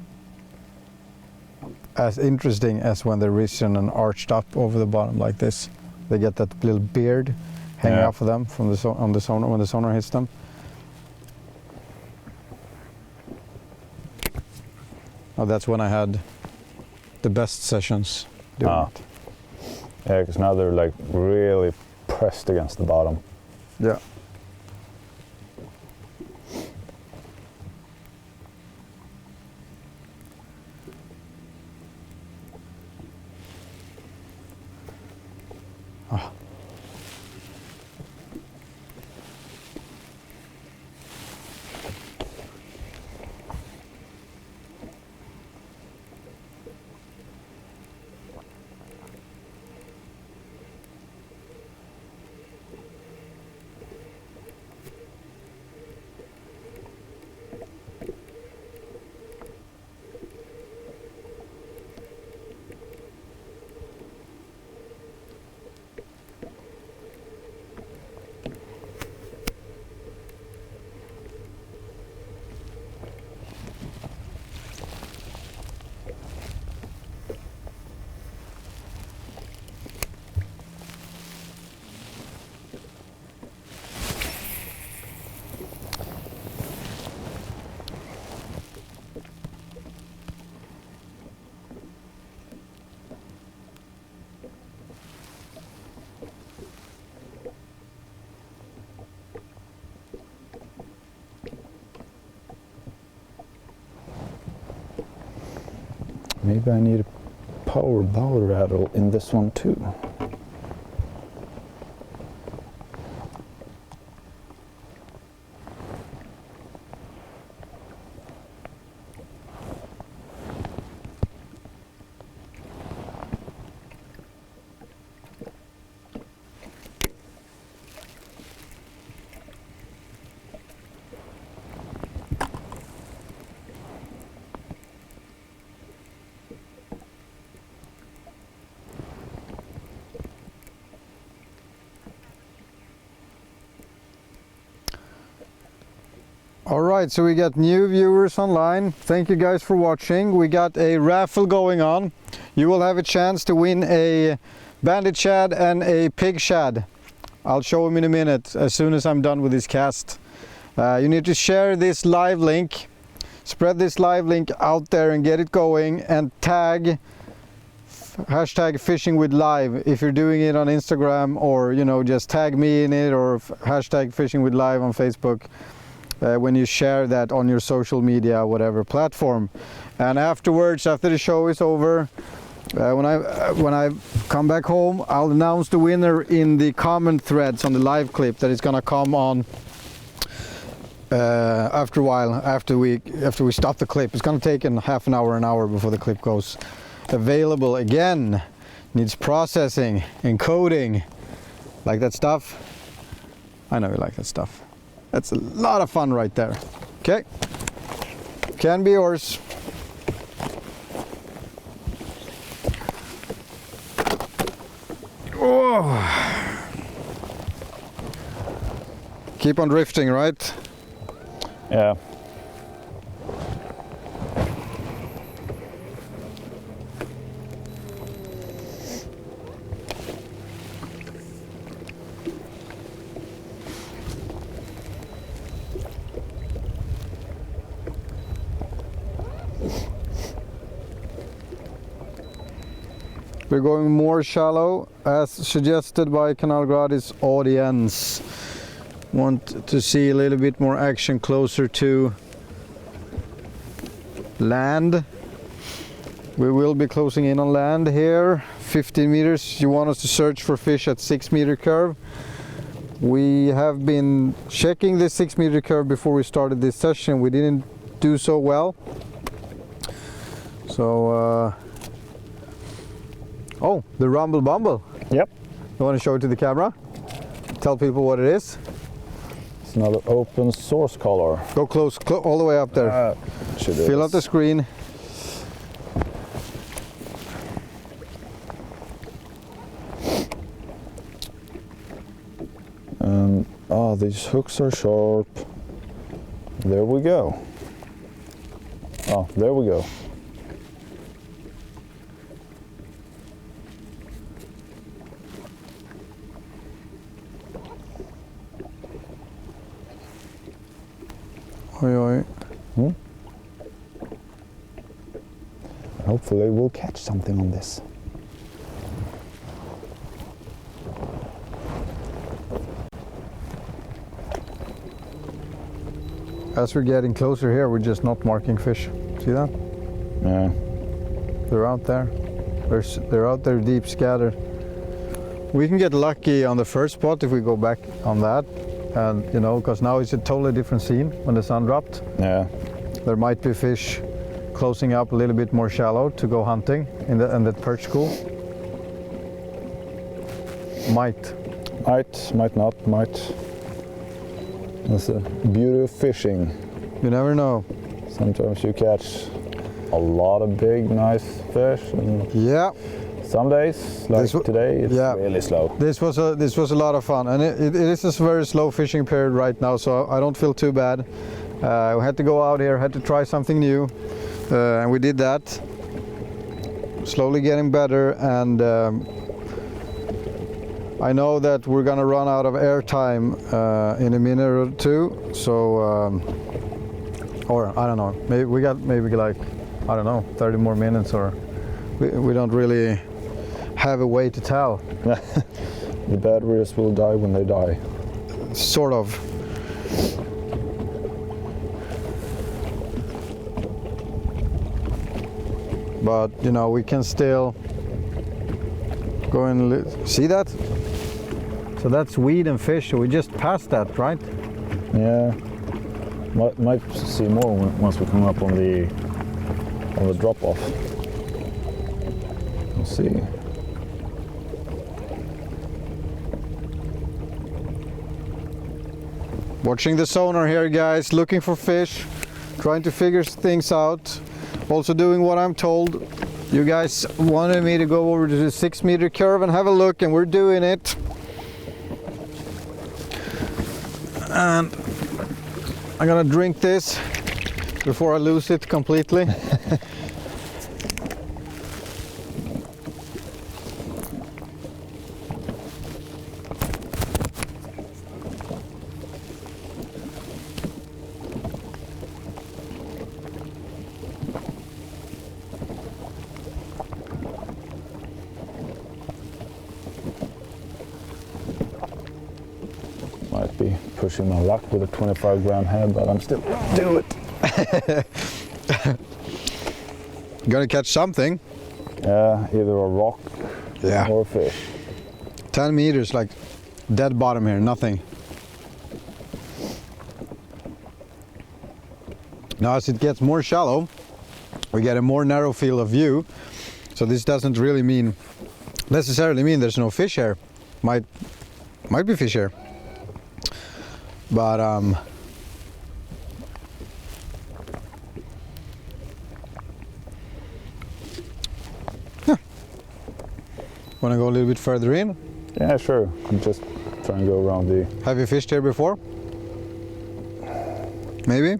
as interesting as when they're risen and arched up over the bottom like this. They get that little beard hanging off of them from the on the sonar when the sonar hits them. Oh, that's when I had the best sessions doing it. Yeah, because now they're like really pressed against the bottom. Yeah. Maybe I need a power bow rattle in this one too. All right, so we got new viewers online. Thank you guys for watching. We got a raffle going on. You will have a chance to win a banded shad and a pig shad. I'll show them in a minute as soon as I'm done with this cast. You need to share this live link, spread this live link out there and get it going, and tag hashtag fishing with live if you're doing it on Instagram, or just tag me in it, or hashtag fishing with live on Facebook. When you share that on your social media, whatever platform. And afterwards, after the show is over, when I come back home, I'll announce the winner in the comment threads on the live clip that is gonna come on after a while, after we stop the clip. It's gonna take half an hour before the clip goes available again. Needs processing, encoding, like that stuff. I know you like that stuff. That's a lot of fun right there. Okay, can be yours. Oh. Keep on drifting, right? Yeah. We're going more shallow as suggested by Canal Gratis audience. Want to see a little bit more action closer to land. We will be closing in on land here. 15 meters. You want us to search for fish at 6 meter curve. We have been checking the 6 meter curve before we started this session. We didn't do so well. So oh, the Rumble Bumble. Yep. You want to show it to the camera? Tell people what it is. It's another open source color. Go close, all the way up there. Fill up the screen. And these hooks are sharp. There we go. Oh, there we go. Oi, oi. Hopefully we'll catch something on this. As we're getting closer here, we're just not marking fish. See that? Yeah. They're out there. They're out there deep scattered. We can get lucky on the first spot if we go back on that. And because now it's a totally different scene when the sun dropped. Yeah. There might be fish closing up a little bit more shallow to go hunting in that perch school. Might not. That's the beauty of fishing. You never know. Sometimes you catch a lot of big, nice fish, and yeah. Some days, like today, it's really slow. This was a lot of fun, and it is a very slow fishing period right now, so I don't feel too bad. We had to go out here, had to try something new, and we did that. Slowly getting better, and I know that we're gonna run out of air time in a minute or two, so or I don't know, maybe we got like, I don't know, 30 more minutes, or we don't really have a way to tell. The batteries will die when they die. Sort of. but you know, we can still go and see that. So that's weed and fish. So we just passed that, right? Yeah. Might see more once we come up on the drop off. We'll see. Watching the sonar here, guys, looking for fish, trying to figure things out. Also doing what I'm told. You guys wanted me to go over to the 6 meter curve and have a look, and we're doing it. And I'm gonna drink this before I lose it completely. Might be pushing my luck with a 25 gram head, but I'm still do it. Gonna catch something. Yeah, either a rock or a fish. 10 meters, like dead bottom here, nothing. Now as it gets more shallow, we get a more narrow field of view. So this doesn't really necessarily mean there's no fish here. Might be fish here. But wanna go a little bit further in? Yeah, sure. I'm just trying to go around the... Have you fished here before? Maybe?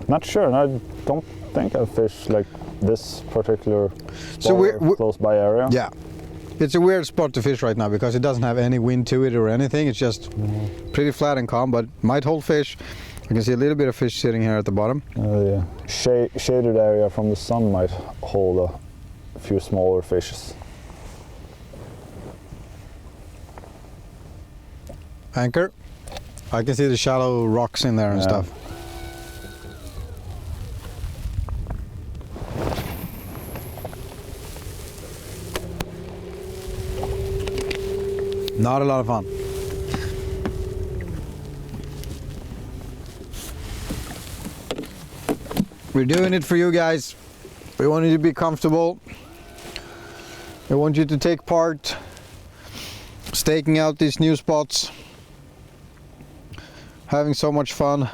Not sure. I don't think I've fished like this particular So we're close by area. Yeah. It's a weird spot to fish right now because it doesn't have any wind to it or anything. It's just pretty flat and calm, but might hold fish. I can see a little bit of fish sitting here at the bottom. The shaded area from the sun might hold a few smaller fishes. Anchor. I can see the shallow rocks in there and stuff. Not a lot of fun. We're doing it for you guys. We want you to be comfortable. We want you to take part, staking out these new spots, having so much fun,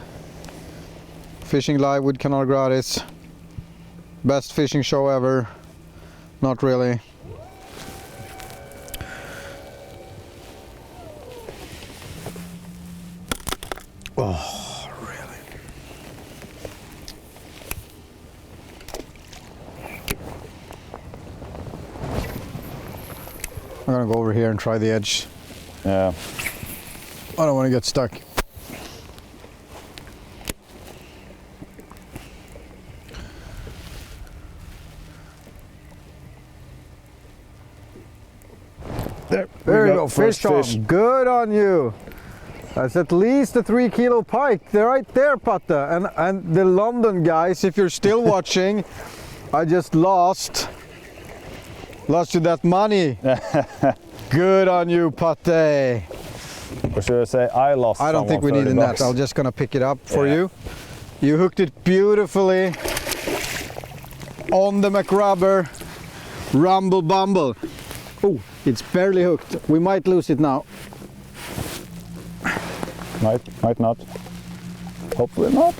fishing live with Kanal Gratis. Best fishing show ever. Not really. Oh, really? I'm gonna go over here and try the edge. Yeah. I don't want to get stuck. There you go, fish on. Good on you. That's at least a 3 kilo pike. They're right there, Patte. And the London guys, if you're still watching, I just lost you that money. Good on you, Patte. Or should I say I lost? I don't think we need a net. I'm just gonna pick it up for you. You hooked it beautifully on the McRubber Rumble Bumble. Oh, it's barely hooked. We might lose it now. Might not. Hopefully not.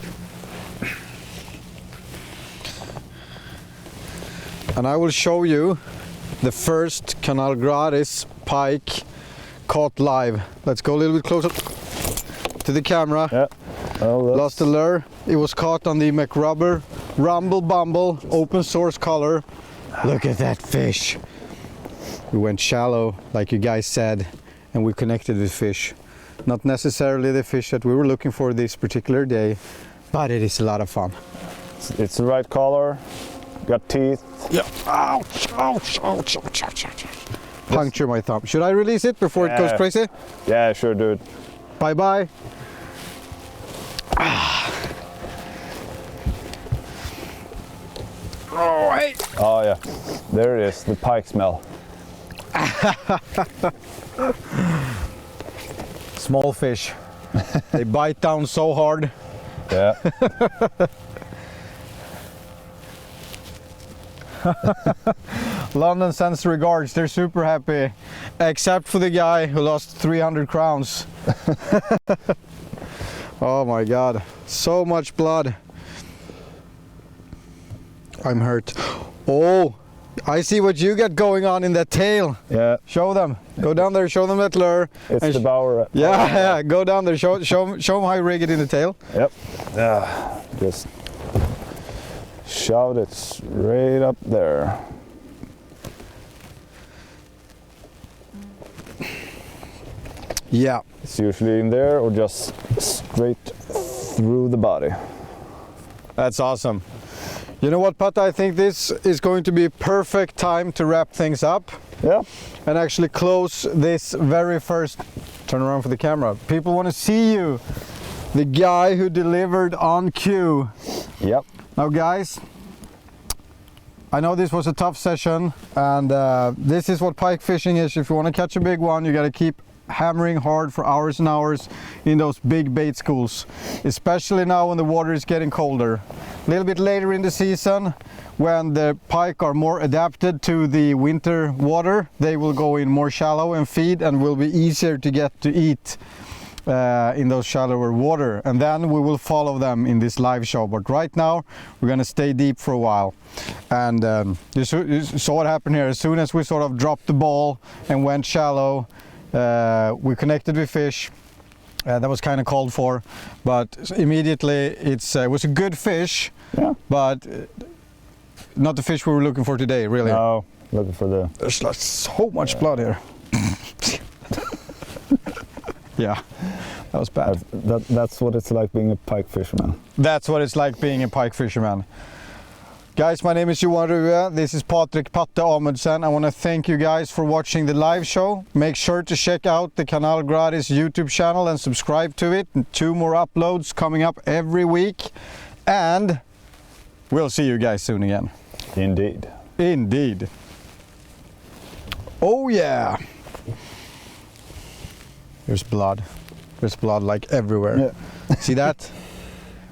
And I will show you the first Kanal Gratis pike caught live. Let's go a little bit closer to the camera. Yeah. Well, Lost the lure. It was caught on the McRubber Rumble Bumble open source color. Look at that fish. We went shallow, like you guys said, and we connected with fish. Not necessarily the fish that we were looking for this particular day, but it is a lot of fun. It's the right color. Got teeth. Yeah. Ouch, ouch, ouch, ouch, ouch, ouch. Puncture my thumb. Should I release it before it goes crazy? Yeah, sure, dude. Bye bye. Oh, Hey! Oh yeah, there it is, the pike smell. Small fish. They bite down so hard. Yeah. London sends regards. They're super happy, except for the guy who lost 300 crowns. Oh my god, so much blood. I'm hurt. Oh, I see what you got going on in that tail. Yeah. Show them. Go down there, show them that lure. It's And the bower. yeah, go down there, show them how you rig it in the tail. Yep. Just shove it straight up there. Yeah. It's usually in there or just straight through the body. That's awesome. You know what, Pat? I think this is going to be a perfect time to wrap things up. Yeah. And actually close this very first. Turn around for the camera. People want to see you. The guy who delivered on cue. Yep. Now, guys, I know this was a tough session, and this is what pike fishing is. If you want to catch a big one, you got to keep hammering hard for hours and hours in those big bait schools, especially now when the water is getting colder. A little bit later in the season, when the pike are more adapted to the winter water, they will go in more shallow and feed, and will be easier to get to eat in those shallower water, and then we will follow them in this live show. But right now we're gonna stay deep for a while, and you saw what happened here. As soon as we sort of dropped the ball and went shallow, we connected with fish. That was kind of called for, but immediately it was a good fish. Yeah. But not the fish we were looking for today, really. No, looking for the... There's like so much blood here. Yeah, that was bad. That's what it's like being a pike fisherman. That's what it's like being a pike fisherman. Guys, my name is Johan Rue. This is Patrik Patte Amundsen. I want to thank you guys for watching the live show. Make sure to check out the Kanal Gratis YouTube channel and subscribe to it. 2 more uploads coming up every week. And we'll see you guys soon again. Indeed. Indeed. Oh yeah. There's blood. There's blood like everywhere. Yeah. See that?